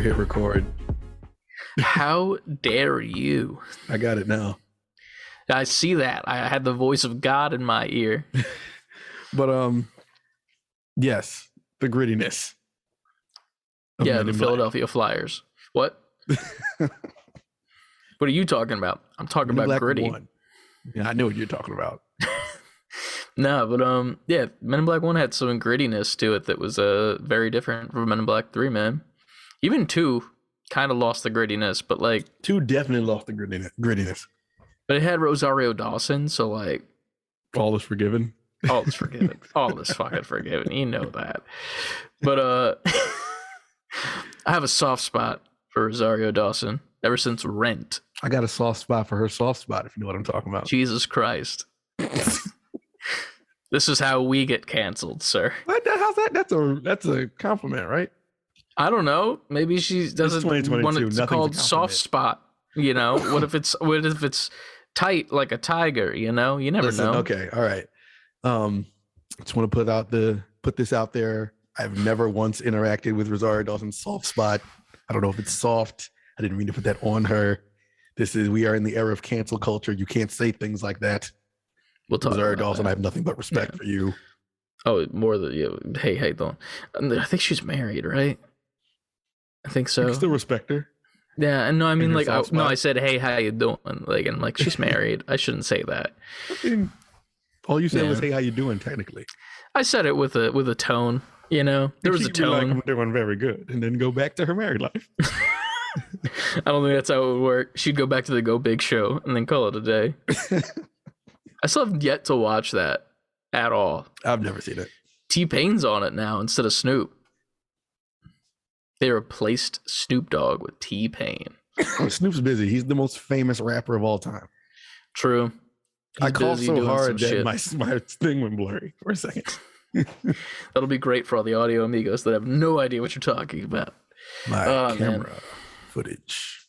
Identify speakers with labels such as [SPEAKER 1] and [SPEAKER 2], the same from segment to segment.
[SPEAKER 1] hit record.
[SPEAKER 2] How dare you?
[SPEAKER 1] I got it now.
[SPEAKER 2] I see that. I had the voice of God in my ear.
[SPEAKER 1] But yes, the grittiness.
[SPEAKER 2] Yeah, the Philadelphia Flyers. What? What are you talking about? I'm talking about gritty.
[SPEAKER 1] 1. Yeah, I know what you're talking about.
[SPEAKER 2] No, but yeah, Men in Black 1 had some grittiness to it that was very different from Men in Black 3, man. Even 2 kind of lost the grittiness, but like
[SPEAKER 1] 2 definitely lost the grittiness.
[SPEAKER 2] But it had Rosario Dawson, so like
[SPEAKER 1] all is forgiven.
[SPEAKER 2] All is forgiven. All is fucking forgiven. You know that. But I have a soft spot for Rosario Dawson ever since Rent.
[SPEAKER 1] I got a soft spot for her soft spot, if you know what I'm talking about.
[SPEAKER 2] Jesus Christ. This is how we get canceled, sir.
[SPEAKER 1] How's that? That's a compliment, right?
[SPEAKER 2] I don't know. Maybe she doesn't want it called soft spot. You know, what if it's tight like a tiger? You know, you never know.
[SPEAKER 1] Okay, all right. Just want to put this out there. I've never once interacted with Rosario Dawson's soft spot. I don't know if it's soft. I didn't mean to put that on her. We are in the era of cancel culture. You can't say things like that.
[SPEAKER 2] We'll talk
[SPEAKER 1] Rosario
[SPEAKER 2] about
[SPEAKER 1] Dawson,
[SPEAKER 2] that.
[SPEAKER 1] I have nothing but respect for you.
[SPEAKER 2] Oh, more than you. Hey, don't. I think she's married, right? I think so.
[SPEAKER 1] You can still respect her.
[SPEAKER 2] Yeah, and no, I mean, like, I said, hey, how you doing? Like, and like, she's married. I shouldn't say that.
[SPEAKER 1] I mean, all you said was, hey, how you doing? Technically,
[SPEAKER 2] I said it with a tone. You know, there was a tone.
[SPEAKER 1] Like, I'm doing very good, and then go back to her married life.
[SPEAKER 2] I don't think that's how it would work. She'd go back to the Go Big show and then call it a day. I still have yet to watch that at all.
[SPEAKER 1] I've never seen it.
[SPEAKER 2] T-Pain's on it now instead of Snoop. They replaced Snoop Dogg with T-Pain.
[SPEAKER 1] Snoop's busy. He's the most famous rapper of all time.
[SPEAKER 2] True.
[SPEAKER 1] I called so hard that my thing went blurry for a second.
[SPEAKER 2] That'll be great for all the audio amigos that have no idea what you're talking about.
[SPEAKER 1] My camera footage.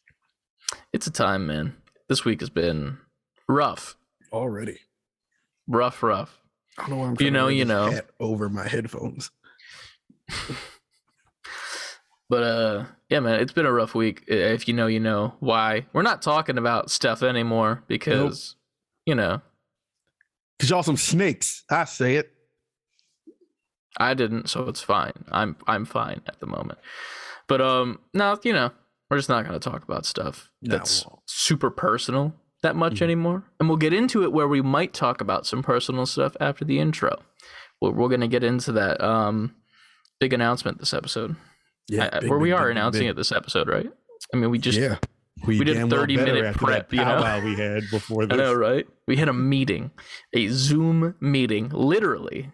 [SPEAKER 2] It's a time, man. This week has been rough.
[SPEAKER 1] Already.
[SPEAKER 2] Rough.
[SPEAKER 1] I don't know why I'm trying
[SPEAKER 2] to
[SPEAKER 1] wear this hat over my headphones.
[SPEAKER 2] But yeah, man, it's been a rough week. If you know, you know why. We're not talking about stuff anymore because, you know.
[SPEAKER 1] Because y'all some snakes. I say it.
[SPEAKER 2] I didn't, so it's fine. I'm fine at the moment. But no, you know, we're just not going to talk about stuff that's super personal that much anymore. And we'll get into it where we might talk about some personal stuff after the intro. We're going to get into that big announcement this episode.
[SPEAKER 1] Yeah,
[SPEAKER 2] we are announcing it this episode, right? I mean, we did a 30-minute prep, you know.
[SPEAKER 1] We had before this.
[SPEAKER 2] I know, right? We had a meeting, a Zoom meeting, literally.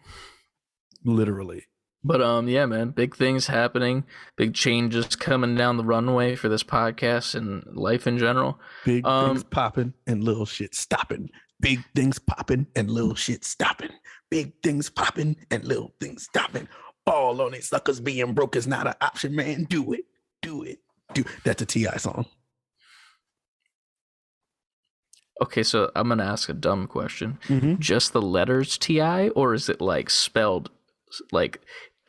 [SPEAKER 2] But yeah, man, big things happening, big changes coming down the runway for this podcast and life in general.
[SPEAKER 1] Big things popping and little shit stopping. Big things popping and little shit stopping. Big things popping and little things stopping. All on it, suckers being broke is not an option, man. Do it. That's a T.I. song.
[SPEAKER 2] Okay, so I'm gonna ask a dumb question.
[SPEAKER 1] Mm-hmm.
[SPEAKER 2] Just the letters T.I., or is it like spelled like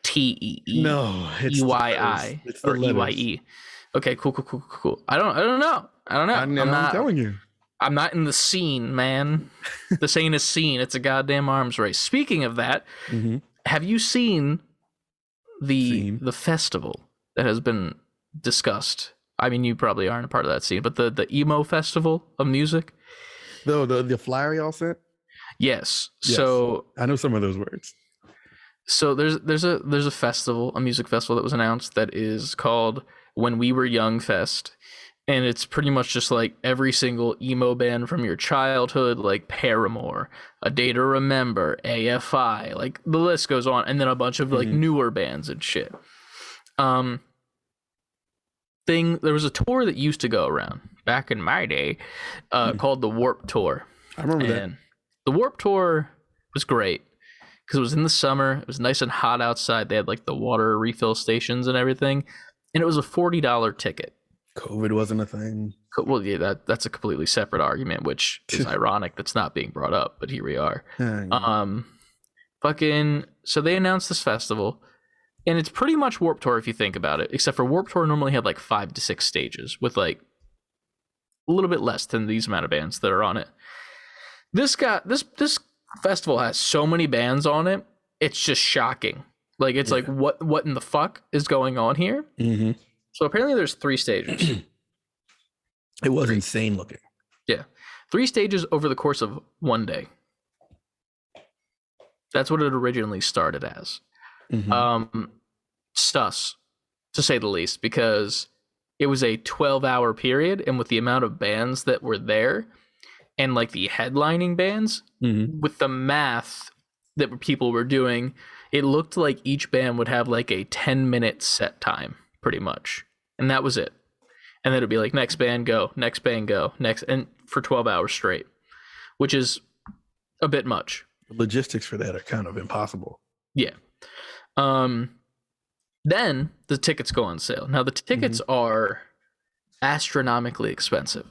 [SPEAKER 2] T-E-E?
[SPEAKER 1] No, it's
[SPEAKER 2] E-Y-I or E-Y-E. Okay, cool. I don't know.
[SPEAKER 1] I'm telling you.
[SPEAKER 2] I'm not in the scene, man. This ain't a scene. It's a goddamn arms race. Speaking of that, have you seen the festival that has been discussed? I mean, you probably aren't a part of that scene, but the emo festival of music.
[SPEAKER 1] The flyer y'all sent?
[SPEAKER 2] Yes. So
[SPEAKER 1] I know some of those words.
[SPEAKER 2] So there's a festival, a music festival that was announced that is called When We Were Young Fest. And it's pretty much just like every single emo band from your childhood, like Paramore, A Day to Remember, AFI, like the list goes on, and then a bunch of like newer bands and shit. There was a tour that used to go around back in my day, called the Warped Tour.
[SPEAKER 1] I remember that.
[SPEAKER 2] The Warped Tour was great because it was in the summer. It was nice and hot outside. They had like the water refill stations and everything, and it was a $40 ticket.
[SPEAKER 1] COVID wasn't a thing.
[SPEAKER 2] Well, yeah, that's a completely separate argument, which is ironic that's not being brought up, but here we are.
[SPEAKER 1] Yeah.
[SPEAKER 2] So they announced this festival. And it's pretty much Warped Tour if you think about it, except for Warped Tour normally had like 5 to 6 stages with like a little bit less than these amount of bands that are on it. This festival has so many bands on it. It's just shocking. Like, it's like, what in the fuck is going on here?
[SPEAKER 1] Mm-hmm.
[SPEAKER 2] So apparently there's 3 stages.
[SPEAKER 1] It was insane looking.
[SPEAKER 2] Yeah. 3 stages over the course of one day. That's what it originally started as.
[SPEAKER 1] Mm-hmm.
[SPEAKER 2] Sus, to say the least, because it was a 12-hour period, and with the amount of bands that were there and like the headlining bands, with the math that people were doing, it looked like each band would have like a 10-minute set time, pretty much. And that was it. And then it'd be like, next band go, next band go, next, and for 12 hours straight, which is a bit much.
[SPEAKER 1] The logistics for that are kind of impossible.
[SPEAKER 2] Yeah. Then the tickets go on sale. Now the tickets are astronomically expensive.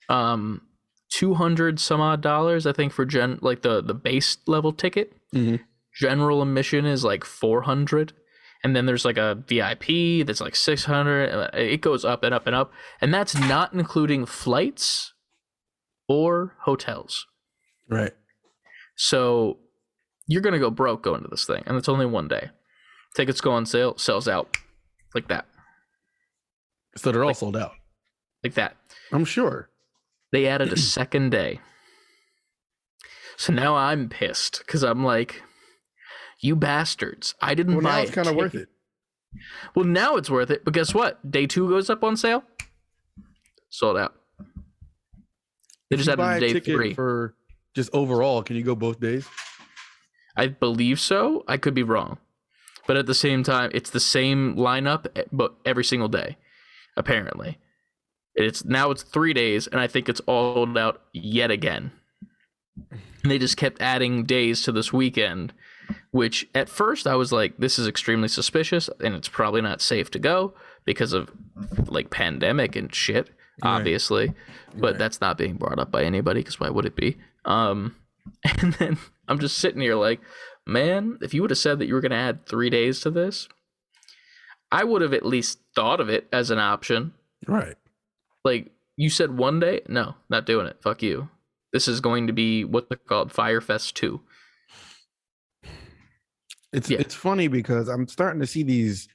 [SPEAKER 2] 200 some odd dollars, I think, for the base level ticket. General admission is like 400, and then there's like a VIP that's like 600. It goes up and up and up, and that's not including flights or hotels.
[SPEAKER 1] Right.
[SPEAKER 2] So you're gonna go broke going to this thing, and it's only one day. Tickets go on sale, sells out like that.
[SPEAKER 1] So they're all sold out.
[SPEAKER 2] Like that.
[SPEAKER 1] I'm sure.
[SPEAKER 2] They added a second day. So now I'm pissed because I'm like, you bastards. I didn't buy it.
[SPEAKER 1] Well, now it's kind of worth it.
[SPEAKER 2] Well, now it's worth it. But guess what? Day 2 goes up on sale. Sold out. They just added day 3.
[SPEAKER 1] For just overall, can you go both days?
[SPEAKER 2] I believe so. I could be wrong. But at the same time, it's the same lineup, but every single day, apparently. It's 3 days, and I think it's all sold out yet again. And they just kept adding days to this weekend, which at first I was like, this is extremely suspicious, and it's probably not safe to go because of like pandemic and shit, obviously. Right. But that's not being brought up by anybody, because why would it be? And then I'm just sitting here like, man, if you would have said that you were going to add 3 days to this, I would have at least thought of it as an option.
[SPEAKER 1] Right.
[SPEAKER 2] Like, you said one day? No, not doing it. Fuck you. This is going to be what's it called? Firefest 2.
[SPEAKER 1] It's funny because I'm starting to see these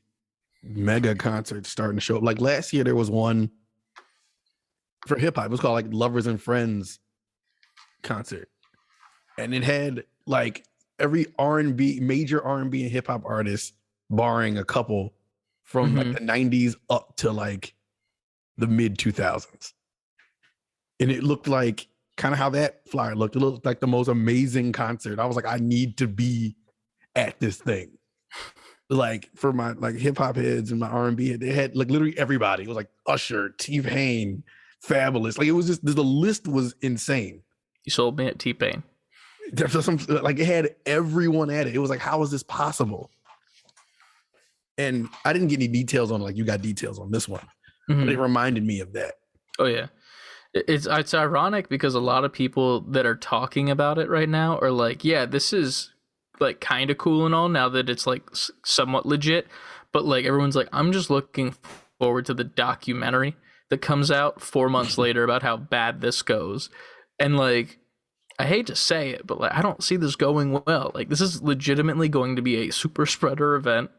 [SPEAKER 1] mega concerts starting to show up. Like last year, there was one for hip hop. It was called like Lovers and Friends concert. And it had like every R&B, major R&B and hip hop artist, barring a couple from like the 90s up to like the mid 2000s. And it looked like kind of how that flyer looked. It looked like the most amazing concert. I was like, I need to be at this thing. Like for my like hip hop heads and my R&B, they had like literally everybody. It was like Usher, T-Pain, Fabulous. Like it was just, the list was insane.
[SPEAKER 2] You sold me at T-Pain.
[SPEAKER 1] There's some, like it had everyone at it. It was like, how is this possible? And I didn't get any details on it, like you got details on this one. But it reminded me of that.
[SPEAKER 2] Oh yeah. It's ironic because a lot of people that are talking about it right now are like, yeah, this is like kind of cool and all now that it's like somewhat legit, but like everyone's like, I'm just looking forward to the documentary that comes out 4 months later about how bad this goes. And like, I hate to say it, but like, I don't see this going well. Like, this is legitimately going to be a super spreader event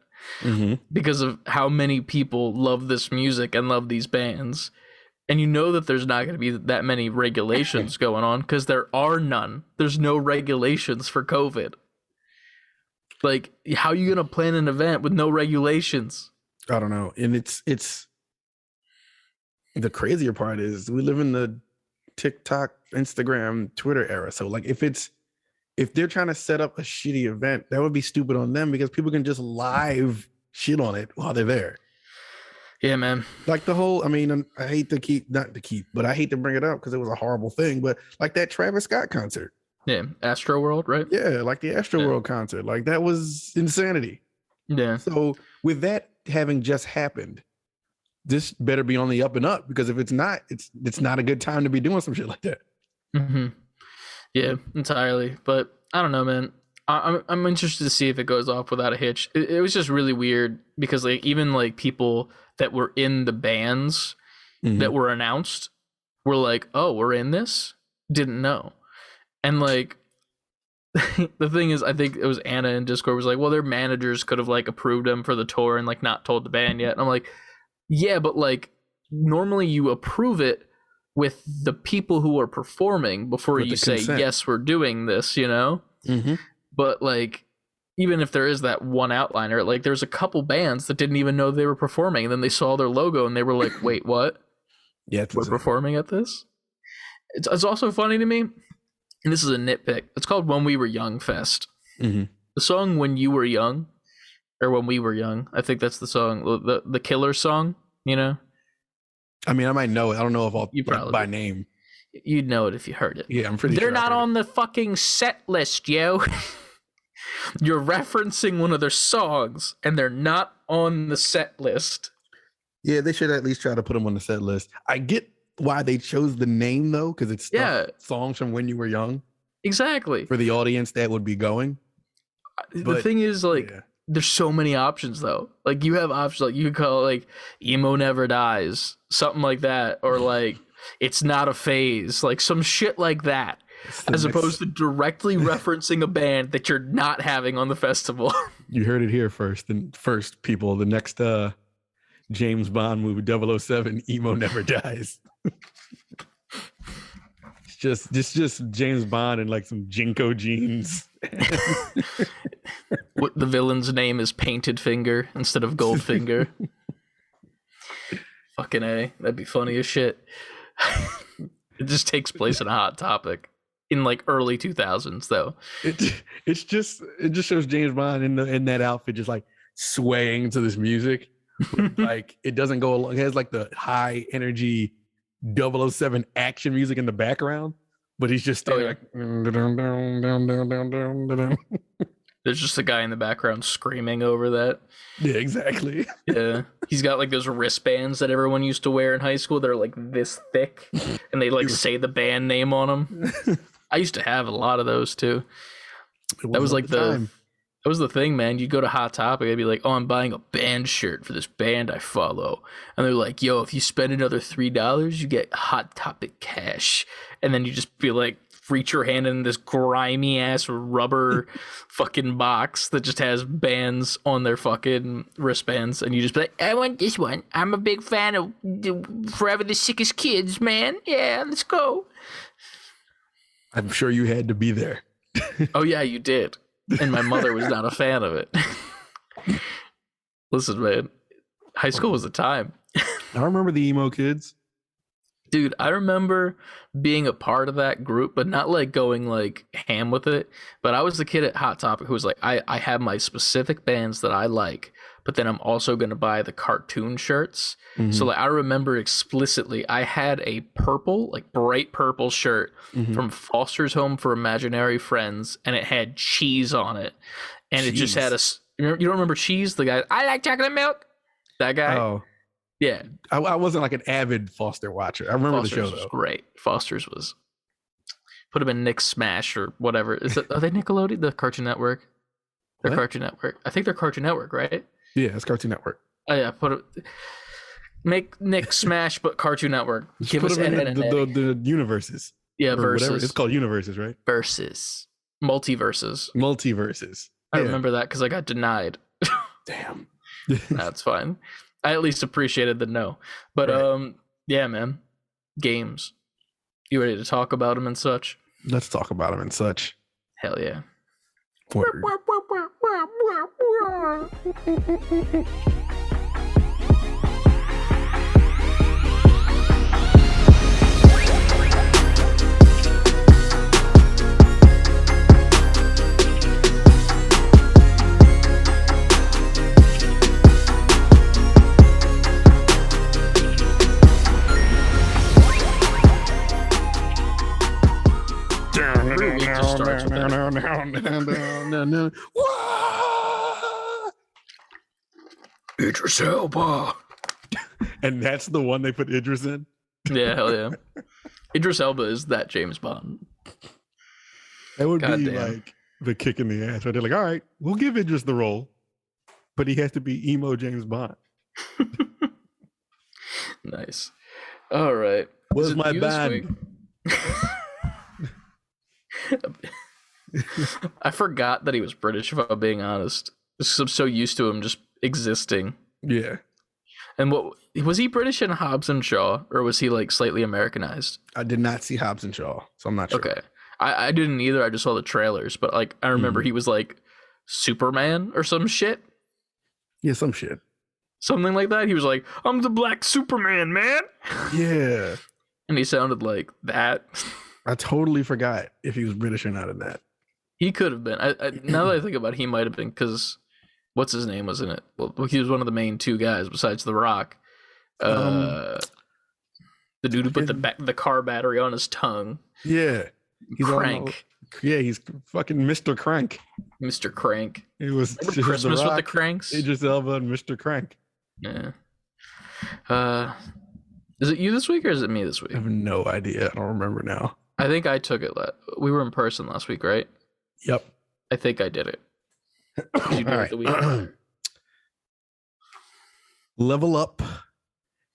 [SPEAKER 2] because of how many people love this music and love these bands. And you know that there's not going to be that many regulations going on because there are none. There's no regulations for COVID. Like, how are you going to plan an event with no regulations?
[SPEAKER 1] I don't know. And it's the crazier part is we live in the TikTok, Instagram, Twitter era. So like if they're trying to set up a shitty event, that would be stupid on them because people can just live shit on it while they're there.
[SPEAKER 2] Yeah, man.
[SPEAKER 1] Like the whole, I mean, I hate to bring it up because it was a horrible thing, but like that Travis Scott concert.
[SPEAKER 2] Yeah, Astro World, right?
[SPEAKER 1] Yeah, like the Astro World concert. Like that was insanity.
[SPEAKER 2] Yeah.
[SPEAKER 1] So with that having just happened, this better be on the up and up because if it's not, it's not a good time to be doing some shit like that.
[SPEAKER 2] Yeah, entirely. But I don't know, man. I'm interested to see if it goes off without a hitch. It was just really weird because like even like people that were in the bands that were announced were like, oh, we're in this, didn't know. And like the thing is, I think it was Anna in Discord was like, well, their managers could have like approved them for the tour and like not told the band yet. And I'm like, yeah, but like normally you approve it with the people who are performing before
[SPEAKER 1] With
[SPEAKER 2] you
[SPEAKER 1] the
[SPEAKER 2] say,
[SPEAKER 1] consent.
[SPEAKER 2] yes, we're doing this, you know? But like, even if there is that one outliner, like there's a couple bands that didn't even know they were performing. And then they saw their logo and they were like, wait, what?
[SPEAKER 1] Yeah,
[SPEAKER 2] We're performing at this? It's also funny to me, and this is a nitpick. It's called When We Were Young Fest. The song When You Were Young, or When We Were Young, I think that's the song, the Killer song, you know?
[SPEAKER 1] I mean, I might know it. I don't know if I'll
[SPEAKER 2] You probably
[SPEAKER 1] by
[SPEAKER 2] do.
[SPEAKER 1] name.
[SPEAKER 2] You'd know it if you heard it.
[SPEAKER 1] Yeah, I'm pretty
[SPEAKER 2] They're
[SPEAKER 1] sure.
[SPEAKER 2] not on the fucking set list, yo. You're referencing one of their songs, and they're not on the set list.
[SPEAKER 1] Yeah, they should at least try to put them on the set list. I get why they chose the name though, because it's songs from when you were young.
[SPEAKER 2] Exactly.
[SPEAKER 1] For the audience that would be going.
[SPEAKER 2] The thing is, like, there's so many options though. Like you have options, like you could call it like Emo Never Dies, something like that, or like It's Not a Phase, like some shit like that, as opposed to directly referencing a band that you're not having on the festival.
[SPEAKER 1] You heard it here first. And first, people, the next James Bond movie 007, Emo Never Dies. It's just James Bond in like some Jinko jeans.
[SPEAKER 2] What the villain's name is Painted Finger instead of Goldfinger. Fucking A. That'd be funny as shit. It just takes place in a Hot Topic in like early 2000s though.
[SPEAKER 1] It just shows James Bond in that outfit just like swaying to this music. Like it doesn't go along. It has like the high energy 007 action music in the background, but he's just standing like
[SPEAKER 2] there's just a guy in the background screaming over that.
[SPEAKER 1] Yeah, exactly.
[SPEAKER 2] Yeah. He's got like those wristbands that everyone used to wear in high school. They're like this thick and they like say the band name on them. I used to have a lot of those too. That was like that was the thing, man. You'd go to Hot Topic, I'd be like, oh, I'm buying a band shirt for this band I follow. And they're like, yo, if you spend another $3, you get Hot Topic cash. And then you just be like, reach your hand in this grimy ass rubber fucking box that just has bands on their fucking wristbands. And you just be like, I want this one. I'm a big fan of Forever the Sickest Kids, man. Yeah, let's go.
[SPEAKER 1] I'm sure you had to be there.
[SPEAKER 2] Oh, yeah, you did. And my mother was not a fan of it. Listen, man, high school was a time.
[SPEAKER 1] I remember the emo kids.
[SPEAKER 2] Dude, I remember being a part of that group, but not like going like ham with it. But I was the kid at Hot Topic who was like, I have my specific bands that I like, but then I'm also going to buy the cartoon shirts. So like I remember explicitly, I had a purple, like bright purple shirt from Foster's Home for Imaginary Friends, and it had cheese on it. And it just had you don't remember Cheese? The guy, I like chocolate milk. That guy. Oh. Yeah.
[SPEAKER 1] I wasn't like an avid Foster watcher. I remember
[SPEAKER 2] Foster's
[SPEAKER 1] the show though.
[SPEAKER 2] Was great. Foster's was put him in Nick Smash or whatever. Are they Nickelodeon? The Cartoon Network? They're Cartoon Network. I think they're Cartoon Network, right?
[SPEAKER 1] Yeah, it's Cartoon Network.
[SPEAKER 2] Oh yeah, make Nick Smash but Cartoon Network.
[SPEAKER 1] Give us the universes.
[SPEAKER 2] Yeah, versus.
[SPEAKER 1] Whatever. It's called universes, right?
[SPEAKER 2] Versus. Multiverses.
[SPEAKER 1] I
[SPEAKER 2] remember that because I got denied.
[SPEAKER 1] Damn.
[SPEAKER 2] That's fine. I at least appreciated the no. But yeah, man. Games. You ready to talk about them and such?
[SPEAKER 1] Let's talk about them and such.
[SPEAKER 2] Hell yeah.
[SPEAKER 1] Word.
[SPEAKER 2] Idris Elba.
[SPEAKER 1] And that's the one they put Idris in?
[SPEAKER 2] Yeah, hell yeah. Idris Elba is that James Bond.
[SPEAKER 1] That would be like the kick in the ass. Right? They're like, all right, we'll give Idris the role, but he has to be emo James Bond.
[SPEAKER 2] Nice. All right.
[SPEAKER 1] Where's my band?
[SPEAKER 2] I forgot that he was British, if I'm being honest. I'm so used to him just existing.
[SPEAKER 1] Yeah.
[SPEAKER 2] And what was he British in Hobbs and Shaw, or was he like slightly Americanized?
[SPEAKER 1] I did not see Hobbs and Shaw, so I'm not sure.
[SPEAKER 2] Okay. I didn't either. I just saw the trailers, but like I remember he was like Superman or some shit.
[SPEAKER 1] Yeah, some shit.
[SPEAKER 2] Something like that. He was like, I'm the Black Superman, man.
[SPEAKER 1] Yeah.
[SPEAKER 2] And he sounded like that.
[SPEAKER 1] I totally forgot if he was British or not in that.
[SPEAKER 2] He could have been. Now that I think about it, he might have been, because what's his name was in it? Well, he was one of the main two guys besides The Rock. The dude who put the car battery on his tongue.
[SPEAKER 1] Yeah. He's
[SPEAKER 2] Crank.
[SPEAKER 1] He's fucking Mr. Crank.
[SPEAKER 2] Mr. Crank.
[SPEAKER 1] It was
[SPEAKER 2] Christmas with the Cranks?
[SPEAKER 1] Idris Elba and Mr. Crank.
[SPEAKER 2] Yeah. Is it you this week or is it me this week?
[SPEAKER 1] I have no idea. I don't remember now.
[SPEAKER 2] I think I took it. We were in person last week, right?
[SPEAKER 1] Yep.
[SPEAKER 2] I think I did it. Did you do it the week?
[SPEAKER 1] Level up,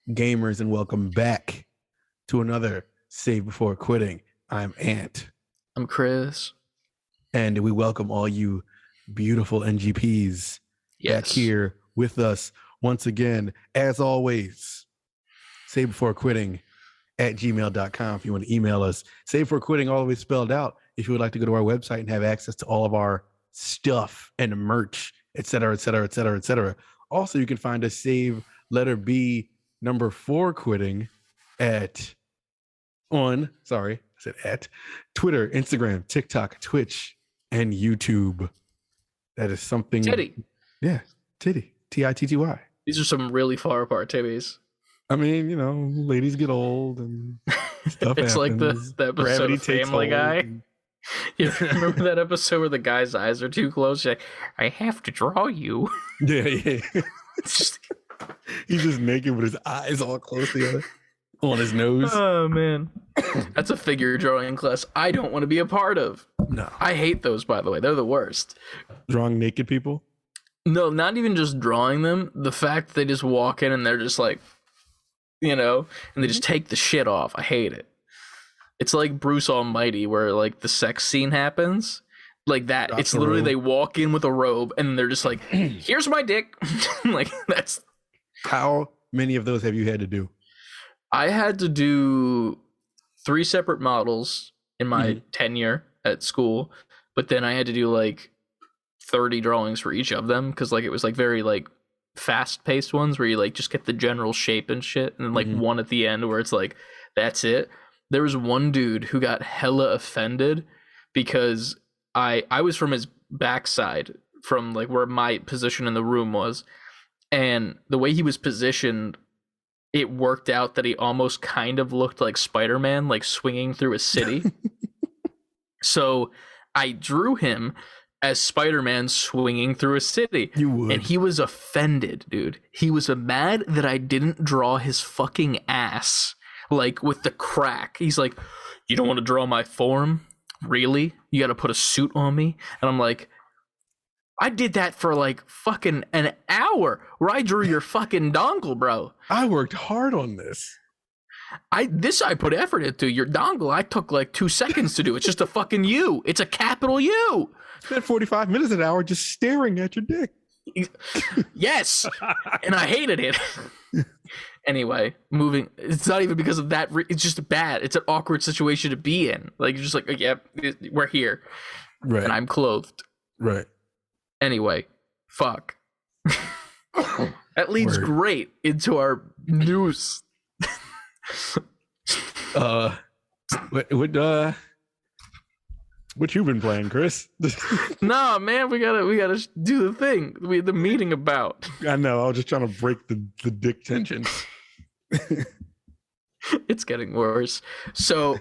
[SPEAKER 1] gamers, and welcome back to another Save Before Quitting. I'm Ant.
[SPEAKER 2] I'm Chris.
[SPEAKER 1] And we welcome all you beautiful NGPs back here with us once again. As always, savebeforequitting at gmail.com if you want to email us. Save for quitting, all the way spelled out, if you would like to go to our website and have access to all of our stuff and merch, etc., etc., etc., etc. Also, you can find us save letter B number 4 quitting at Twitter, Instagram, TikTok, Twitch, and YouTube. That is something.
[SPEAKER 2] Titty.
[SPEAKER 1] Yeah, titty. Titty.
[SPEAKER 2] These are some really far apart titties.
[SPEAKER 1] I mean, you know, ladies get old and stuff
[SPEAKER 2] It's
[SPEAKER 1] happens.
[SPEAKER 2] like the episode
[SPEAKER 1] Gravity
[SPEAKER 2] of
[SPEAKER 1] takes
[SPEAKER 2] Family
[SPEAKER 1] hold
[SPEAKER 2] Guy.
[SPEAKER 1] and-
[SPEAKER 2] You remember that episode where the guy's eyes are too close? She's like, I have to draw you.
[SPEAKER 1] Yeah.
[SPEAKER 2] It's just,
[SPEAKER 1] He's just naked with his eyes all close together on his nose.
[SPEAKER 2] oh man, that's a figure drawing class I don't want to be a part of.
[SPEAKER 1] No.
[SPEAKER 2] I hate those, by the way. They're the worst.
[SPEAKER 1] Drawing naked people?
[SPEAKER 2] No, not even just drawing them. The fact that they just walk in and they're just like, you know, and they just take the shit off. I hate it. It's like Bruce Almighty, where like the sex scene happens. Like that.
[SPEAKER 1] Drop
[SPEAKER 2] it's
[SPEAKER 1] the
[SPEAKER 2] literally
[SPEAKER 1] robe.
[SPEAKER 2] they walk in with a robe and they're just like, here's my dick. Like that's.
[SPEAKER 1] How many of those have you had to do?
[SPEAKER 2] I had to do 3 separate models in my tenure at school, but then I had to do like 30 drawings for each of them, because like it was like very like fast-paced ones where you like just get the general shape and shit, and then like one at the end where it's like that's it. There was one dude who got hella offended because I was from his backside, from like where my position in the room was, and the way he was positioned, it worked out that he almost kind of looked like Spider-Man, like swinging through a city. So I drew him as Spider-Man swinging through a city.
[SPEAKER 1] You would.
[SPEAKER 2] And he was offended, dude. He was mad that I didn't draw his fucking ass, like with the crack. He's like, you don't want to draw my form? Really? You got to put a suit on me? And I'm like, I did that for like fucking an hour where I drew your fucking dongle, bro.
[SPEAKER 1] I worked hard on this.
[SPEAKER 2] I put effort into. Your dongle, I took like 2 seconds to do. It's just a fucking U. It's a capital U.
[SPEAKER 1] Spent 45 minutes an hour just staring at your dick.
[SPEAKER 2] Yes. And I hated it. Anyway, moving. It's not even because of that. It's just bad. It's an awkward situation to be in. Like, you're just like, yep, we're here.
[SPEAKER 1] Right.
[SPEAKER 2] And I'm clothed.
[SPEAKER 1] Right.
[SPEAKER 2] Anyway, fuck. That leads
[SPEAKER 1] Word.
[SPEAKER 2] great into our news.
[SPEAKER 1] What you been playing, Chris?
[SPEAKER 2] Nah, man, we gotta do the thing. We had the meeting about.
[SPEAKER 1] I know. I was just trying to break the dick tension.
[SPEAKER 2] It's getting worse. So,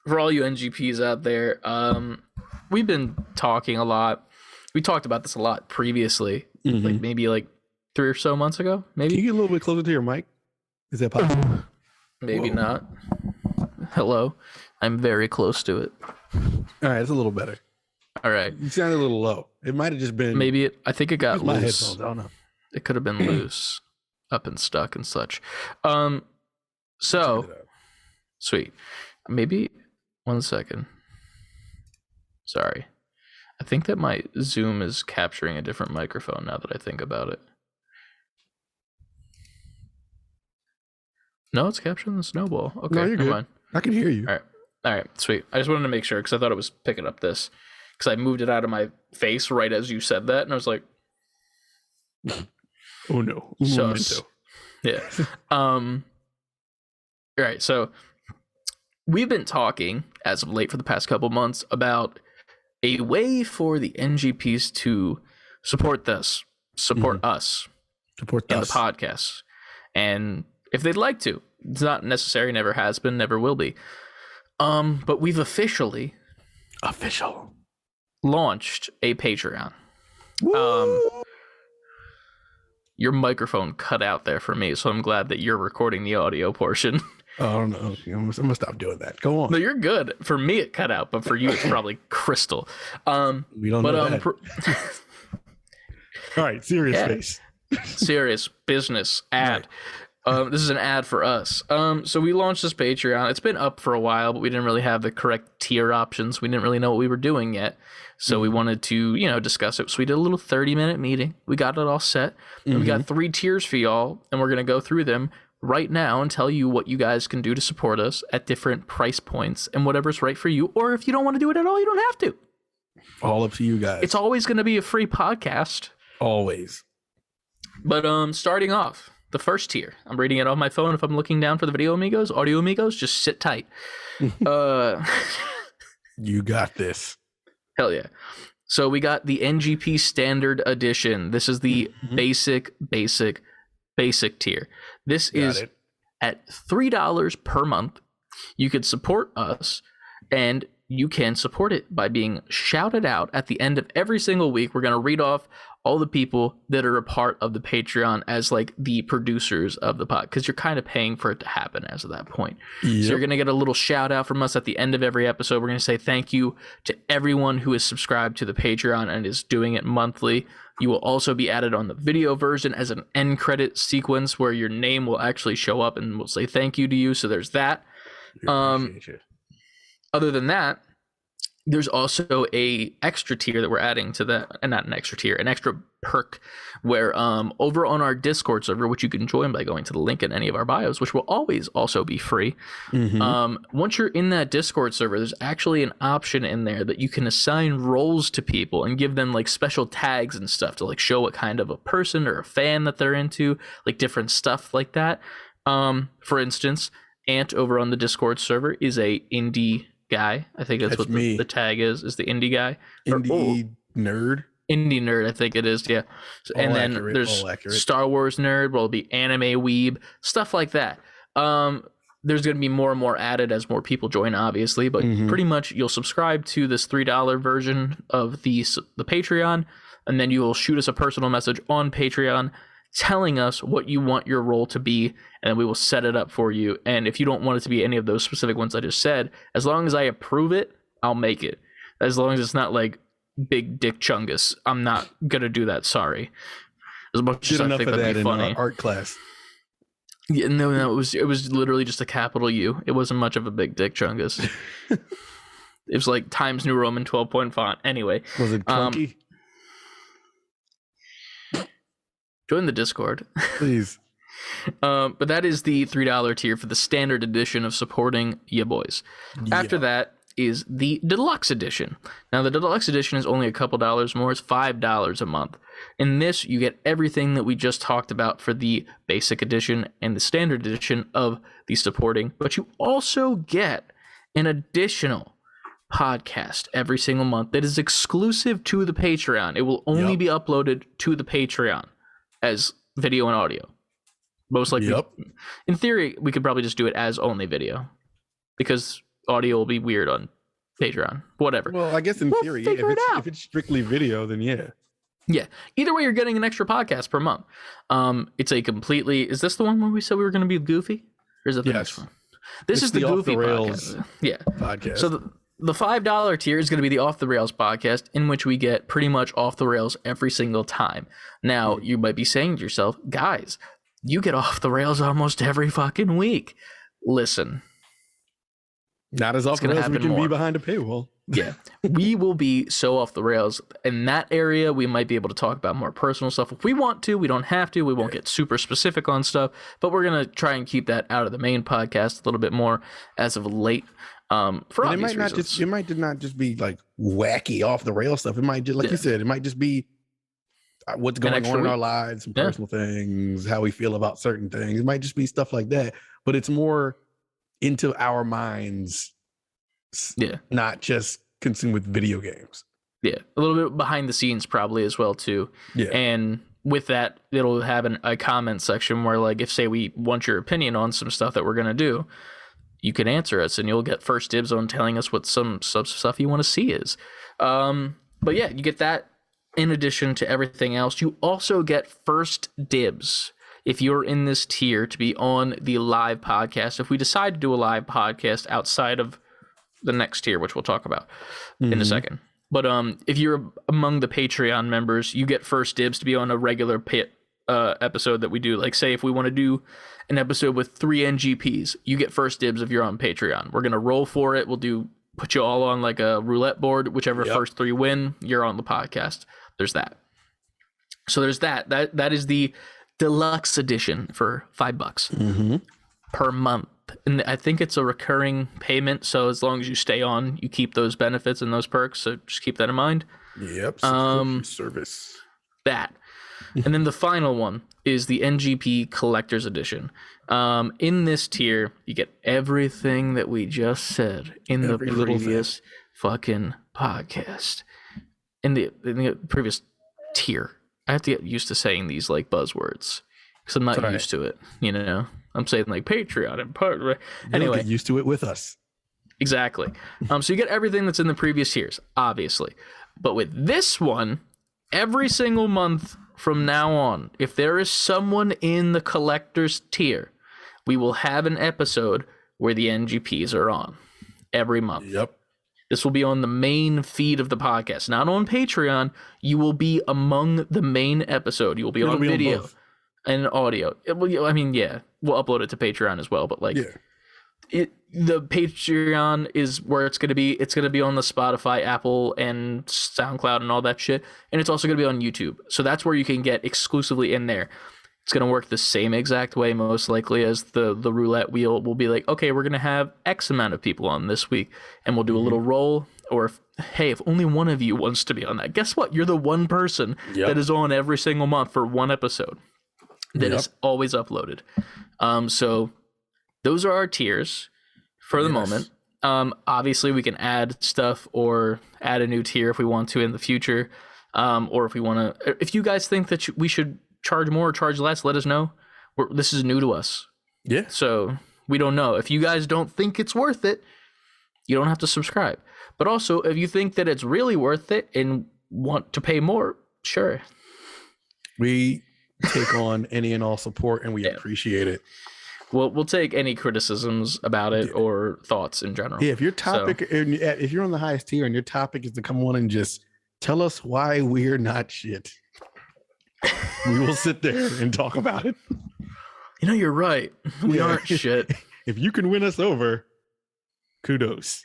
[SPEAKER 2] for all you NGPs out there, we've been talking a lot. We talked about this a lot previously, like maybe like 3 or so months ago. Maybe.
[SPEAKER 1] Can you get a little bit closer to your mic? Is that possible?
[SPEAKER 2] Maybe
[SPEAKER 1] Whoa.
[SPEAKER 2] not. Hello. I'm very close to it.
[SPEAKER 1] All right, it's a little better.
[SPEAKER 2] All right.
[SPEAKER 1] You sounded a little low. It might have just been
[SPEAKER 2] Maybe I think it got
[SPEAKER 1] my
[SPEAKER 2] loose.
[SPEAKER 1] headphones. I don't know.
[SPEAKER 2] It could have been loose, up and stuck and such.
[SPEAKER 1] Turn
[SPEAKER 2] So
[SPEAKER 1] it up.
[SPEAKER 2] sweet. Maybe 1 second. Sorry. I think that my Zoom is capturing a different microphone now that I think about it. No, it's capturing the snowball. Okay,
[SPEAKER 1] No, you're
[SPEAKER 2] never
[SPEAKER 1] good.
[SPEAKER 2] mind.
[SPEAKER 1] I can hear you.
[SPEAKER 2] All right, sweet. I just wanted to make sure because I thought it was picking up this because I moved it out of my face right as you said that, and I was like,
[SPEAKER 1] Oh no. Un
[SPEAKER 2] Sus.
[SPEAKER 1] momento.
[SPEAKER 2] yeah. All right, so we've been talking as of late for the past couple months about a way for the NGPs to support us,
[SPEAKER 1] Mm-hmm.
[SPEAKER 2] us
[SPEAKER 1] Support
[SPEAKER 2] in
[SPEAKER 1] us.
[SPEAKER 2] the podcast, and if they'd like to, it's not necessary, never has been, never will be. But we've officially
[SPEAKER 1] Official.
[SPEAKER 2] launched a Patreon.
[SPEAKER 1] Woo!
[SPEAKER 2] Your microphone cut out there for me, so I'm glad that you're recording the audio portion.
[SPEAKER 1] Oh, I don't know. I'm gonna stop doing that. Go on.
[SPEAKER 2] No, you're good. For me, it cut out, but for you, it's probably crystal.
[SPEAKER 1] We don't know that. All right, serious face.
[SPEAKER 2] Serious business ad. This is an ad for us. So we launched this Patreon. It's been up for a while, but we didn't really have the correct tier options. We didn't really know what we were doing yet. So we wanted to, discuss it. So we did a little 30-minute meeting. We got it all set. And we got 3 tiers for y'all, and we're going to go through them right now and tell you what you guys can do to support us at different price points and whatever's right for you. Or if you don't want to do it at all, you don't have to.
[SPEAKER 1] All up to you guys.
[SPEAKER 2] It's always going to be a free podcast.
[SPEAKER 1] Always.
[SPEAKER 2] But starting off, the first tier. I'm reading it on my phone if I'm looking down for the video amigos. Audio amigos, just sit tight.
[SPEAKER 1] You got this.
[SPEAKER 2] Hell yeah. So we got the NGP Standard Edition. This is the basic tier. This is at $3 per month. You could support us, and you can support it by being shouted out at the end of every single week. We're going to read off all the people that are a part of the Patreon as like the producers of the pod, because you're kind of paying for it to happen as of that point. So you're going to get a little shout out from us at the end of every episode. We're going to say thank you to everyone who is subscribed to the Patreon and is doing it monthly. You will also be added on the video version as an end credit sequence where your name will actually show up and we'll say thank you to you. So there's that. Other than that, there's also a extra tier that we're adding to that, and not an extra tier, an extra perk where over on our Discord server, which you can join by going to the link in any of our bios, which will always also be free. Once you're in that Discord server, there's actually an option in there that you can assign roles to people and give them like special tags and stuff to like show what kind of a person or a fan that they're into, like different stuff like that. For instance, Ant over on the Discord server is a indie guy. I think that's what the tag is the indie guy.
[SPEAKER 1] Indie nerd.
[SPEAKER 2] Indie nerd, I think it is, yeah. And then there's Star Wars nerd, will be anime weeb, stuff like that. There's going to be more and more added as more people join, obviously, but pretty much you'll subscribe to this $3 version of the Patreon, and then you will shoot us a personal message on Patreon telling us what you want your role to be, and we will set it up for you. And if you don't want it to be any of those specific ones I just said, as long as I approve it, I'll make it. As long as it's not like Big Dick Chungus, I'm not gonna do that. Sorry. As much as I think that'd be funny.
[SPEAKER 1] In art class.
[SPEAKER 2] Yeah, no, it was literally just a capital U. It wasn't much of a Big Dick Chungus. It was like Times New Roman 12-point font. Anyway,
[SPEAKER 1] was it clunky?
[SPEAKER 2] Join the Discord,
[SPEAKER 1] please.
[SPEAKER 2] But that is the $3 tier for the standard edition of supporting ya boys. After that is the deluxe edition. Now the deluxe edition is only a couple dollars more. It's $5 a month. In this, you get everything that we just talked about for the basic edition and the standard edition of the supporting, but you also get an additional podcast every single month that is exclusive to the Patreon. It will only be uploaded to the Patreon as video and audio. Most likely, in theory, we could probably just do it as only video because audio will be weird on Patreon. Whatever.
[SPEAKER 1] Well, I guess in theory, if it's strictly video, then yeah.
[SPEAKER 2] Yeah. Either way, you're getting an extra podcast per month. It's a completely. Is this the one where we said we were going to be goofy, or is it the next one? This is the goofy podcast. Yeah.
[SPEAKER 1] Podcast.
[SPEAKER 2] So The $5 tier is going to be the Off the Rails podcast, in which we get pretty much off the rails every single time. Now, you might be saying to yourself, guys, you get off the rails almost every fucking week. Listen.
[SPEAKER 1] Not as off the rails as we can be behind a paywall.
[SPEAKER 2] Yeah, we will be so off the rails in that area. We might be able to talk about more personal stuff if we want to. We don't have to. We won't get super specific on stuff, but we're gonna try and keep that out of the main podcast a little bit more as of late. For
[SPEAKER 1] it might
[SPEAKER 2] reasons.
[SPEAKER 1] it might not just be like wacky off the rail stuff. It might just, like you said, it might just be what's going on in our lives, some personal things, how we feel about certain things. It might just be stuff like that, but it's more into our minds. Yeah, not just consumed with video games.
[SPEAKER 2] Yeah, a little bit behind the scenes probably as well too. Yeah, and with that, it'll have a comment section where, like, if say we want your opinion on some stuff that we're gonna do, you can answer us, and you'll get first dibs on telling us what some stuff you want to see is. But yeah, you get that in addition to everything else. You also get first dibs if you're in this tier to be on the live podcast. If we decide to do a live podcast outside of the next tier, which we'll talk about in a second. But if you're among the Patreon members, you get first dibs to be on a regular episode that we do. Like, say if we want to do an episode with 3 NGPs, you get first dibs if you're on Patreon. We're gonna roll for it. We'll put you all on like a roulette board. Whichever first 3 win, you're on the podcast. There's that. So there's that. That is the deluxe edition for $5 per month. And I think it's a recurring payment, so as long as you stay on, you keep those benefits and those perks. So just keep that in mind.
[SPEAKER 1] Yep. Service.
[SPEAKER 2] That. And then the final one is the NGP Collector's Edition. In this tier, you get everything that we just said in the previous fucking podcast. In the previous tier. I have to get used to saying these like buzzwords because I'm not used to it, you know? I'm saying like Patreon and part. Anyway,
[SPEAKER 1] get used to it with us.
[SPEAKER 2] Exactly. So you get everything that's in the previous tiers, obviously. But with this one, every single month from now on, if there is someone in the collector's tier, we will have an episode where the NGPs are on every month.
[SPEAKER 1] Yep.
[SPEAKER 2] This will be on the main feed of the podcast, not on Patreon. You will be among the main episode. You will be on video and audio. I mean, yeah, we'll upload it to Patreon as well. But like, the Patreon is where it's going to be. It's going to be on the Spotify, Apple, and SoundCloud and all that shit. And it's also going to be on YouTube. So that's where you can get exclusively in there. It's going to work the same exact way, most likely, as the roulette wheel. Will be like, okay, we're going to have X amount of people on this week, and we'll do a little roll. Or if only one of you wants to be on that, guess what? You're the one person that is on every single month for one episode that is always uploaded. So those are our tiers for the moment. Obviously, we can add stuff or add a new tier if we want to in the future, or if we want to. If you guys think that we should charge more or charge less, let us know. This is new to us.
[SPEAKER 1] Yeah.
[SPEAKER 2] So we don't know. If you guys don't think it's worth it, you don't have to subscribe. But also, if you think that it's really worth it and want to pay more, sure.
[SPEAKER 1] We take on any and all support, and we appreciate it.
[SPEAKER 2] We'll take any criticisms about it or thoughts in general.
[SPEAKER 1] Yeah, if your topic, if you're on the highest tier and your topic is to come on and just tell us why we're not shit, we will sit there and talk about it.
[SPEAKER 2] You know, you're right. We aren't shit.
[SPEAKER 1] If you can win us over, kudos.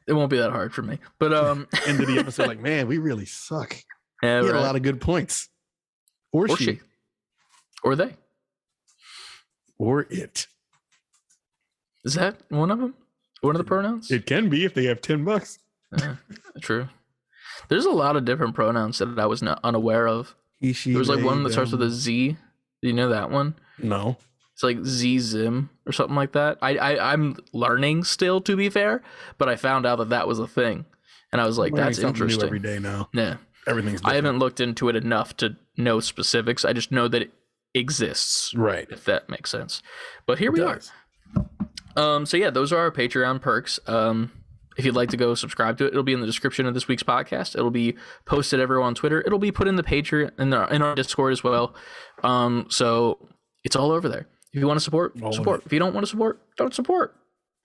[SPEAKER 2] It won't be that hard for me. But
[SPEAKER 1] end of the episode, like, man, we really suck.
[SPEAKER 2] Yeah,
[SPEAKER 1] he had a lot of good points. Or she.
[SPEAKER 2] Or they.
[SPEAKER 1] Or it.
[SPEAKER 2] Is that one of them? One of the pronouns?
[SPEAKER 1] It can be if they have $10.
[SPEAKER 2] True. There's a lot of different pronouns that I was not unaware of. There was like one that starts with a Z. Do you know that one?
[SPEAKER 1] No.
[SPEAKER 2] It's like Z-Zim or something like that. I'm learning still, to be fair, but I found out that was a thing. And I was like, that's interesting.
[SPEAKER 1] New every day now.
[SPEAKER 2] Yeah.
[SPEAKER 1] Everything's different.
[SPEAKER 2] I haven't looked into it enough to know specifics. I just know that it exists.
[SPEAKER 1] Right.
[SPEAKER 2] If that makes sense. But here we are. So yeah, those are our Patreon perks. If you'd like to go subscribe to it, it'll be in the description of this week's podcast. It'll be posted everywhere on Twitter. It'll be put in the Patreon in our Discord as well. So it's all over there. If you want to support, support. If you don't want to support, don't support.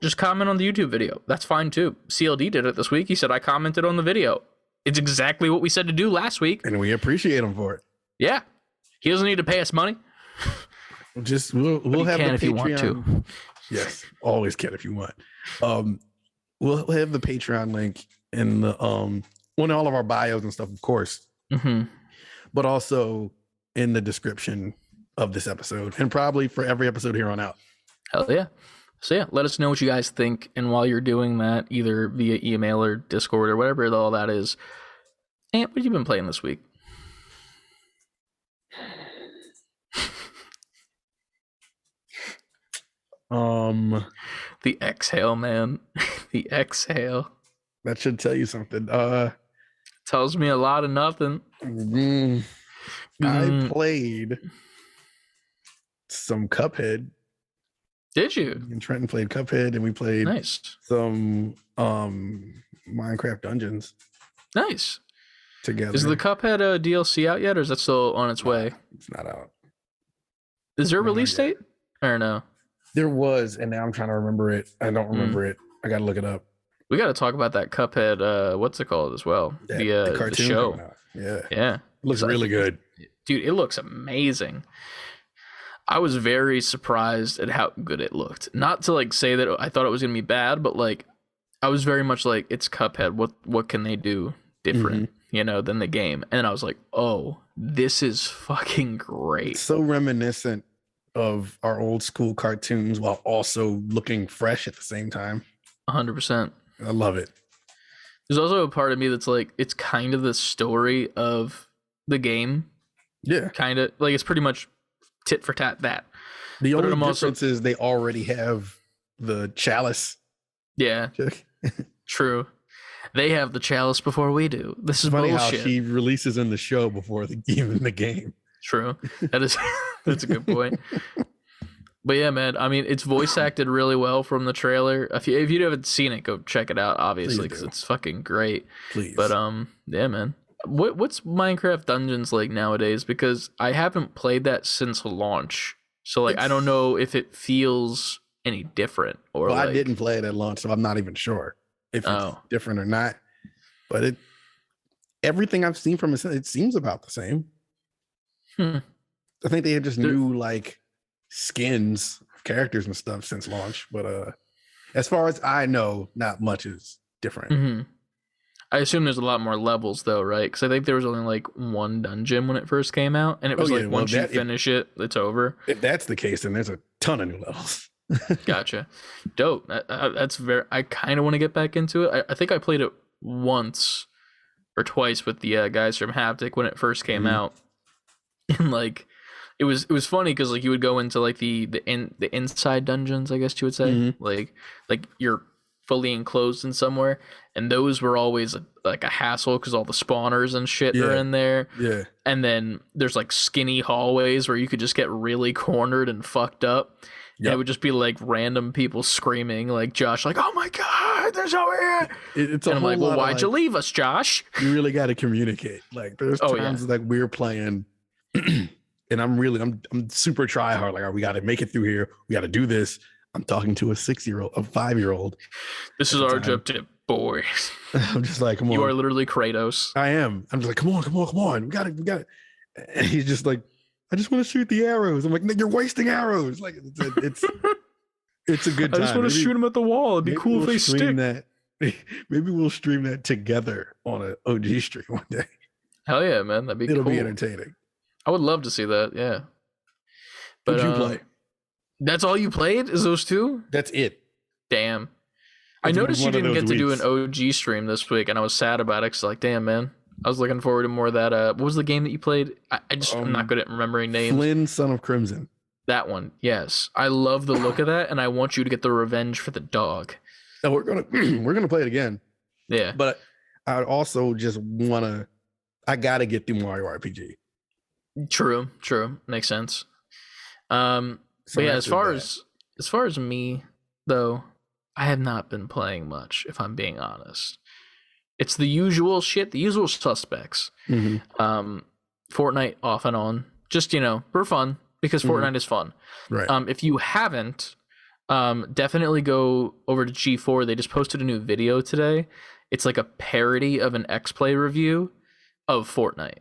[SPEAKER 2] just comment on the YouTube video. That's fine too. CLD did it this week. He said, I commented on the video. It's exactly what we said to do last week.
[SPEAKER 1] And we appreciate him for it.
[SPEAKER 2] Yeah. He doesn't need to pay us money.
[SPEAKER 1] We'll have the Patreon.
[SPEAKER 2] If you want to.
[SPEAKER 1] Yes, always can if you want. We'll have the Patreon link in the on all of our bios and stuff, of course.
[SPEAKER 2] Mm-hmm.
[SPEAKER 1] But also in the description of this episode, and probably for every episode here on out.
[SPEAKER 2] Hell yeah. So yeah, let us know what you guys think. And while you're doing that, either via email or Discord or whatever all that is, and what have you been playing this week? The exhale, man. The exhale.
[SPEAKER 1] That should tell you something.
[SPEAKER 2] Tells me a lot of nothing.
[SPEAKER 1] I played some Cuphead.
[SPEAKER 2] Did you?
[SPEAKER 1] And Trenton played Cuphead, and we played some Minecraft Dungeons.
[SPEAKER 2] Nice.
[SPEAKER 1] Together.
[SPEAKER 2] Is the Cuphead DLC out yet, or is that still on its way?
[SPEAKER 1] It's not out.
[SPEAKER 2] Is there a release date? Or no?
[SPEAKER 1] There was, and now I'm trying to remember it. I don't remember it. I gotta look it up.
[SPEAKER 2] We got to talk about that Cuphead. What's it called as well? The cartoon the show. Yeah.
[SPEAKER 1] It looks really good,
[SPEAKER 2] dude. It looks amazing. I was very surprised at how good it looked. Not to like say that I thought it was gonna be bad, but like I was very much like, it's Cuphead. What can they do different, than the game? And I was like, oh, this is fucking great.
[SPEAKER 1] It's so reminiscent of our old school cartoons while also looking fresh at the same time.
[SPEAKER 2] 100%.
[SPEAKER 1] I love it.
[SPEAKER 2] There's also a part of me that's like, it's kind of the story of the game.
[SPEAKER 1] Yeah.
[SPEAKER 2] Kind of like it's pretty much tit for tat that.
[SPEAKER 1] The only difference is they already have the chalice.
[SPEAKER 2] Yeah. True. They have the chalice before we do. This is
[SPEAKER 1] funny
[SPEAKER 2] bullshit.
[SPEAKER 1] How she releases in the show before even the game.
[SPEAKER 2] True. That's a good point. But yeah, man, I mean, it's voice acted really well from the trailer. If you haven't seen it, go check it out, obviously, because it's fucking great.
[SPEAKER 1] Please.
[SPEAKER 2] But yeah, man. What's Minecraft Dungeons like nowadays? Because I haven't played that since launch. So like I don't know if it feels any different or
[SPEAKER 1] I didn't play it at launch, so I'm not even sure if it's different or not. But everything I've seen from it seems about the same. I think they have just new like skins of characters and stuff since launch, but as far as I know, not much is different.
[SPEAKER 2] I assume there's a lot more levels though, right? Because I think there was only like one dungeon when it first came out, and it was once you finish it, it's over.
[SPEAKER 1] If that's the case, then there's a ton of new levels.
[SPEAKER 2] Gotcha. Dope. That's very. I kind of want to get back into it. I think I played it once or twice with the guys from Haptic when it first came out, and like it was funny because like you would go into like the inside dungeons, I guess you would say, like you're fully enclosed in somewhere, and those were always like a hassle because all the spawners and shit are in there.
[SPEAKER 1] Yeah.
[SPEAKER 2] And then there's like skinny hallways where you could just get really cornered and fucked up. Yep. It would just be like random people screaming, like Josh, like, "Oh my god, there's over here!"
[SPEAKER 1] And
[SPEAKER 2] I'm like, "Well, why'd you leave us, Josh?"
[SPEAKER 1] You really got to communicate. Like, there's times like we're playing, and I'm super try hard. Like, we got to make it through here. We got to do this. I'm talking to a 6-year-old, a 5-year-old.
[SPEAKER 2] This is our objective, boys.
[SPEAKER 1] I'm just like, come on.
[SPEAKER 2] You are literally Kratos.
[SPEAKER 1] I am. I'm just like, come on. We got it. And he's just like, I just want to shoot the arrows. I'm like, you're wasting arrows. Like it's a good time.
[SPEAKER 2] I just want to shoot them at the wall. It'd be cool if they stick.
[SPEAKER 1] Maybe we'll stream that together on an OG stream one day.
[SPEAKER 2] Hell yeah, man. That'd be cool.
[SPEAKER 1] It'll be entertaining.
[SPEAKER 2] I would love to see that. Yeah. But
[SPEAKER 1] what'd you play?
[SPEAKER 2] That's all you played? Is those two?
[SPEAKER 1] That's it.
[SPEAKER 2] Damn. I noticed you didn't get to do an OG stream this week, and I was sad about it. Cause like, damn, man. I was looking forward to more of that. What was the game that you played? I'm not good at remembering names.
[SPEAKER 1] Flynn, Son of Crimson.
[SPEAKER 2] That one, yes. I love the look of that, and I want you to get the revenge for the dog.
[SPEAKER 1] No, we're gonna play it again.
[SPEAKER 2] Yeah.
[SPEAKER 1] But I also just I gotta get through Mario RPG.
[SPEAKER 2] True. Makes sense. But yeah, as far as me though, I have not been playing much, if I'm being honest. It's the usual shit, the usual suspects. Fortnite off and on, just for fun, because Fortnite is fun.
[SPEAKER 1] Right.
[SPEAKER 2] If you haven't, Definitely go over to G4. They just posted a new video today. It's like a parody of an X-Play review of Fortnite,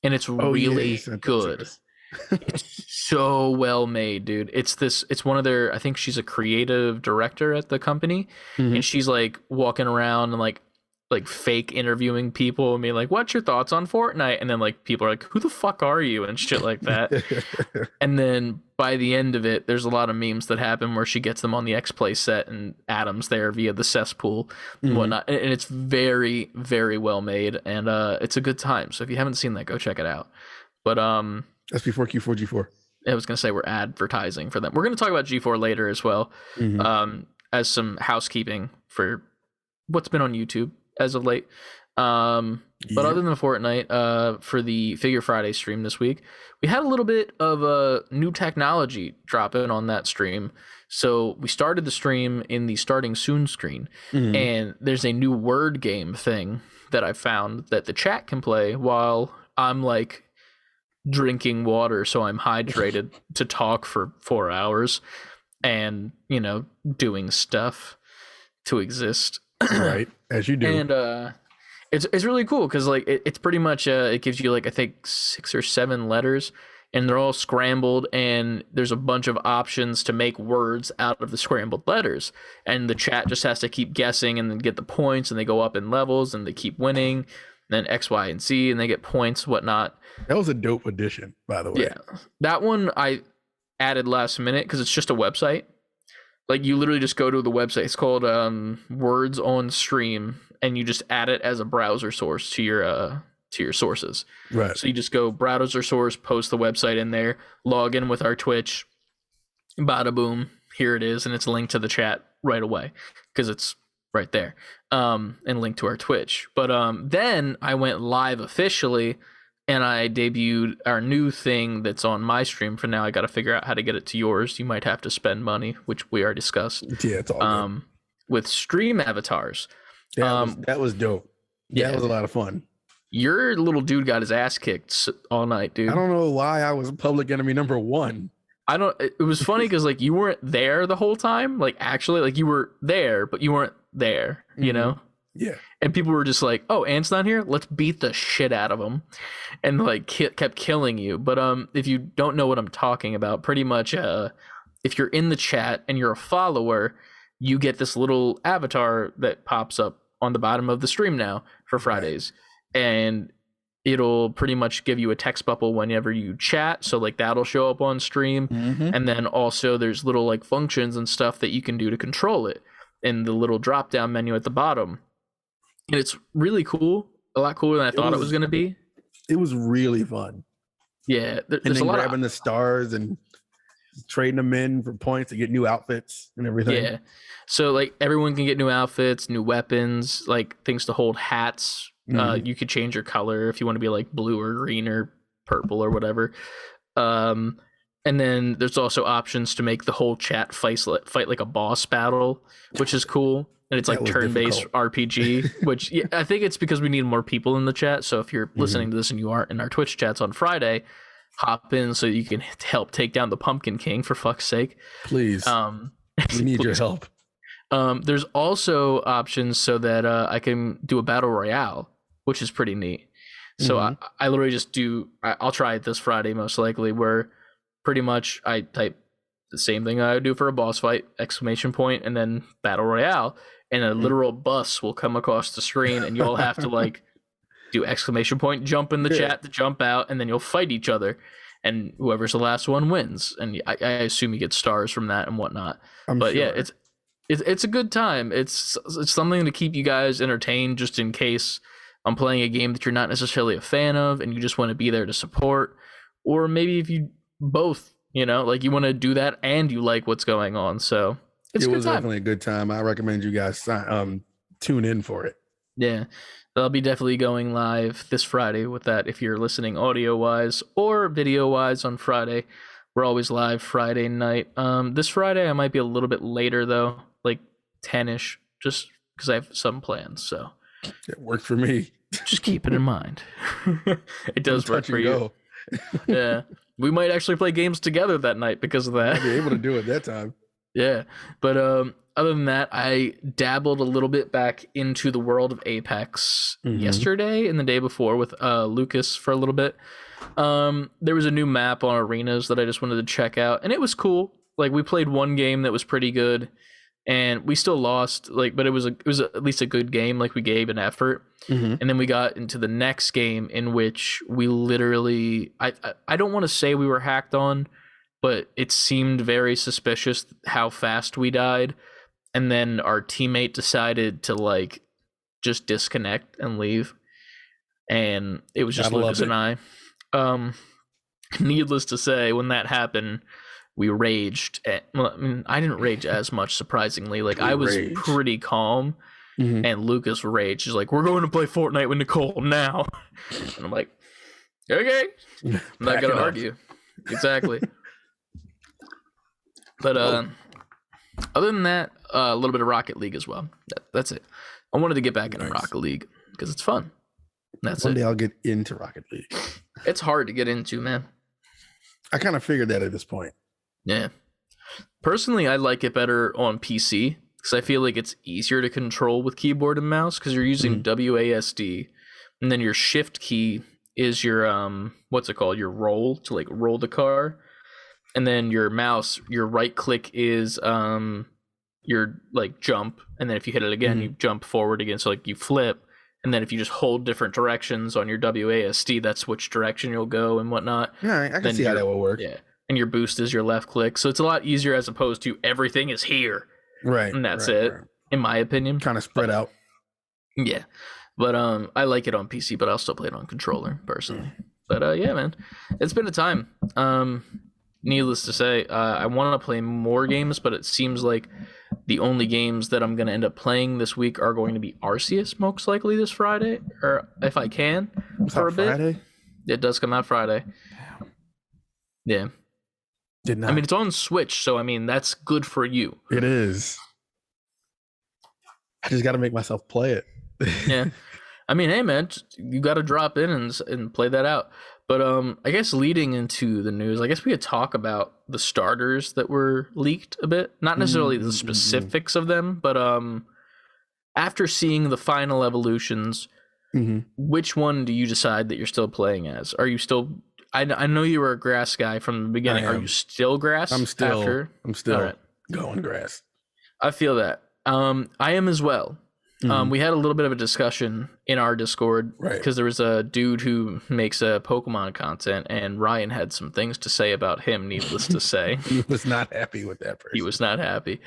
[SPEAKER 2] and it's
[SPEAKER 1] Oh yeah, you
[SPEAKER 2] really
[SPEAKER 1] sent that to
[SPEAKER 2] good.
[SPEAKER 1] us.
[SPEAKER 2] It's so well made, dude. It's one of their, I think she's a creative director at the company, and
[SPEAKER 1] Mhm.
[SPEAKER 2] she's like walking around and like fake interviewing people and being like, "What's your thoughts on Fortnite?" And then like people are like, "Who the fuck are you?" and shit like that. And then by the end of it, there's a lot of memes that happen where she gets them on the X-Play set and Adam's there via the cesspool and
[SPEAKER 1] Mhm.
[SPEAKER 2] whatnot. And it's very, very well made, and it's a good time. So if you haven't seen that, go check it out. But
[SPEAKER 1] That's before Q4 G4.
[SPEAKER 2] I was gonna say we're advertising for them. We're gonna talk about G4 later as well,
[SPEAKER 1] Mhm.
[SPEAKER 2] as some housekeeping for what's been on YouTube as of late. But
[SPEAKER 1] Yeah.
[SPEAKER 2] other than Fortnite, for the Figure Friday stream this week, we had a little bit of a new technology drop in on that stream. So we started the stream in the starting soon screen,
[SPEAKER 1] Mhm.
[SPEAKER 2] and there's a new word game thing that I found that the chat can play while I'm like drinking water, so I'm hydrated to talk for 4 hours and, doing stuff to exist.
[SPEAKER 1] Right, as you do.
[SPEAKER 2] And it's really cool because like it's pretty much it gives you like I think 6 or 7 letters, and they're all scrambled, and there's a bunch of options to make words out of the scrambled letters, and the chat just has to keep guessing and then get the points, and they go up in levels and they keep winning, then X, Y, and Z, and they get points, whatnot.
[SPEAKER 1] That was a dope addition, by the way.
[SPEAKER 2] Yeah, that one I added last minute because it's just a website. Like you literally just go to the website. It's called Words on Stream, and you just add it as a browser source to your sources.
[SPEAKER 1] Right.
[SPEAKER 2] So you just go browser source, post the website in there, log in with our Twitch, bada boom, here it is, and it's linked to the chat right away because it's right there, and linked to our Twitch. But then I went live officially, and I debuted our new thing that's on my stream. For now, I got to figure out how to get it to yours. You might have to spend money, which we already discussed.
[SPEAKER 1] Yeah, it's all good.
[SPEAKER 2] With stream avatars.
[SPEAKER 1] That was dope.
[SPEAKER 2] Yeah.
[SPEAKER 1] That was a lot of fun.
[SPEAKER 2] Your little dude got his ass kicked all night, dude.
[SPEAKER 1] I don't know why I was public enemy number 1.
[SPEAKER 2] It was funny because like you weren't there the whole time. Like actually, like you were there, but you weren't there. You know.
[SPEAKER 1] Yeah.
[SPEAKER 2] And people were just like, "Oh, Ant's not here. Let's beat the shit out of him," and like kept killing you. But if you don't know what I'm talking about, pretty much, if you're in the chat and you're a follower, you get this little avatar that pops up on the bottom of the stream now for Fridays, and it'll pretty much give you a text bubble whenever you chat. So like that'll show up on stream, and then also there's little like functions and stuff that you can do to control it in the little drop down menu at the bottom. And it's really cool, a lot cooler than I thought it was going to be.
[SPEAKER 1] It was really fun.
[SPEAKER 2] Yeah,
[SPEAKER 1] and
[SPEAKER 2] there's
[SPEAKER 1] then
[SPEAKER 2] a lot
[SPEAKER 1] grabbing the stars and trading them in for points to get new outfits and everything.
[SPEAKER 2] Yeah, so like everyone can get new outfits, new weapons, like things to hold hats. You could change your color if you want to be like blue or green or purple or whatever. And then there's also options to make the whole chat fight like a boss battle, which is cool. And it's like turn-based RPG, which I think it's because we need more people in the chat. So if you're listening to this and you aren't in our Twitch chats on Friday, hop in so you can help take down the Pumpkin King, for fuck's sake.
[SPEAKER 1] Please. We need your help.
[SPEAKER 2] There's also options so that I can do a battle royale, which is pretty neat. So I literally just I'll try it this Friday most likely, where pretty much I type the same thing I would do for a boss fight, ! And then battle royale, and a literal bus will come across the screen, and you'll have to like do ! Jump in the chat to jump out, and then you'll fight each other, and whoever's the last one wins. And I assume you get stars from that and whatnot. Yeah, it's a good time. It's something to keep you guys entertained, just in case I'm playing a game that you're not necessarily a fan of, and you just want to be there to support, or maybe if you both, like you want to do that and you like what's going on. So it was
[SPEAKER 1] definitely a good time. I recommend you guys tune in for it.
[SPEAKER 2] Yeah, I'll be definitely going live this Friday with that. If you're listening audio wise or video wise on Friday, we're always live Friday night. This Friday I might be a little bit later though, like 10ish, just because I have some plans. So
[SPEAKER 1] it worked for me.
[SPEAKER 2] Just keep it in mind. It does work for you. Yeah, we might actually play games together that night because of that.
[SPEAKER 1] I'll be able to do it that time.
[SPEAKER 2] Yeah, but other than that, I dabbled a little bit back into the world of Apex yesterday and the day before with Lucas for a little bit. There was a new map on arenas that I just wanted to check out, and it was cool. Like, we played one game that was pretty good, and we still lost. Like, but it was at least a good game. Like, we gave an effort, and then we got into the next game in which we literally, I don't want to say we were hacked on, but it seemed very suspicious how fast we died. And then our teammate decided to like just disconnect and leave. And it was just Lucas and I. Needless to say, when that happened, we raged. Well, I mean, I didn't rage as much, surprisingly. Like, I was pretty calm, and Lucas raged. He's like, "We're going to play Fortnite with Nicole now." And I'm like, "Okay." I'm not going to argue. Exactly. But other than that, a little bit of Rocket League as well. That's it. I wanted to get back into Rocket League because it's fun. That's
[SPEAKER 1] One day I'll get into Rocket League.
[SPEAKER 2] It's hard to get into, man.
[SPEAKER 1] I kind of figured that at this point.
[SPEAKER 2] Yeah. Personally, I like it better on PC because I feel like it's easier to control with keyboard and mouse because you're using WASD, and then your shift key is your what's it called? Your roll to like roll the car. And then your mouse, your right click is your like jump, and then if you hit it again, you jump forward again. So like you flip, and then if you just hold different directions on your WASD, that's which direction you'll go and whatnot.
[SPEAKER 1] Yeah, I can see how that will work.
[SPEAKER 2] Yeah, and your boost is your left click, so it's a lot easier as opposed to everything is here.
[SPEAKER 1] Right,
[SPEAKER 2] and that's it, in my opinion.
[SPEAKER 1] Kind of spread out.
[SPEAKER 2] Yeah, but I like it on PC, but I'll still play it on controller personally. But yeah, man, it's been a time. Needless to say, I want to play more games, but it seems like the only games that I'm going to end up playing this week are going to be Arceus, most likely this Friday, or if I can, for a bit. Friday? It does come out Friday. Yeah.
[SPEAKER 1] Did not.
[SPEAKER 2] I mean, it's on Switch, so I mean, that's good for you.
[SPEAKER 1] It is. I just got to make myself play it.
[SPEAKER 2] Yeah. I mean, hey, man, you got to drop in and play that out. But I guess leading into the news, I guess we could talk about the starters that were leaked a bit. Not necessarily the specifics of them, but after seeing the final evolutions, which one do you decide that you're still playing as? Are you still... I know you were a grass guy from the beginning. Are you still grass?
[SPEAKER 1] I'm still
[SPEAKER 2] right.
[SPEAKER 1] going grass.
[SPEAKER 2] I feel that. I am as well. We had a little bit of a discussion in our Discord because there was a dude who makes Pokemon content, and Ryan had some things to say about him, needless to say.
[SPEAKER 1] He was not happy with that person.
[SPEAKER 2] He was not happy.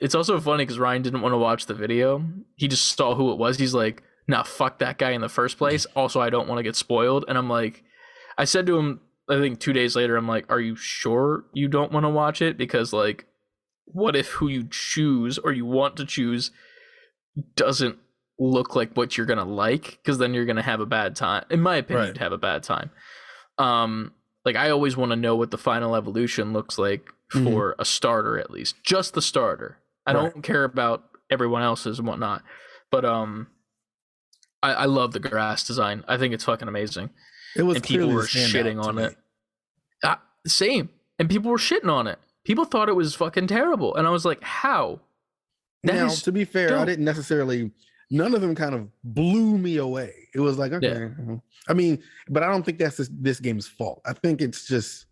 [SPEAKER 2] It's also funny because Ryan didn't want to watch the video. He just saw who it was. He's like, nah, fuck that guy in the first place. Also, I don't want to get spoiled. And I'm like, I said to him, I think 2 days later, I'm like, are you sure you don't want to watch it? Because, like, what if who you choose or you want to choose doesn't look like what you're gonna like? Because then you're gonna have a bad time. In my opinion, you'd have a bad time. Like, I always want to know what the final evolution looks like for a starter, at least just the starter. I don't care about everyone else's and whatnot, but I love the grass design. I think it's fucking amazing.
[SPEAKER 1] It was,
[SPEAKER 2] and people were shitting on it. Same, and people were shitting on it. People thought it was fucking terrible, and I was like, how?
[SPEAKER 1] Now, to be fair, I didn't necessarily, none of them kind of blew me away. It was like, okay. Yeah. I mean, but I don't think that's this game's fault. I think it's just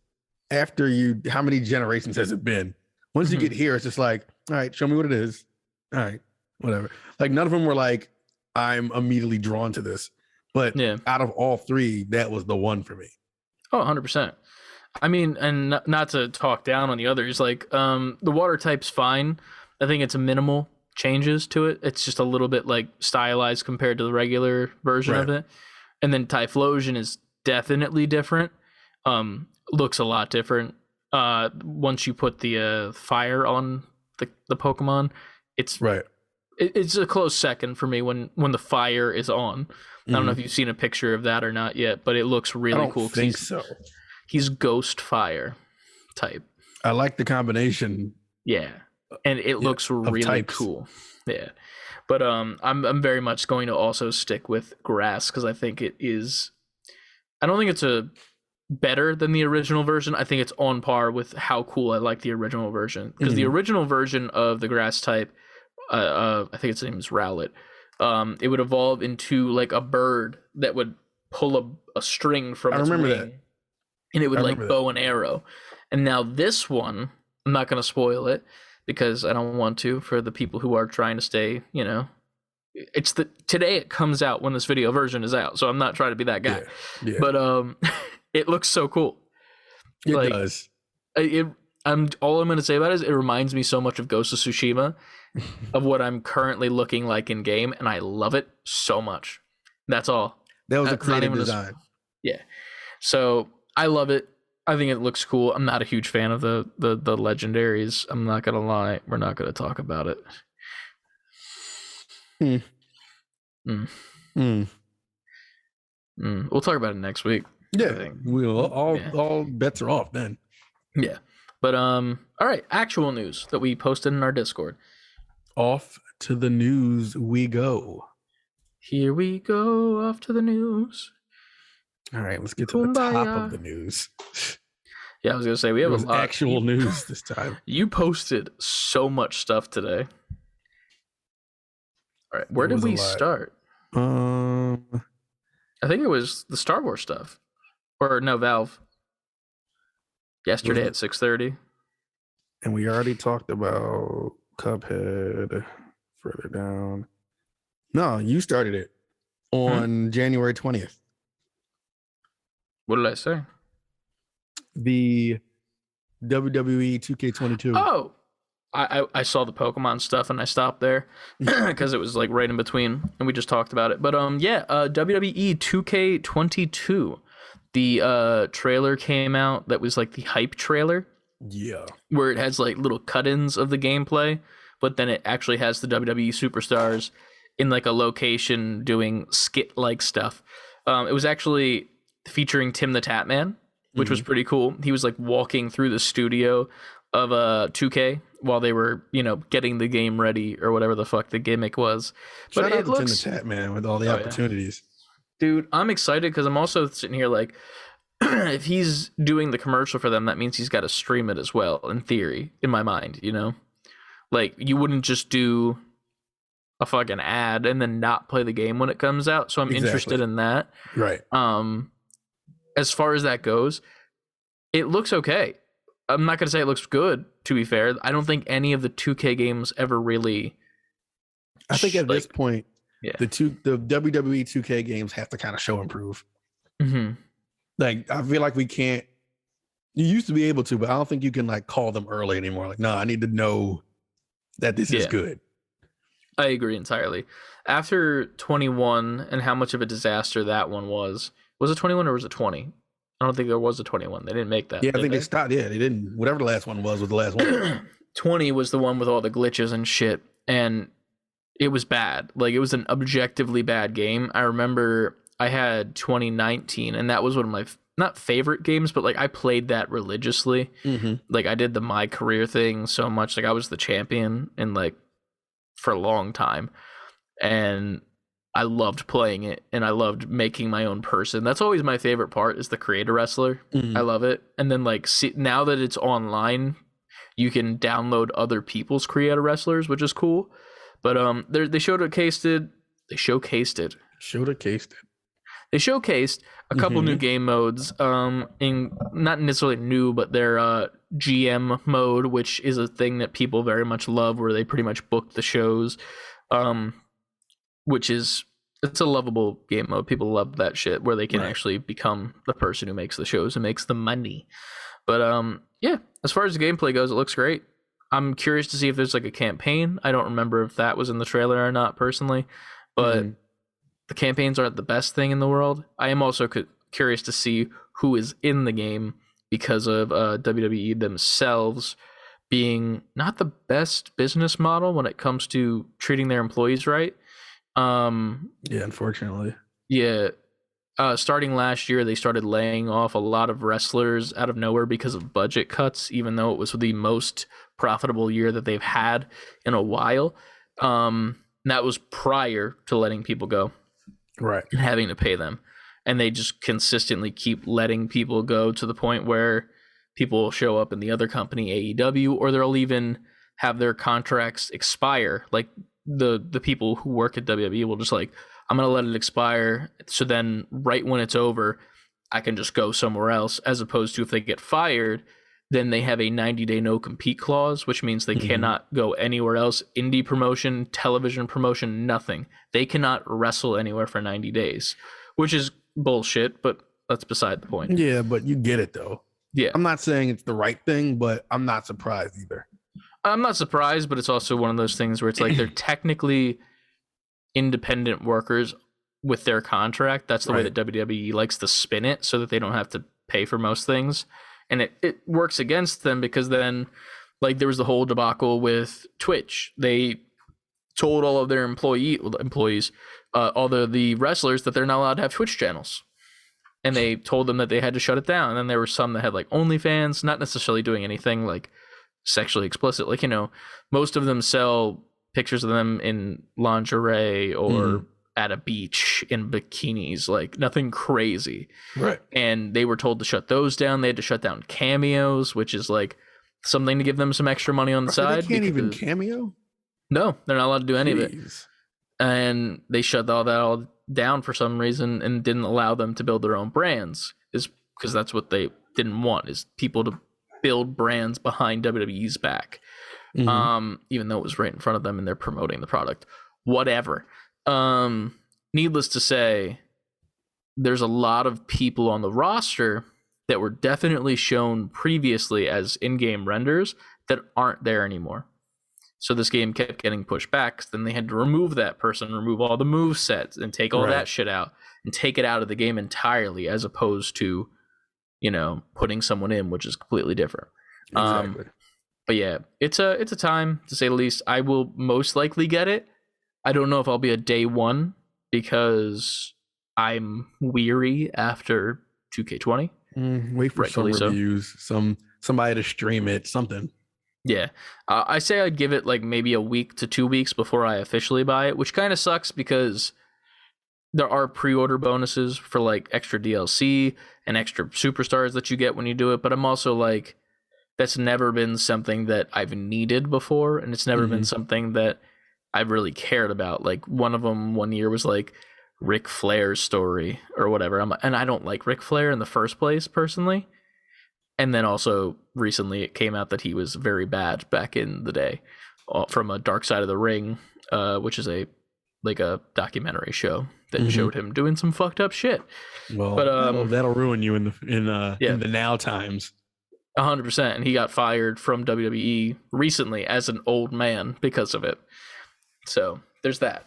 [SPEAKER 1] after how many generations has it been? Once you get here, it's just like, all right, show me what it is. All right, whatever. Like, none of them were like, I'm immediately drawn to this. But out of all three, that was the one for me.
[SPEAKER 2] Oh, 100%. I mean, and not to talk down on the others, like, the water type's fine. I think it's minimal changes to it. It's just a little bit like stylized compared to the regular version of it. And then Typhlosion is definitely different. Looks a lot different. Once you put the fire on the Pokemon, it's it's a close second for me when the fire is on. I don't know if you've seen a picture of that or not yet, but it looks really cool.
[SPEAKER 1] I think so.
[SPEAKER 2] He's ghost fire type.
[SPEAKER 1] I like the combination.
[SPEAKER 2] Yeah. And it looks really cool. Yeah. But I'm very much going to also stick with grass because I think it is. I don't think it's a better than the original version. I think it's on par with how cool I like the original version, because the original version of the grass type, I think its name is Rowlet, it would evolve into like a bird that would pull a string from
[SPEAKER 1] I
[SPEAKER 2] its
[SPEAKER 1] remember
[SPEAKER 2] wing,
[SPEAKER 1] that.
[SPEAKER 2] and it would
[SPEAKER 1] I
[SPEAKER 2] like
[SPEAKER 1] remember that.
[SPEAKER 2] bow an arrow. And now this one, I'm not going to spoil it because I don't want to, for the people who are trying to stay, it's today it comes out when this video version is out, so I'm not trying to be that guy.
[SPEAKER 1] Yeah.
[SPEAKER 2] But it looks so cool.
[SPEAKER 1] It
[SPEAKER 2] Like,
[SPEAKER 1] does.
[SPEAKER 2] All I'm going to say about it is it reminds me so much of Ghost of Tsushima, of what I'm currently looking like in game, and I love it so much. That's all.
[SPEAKER 1] That was a
[SPEAKER 2] That's not
[SPEAKER 1] creative
[SPEAKER 2] even
[SPEAKER 1] design.
[SPEAKER 2] Yeah. So I love it. I think it looks cool. I'm not a huge fan of the legendaries. I'm not gonna lie. We're not gonna talk about it. We'll talk about it next week.
[SPEAKER 1] Yeah, all bets are off then.
[SPEAKER 2] Yeah, but all right. Actual news that we posted in our Discord.
[SPEAKER 1] Off to the news we go.
[SPEAKER 2] Here we go, off to the news.
[SPEAKER 1] All right, let's get to the top of the news.
[SPEAKER 2] Yeah, I was gonna say we have a lot
[SPEAKER 1] actual news this time.
[SPEAKER 2] You posted so much stuff today. All right, where did we start?
[SPEAKER 1] I
[SPEAKER 2] think it was the Star Wars stuff, or no, Valve. Yesterday at 6:30.
[SPEAKER 1] And we already talked about Cuphead. Further down. No, you started it on January 20th.
[SPEAKER 2] What did I say?
[SPEAKER 1] The WWE 2K22.
[SPEAKER 2] Oh, I saw the Pokemon stuff and I stopped there because it was like right in between and we just talked about it. But WWE 2K22. The trailer came out that was like the hype trailer.
[SPEAKER 1] Yeah. Where
[SPEAKER 2] it has like little cut-ins of the gameplay, but then it actually has the WWE superstars in like a location doing skit-like stuff. It was actually featuring Tim the Tatman, which was pretty cool. He was like walking through the studio of 2K while they were, getting the game ready or whatever the fuck the gimmick was.
[SPEAKER 1] Shout out to Tim the Tatman with all the opportunities.
[SPEAKER 2] Yeah. Dude, I'm excited because I'm also sitting here like, if he's doing the commercial for them, that means he's got to stream it as well, in theory, in my mind, Like, you wouldn't just do a fucking ad and then not play the game when it comes out. So I'm interested in that.
[SPEAKER 1] Right.
[SPEAKER 2] As far as that goes, it looks okay. I'm not going to say it looks good, to be fair. I don't think any of the 2K games ever really...
[SPEAKER 1] I think at this point, the WWE 2K games have to kind of show improve.
[SPEAKER 2] Mm-hmm.
[SPEAKER 1] Like, I feel like we can't... You used to be able to, but I don't think you can like call them early anymore. Like, no, I need to know that this is good.
[SPEAKER 2] I agree entirely. After 21 and how much of a disaster that one was it 21 or was it 20? I don't think there was a 21. They didn't make that.
[SPEAKER 1] Yeah, I think they stopped. Yeah, they didn't. Whatever the last one was the last one.
[SPEAKER 2] 20 was the one with all the glitches and shit, and it was bad. Like, it was an objectively bad game. I remember I had 2019, and that was one of my not favorite games, but like I played that religiously. Mm-hmm. Like, I did the my career thing so much. Like, I was the champion and like for a long time, and I loved playing it, and I loved making my own person. That's always my favorite part, is the create a wrestler. Mm-hmm. I love it. And then like now that it's online, you can download other people's create a wrestlers, which is cool. But they showcased a couple new game modes, in not necessarily new, but their GM mode, which is a thing that people very much love, where they pretty much book the shows, which is, it's a lovable game mode. People love that shit, where they can actually become the person who makes the shows and makes the money. But as far as the gameplay goes, it looks great. I'm curious to see if there's like a campaign. I don't remember if that was in the trailer or not personally, but the campaigns aren't the best thing in the world. I am also curious to see who is in the game, because of WWE themselves being not the best business model when it comes to treating their employees right.
[SPEAKER 1] Unfortunately.
[SPEAKER 2] Yeah. Starting last year, they started laying off a lot of wrestlers out of nowhere because of budget cuts, even though it was the most profitable year that they've had in a while. And that was prior to letting people go.
[SPEAKER 1] Right.
[SPEAKER 2] And having to pay them. and they just consistently keep letting people go to the point where people will show up in the other company, AEW, or they'll even have their contracts expire. Like the people who work at WWE will just like, I'm going to let it expire. So then right when it's over, I can just go somewhere else, as opposed to if they get fired, then they have a 90-day no compete clause, which means they cannot go anywhere else. Indie promotion, television promotion, nothing. They cannot wrestle anywhere for 90 days, which is bullshit, but that's beside the point.
[SPEAKER 1] Yeah, but you get it though.
[SPEAKER 2] Yeah.
[SPEAKER 1] I'm not saying it's the right thing, but I'm not surprised either.
[SPEAKER 2] I'm not surprised, but it's also one of those things where it's like they're technically independent workers with their contract. That's the way that WWE likes to spin it, so that they don't have to pay for most things. And it works against them, because then, like, there was the whole debacle with Twitch. They told all of their employees, all the wrestlers, that they're not allowed to have Twitch channels. And they told them that they had to shut it down. And then there were some that had, like, OnlyFans, not necessarily doing anything, like, sexually explicit. Like, you know, most of them sell pictures of them in lingerie or at a beach in bikinis, like nothing crazy.
[SPEAKER 1] Right.
[SPEAKER 2] And they were told to shut those down. They had to shut down cameos, which is like something to give them some extra money on the side.
[SPEAKER 1] They can't even cameo?
[SPEAKER 2] No, they're not allowed to do any of it. And they shut all that all down for some reason and didn't allow them to build their own brands, is because that's what they didn't want, is people to build brands behind WWE's back. Even though it was right in front of them and they're promoting the product. Whatever. Needless to say, there's a lot of people on the roster that were definitely shown previously as in-game renders that aren't there anymore. So this game kept getting pushed back. Then they had to remove that person, remove all the move sets, and take all that shit out and take it out of the game entirely, as opposed to, you know, putting someone in, which is completely different.
[SPEAKER 1] Exactly.
[SPEAKER 2] But yeah, it's a time, to say the least. I will most likely get it. I don't know if I'll be a day one, because I'm weary after 2K20.
[SPEAKER 1] Wait for some reviews, somebody to stream it, something.
[SPEAKER 2] Yeah. I say I'd give it like maybe a week to 2 weeks before I officially buy it, which kind of sucks, because there are pre-order bonuses for like extra DLC and extra superstars that you get when you do it. But I'm also like, that's never been something that I've needed before, and it's never been something that I've really cared about. Like, one of them one year was like Ric Flair's story or whatever. And I don't like Ric Flair in the first place, personally. And then also recently it came out that he was very bad back in the day, from a Dark Side of the Ring, which is a documentary show that showed him doing some fucked up shit.
[SPEAKER 1] Well, but that'll ruin you in the now times.
[SPEAKER 2] 100%. And he got fired from WWE recently as an old man because of it. So there's that.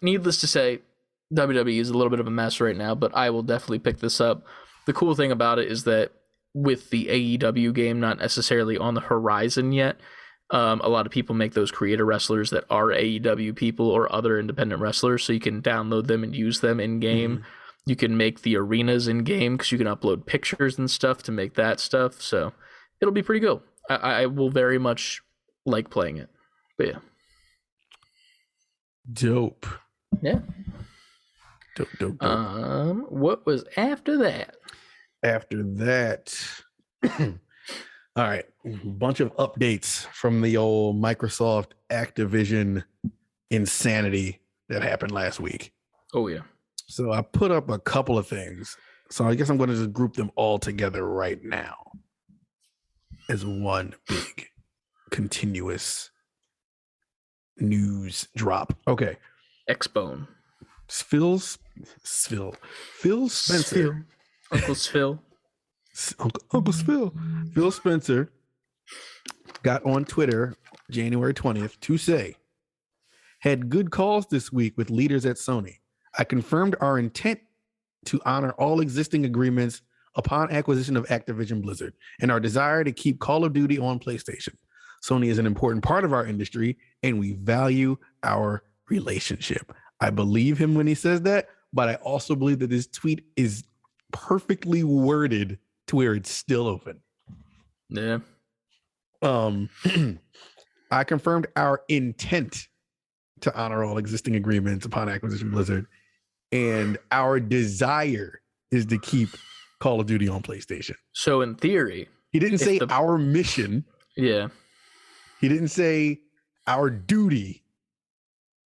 [SPEAKER 2] Needless to say, WWE is a little bit of a mess right now, but I will definitely pick this up. The cool thing about it is that with the AEW game not necessarily on the horizon yet, a lot of people make those creator wrestlers that are AEW people or other independent wrestlers, so you can download them and use them in game. You can make the arenas in game because you can upload pictures and stuff to make that stuff. So it'll be pretty cool. I will very much like playing it. But yeah.
[SPEAKER 1] Dope.
[SPEAKER 2] Yeah.
[SPEAKER 1] Dope.
[SPEAKER 2] What was after that?
[SPEAKER 1] After that, all right, a bunch of updates from the old Microsoft Activision insanity that happened last week.
[SPEAKER 2] Oh, yeah.
[SPEAKER 1] So I put up a couple of things. So I guess I'm going to just group them all together right now as one big continuous news drop. Okay.
[SPEAKER 2] Xbone.
[SPEAKER 1] Phil Spencer.
[SPEAKER 2] Uncle Phil.
[SPEAKER 1] Uncle Phil. Phil Spencer got on Twitter January 20th to say, had good calls this week with leaders at Sony. I confirmed our intent to honor all existing agreements upon acquisition of Activision Blizzard and our desire to keep Call of Duty on PlayStation. Sony is an important part of our industry and we value our relationship. I believe him when he says that, but I also believe that this tweet is perfectly worded to where it's still open.
[SPEAKER 2] Yeah.
[SPEAKER 1] I confirmed our intent to honor all existing agreements upon acquisition Blizzard and our desire is to keep Call of Duty on PlayStation.
[SPEAKER 2] So in theory,
[SPEAKER 1] He didn't say our mission.
[SPEAKER 2] Yeah.
[SPEAKER 1] He didn't say our duty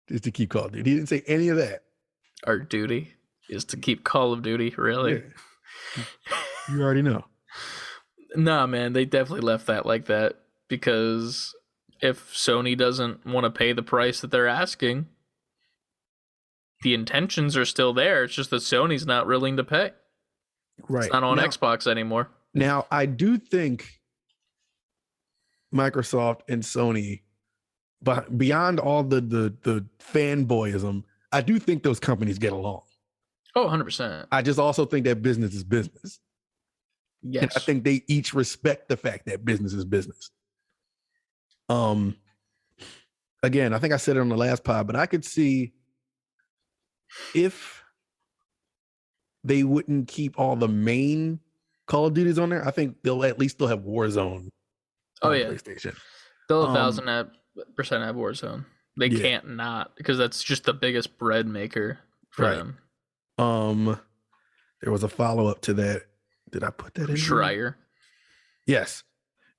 [SPEAKER 1] is to keep Call of Duty. He didn't say any of that.
[SPEAKER 2] Our duty is to keep Call of Duty, really?
[SPEAKER 1] Yeah. You already know.
[SPEAKER 2] Nah, man, they definitely left that like that because if Sony doesn't want to pay the price that they're asking, the intentions are still there. It's just that Sony's not willing to pay.
[SPEAKER 1] Right.
[SPEAKER 2] It's not on Xbox anymore.
[SPEAKER 1] Now, I do think Microsoft and Sony, but beyond all the fanboyism, I do think those companies get along.
[SPEAKER 2] Oh, 100%.
[SPEAKER 1] I just also think that business is business.
[SPEAKER 2] Yes.
[SPEAKER 1] And I think they each respect the fact that business is business. Again, I think I said it on the last pod, but I could see if they wouldn't keep all the main Call of Duties on there, I think they'll at least still have Warzone on PlayStation.
[SPEAKER 2] They'll 1,000% have Warzone. They can't not, because that's just the biggest bread maker for them.
[SPEAKER 1] There was a follow-up to that. Did I put that in?
[SPEAKER 2] Schreier.
[SPEAKER 1] Yes.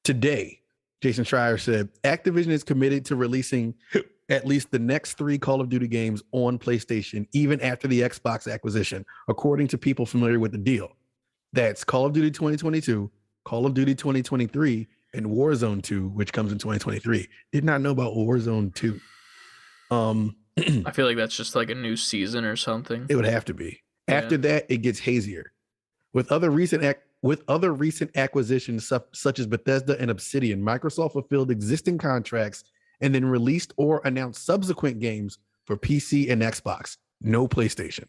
[SPEAKER 1] Today, Jason Schreier said, Activision is committed to releasing at least the next 3 Call of Duty games on PlayStation, even after the Xbox acquisition, according to people familiar with the deal. That's Call of Duty 2022, Call of Duty 2023, and Warzone 2, which comes in 2023. Did not know about Warzone 2.
[SPEAKER 2] I feel like that's just like a new season or something.
[SPEAKER 1] It would have to be. After that, it gets hazier. With other recent acquisitions such as Bethesda and Obsidian, Microsoft fulfilled existing contracts and then released or announced subsequent games for PC and Xbox, no PlayStation.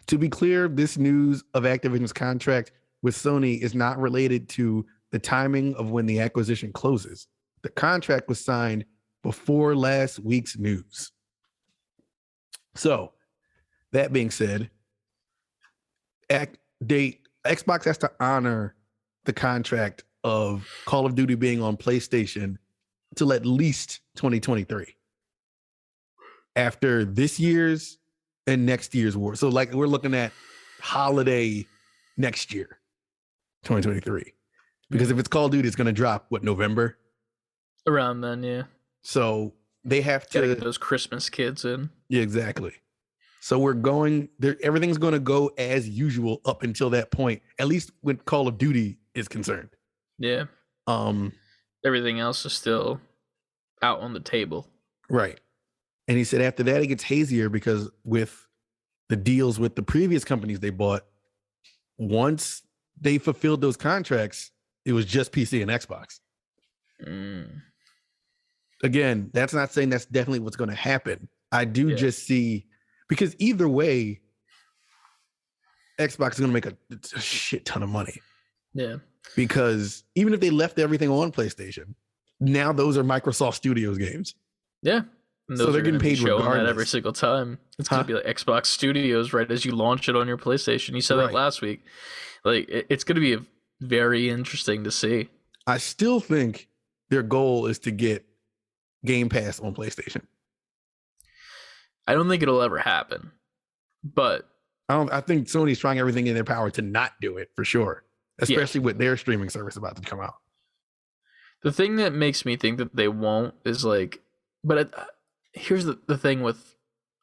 [SPEAKER 1] To be clear, this news of Activision's contract with Sony is not related to the timing of when the acquisition closes. The contract was signed before last week's news. So, that being said, Xbox has to honor the contract of Call of Duty being on PlayStation till at least 2023. After this year's and next year's war. So like we're looking at holiday next year, 2023. Because if it's Call of Duty, it's going to drop, November?
[SPEAKER 2] Around then, yeah.
[SPEAKER 1] So they have to
[SPEAKER 2] get those Christmas kids in.
[SPEAKER 1] Yeah, exactly. So we're going there. Everything's going to go as usual up until that point, at least when Call of Duty is concerned.
[SPEAKER 2] Yeah. Everything else is still out on the table.
[SPEAKER 1] Right. And he said after that, it gets hazier because with the deals with the previous companies they bought, once they fulfilled those contracts, it was just PC and Xbox. Again, that's not saying that's definitely what's going to happen. I do just see, because either way, Xbox is going to make a shit ton of money.
[SPEAKER 2] Yeah.
[SPEAKER 1] Because even if they left everything on PlayStation, now those are Microsoft Studios games.
[SPEAKER 2] Yeah.
[SPEAKER 1] So they're getting paid regardless.
[SPEAKER 2] Every single time. It's going to be like Xbox Studios right as you launch it on your PlayStation. You said that last week. Like, it's going to be very interesting to see.
[SPEAKER 1] I still think their goal is to get Game Pass on PlayStation.
[SPEAKER 2] I don't think it'll ever happen, but
[SPEAKER 1] I think Sony's trying everything in their power to not do it for sure, especially with their streaming service about to come out.
[SPEAKER 2] The thing that makes me think that they won't is like, but here's the thing with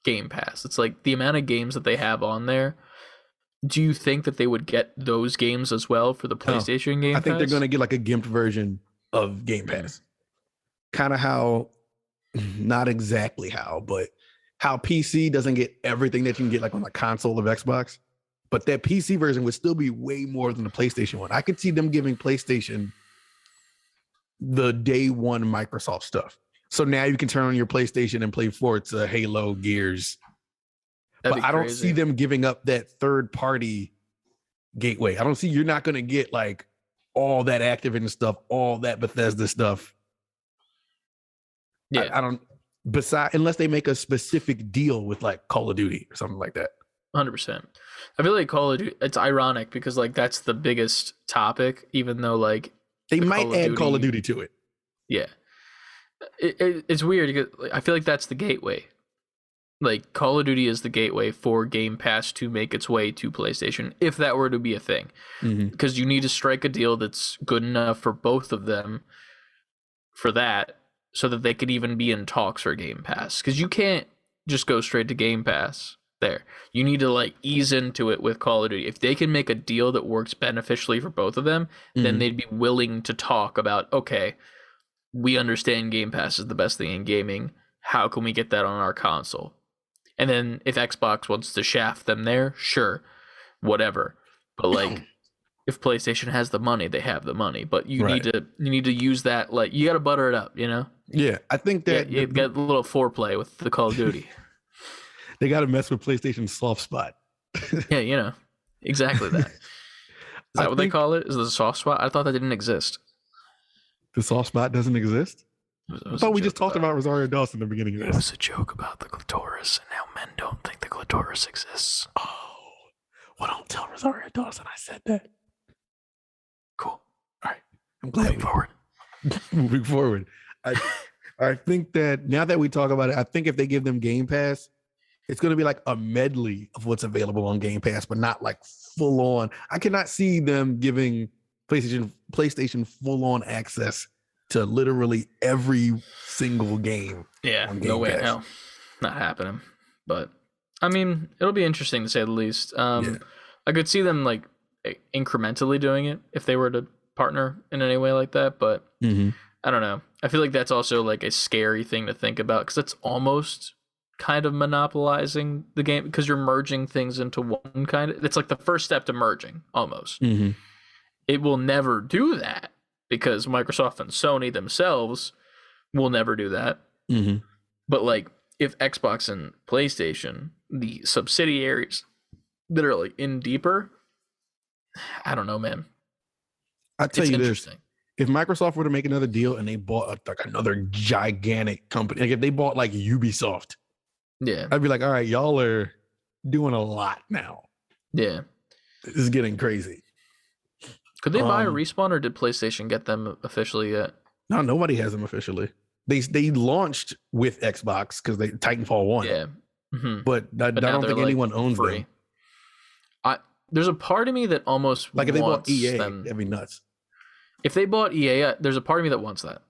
[SPEAKER 2] Game Pass. It's like the amount of games that they have on there. Do you think that they would get those games as well for the PlayStation Game Pass?
[SPEAKER 1] I think they're going to get like a gimped version of Game Pass. Kind of how, not exactly how, but how PC doesn't get everything that you can get like on the console of Xbox. But that PC version would still be way more than the PlayStation one. I could see them giving PlayStation the day one Microsoft stuff. So now you can turn on your PlayStation and play Forza, Halo, Gears. But I don't see them giving up that third party gateway. I don't see, you're not going to get like all that Activision stuff, all that Bethesda stuff. Yeah. I don't, unless they make a specific deal with like Call of Duty or something like that.
[SPEAKER 2] 100%. I feel like Call of Duty, it's ironic because like that's the biggest topic, even though like
[SPEAKER 1] they might add Call of Duty to it.
[SPEAKER 2] Yeah. It's weird because I feel like that's the gateway. like Call of Duty is the gateway for Game Pass to make its way to PlayStation, if that were to be a thing. Because you need to strike a deal that's good enough for both of them for that, so that they could even be in talks for Game Pass. Because you can't just go straight to Game Pass there. You need to like ease into it with Call of Duty. If they can make a deal that works beneficially for both of them, then they'd be willing to talk about, okay, we understand Game Pass is the best thing in gaming. How can we get that on our console? And then if Xbox wants to shaft them there, sure, whatever. But like, if PlayStation has the money, they have the money. But you need to use that, like, you got to butter it up, you know?
[SPEAKER 1] Yeah, I think that
[SPEAKER 2] you get a little foreplay with the Call of Duty.
[SPEAKER 1] They got to mess with PlayStation's soft spot.
[SPEAKER 2] Yeah, you know, exactly that. Is that what they call it? Is it a soft spot? I thought that didn't exist.
[SPEAKER 1] The soft spot doesn't exist? I thought we just talked about Rosario Dawson in the beginning of this.
[SPEAKER 2] It was a joke about the clitoris and how men don't think the clitoris exists.
[SPEAKER 1] Oh, well, don't tell Rosario Dawson I said that.
[SPEAKER 2] Cool.
[SPEAKER 1] All right. I'm glad.
[SPEAKER 2] Moving forward.
[SPEAKER 1] Moving forward. I think that now that we talk about it, I think if they give them Game Pass, it's going to be like a medley of what's available on Game Pass, but not like full on. I cannot see them giving PlayStation full on access to literally every single game.
[SPEAKER 2] Yeah, no way in hell. Not happening. But I mean, it'll be interesting to say the least. I could see them like incrementally doing it if they were to partner in any way like that, but I don't know. I feel like that's also like a scary thing to think about, because it's almost kind of monopolizing the game, because you're merging things into one kind of, it's like the first step to merging almost. It will never do that because Microsoft and Sony themselves will never do that. But like, if Xbox and PlayStation, the subsidiaries that are like in deeper, I don't know, man.
[SPEAKER 1] I tell you this, if Microsoft were to make another deal and they bought like another gigantic company, like if they bought like Ubisoft, I'd be like, all right, y'all are doing a lot now. Yeah, this is getting crazy.
[SPEAKER 2] Could they buy a Respawn, or did PlayStation get them officially yet?
[SPEAKER 1] No, nobody has them officially. They launched with Xbox because they Titanfall 1. Yeah, but I don't think anyone owns them.
[SPEAKER 2] There's a part of me that almost
[SPEAKER 1] like if they bought EA,
[SPEAKER 2] them.
[SPEAKER 1] That'd be nuts.
[SPEAKER 2] If they bought EA, there's a part of me that wants that.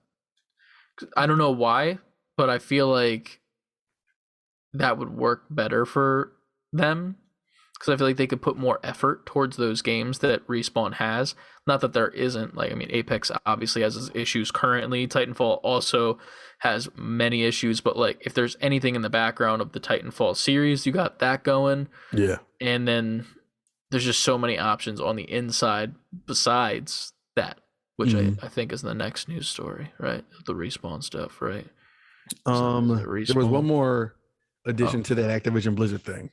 [SPEAKER 2] I don't know why, but I feel like that would work better for them, because I feel like they could put more effort towards those games that Respawn has. Not that there isn't. Like, I mean, Apex obviously has its issues currently. Titanfall also has many issues, but like, if there's anything in the background of the Titanfall series, you got that going. Yeah. And then there's just so many options on the inside besides that, which I think is the next news story, right? The Respawn stuff, right?
[SPEAKER 1] There was one more addition to that Activision Blizzard thing.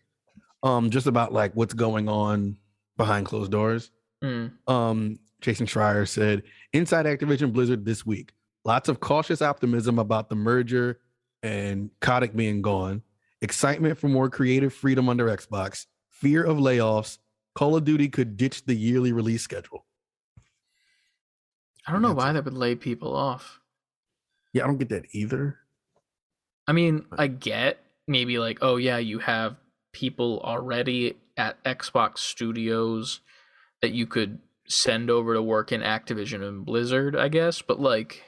[SPEAKER 1] Just about like what's going on behind closed doors. Jason Schreier said, inside Activision Blizzard this week, lots of cautious optimism about the merger and Kotick being gone, excitement for more creative freedom under Xbox, fear of layoffs, Call of Duty could ditch the yearly release schedule.
[SPEAKER 2] I don't know why that would lay people off.
[SPEAKER 1] Yeah, I don't get that either.
[SPEAKER 2] I mean, I get maybe like, oh yeah, you have people already at Xbox Studios that you could send over to work in Activision and Blizzard, I guess. But like,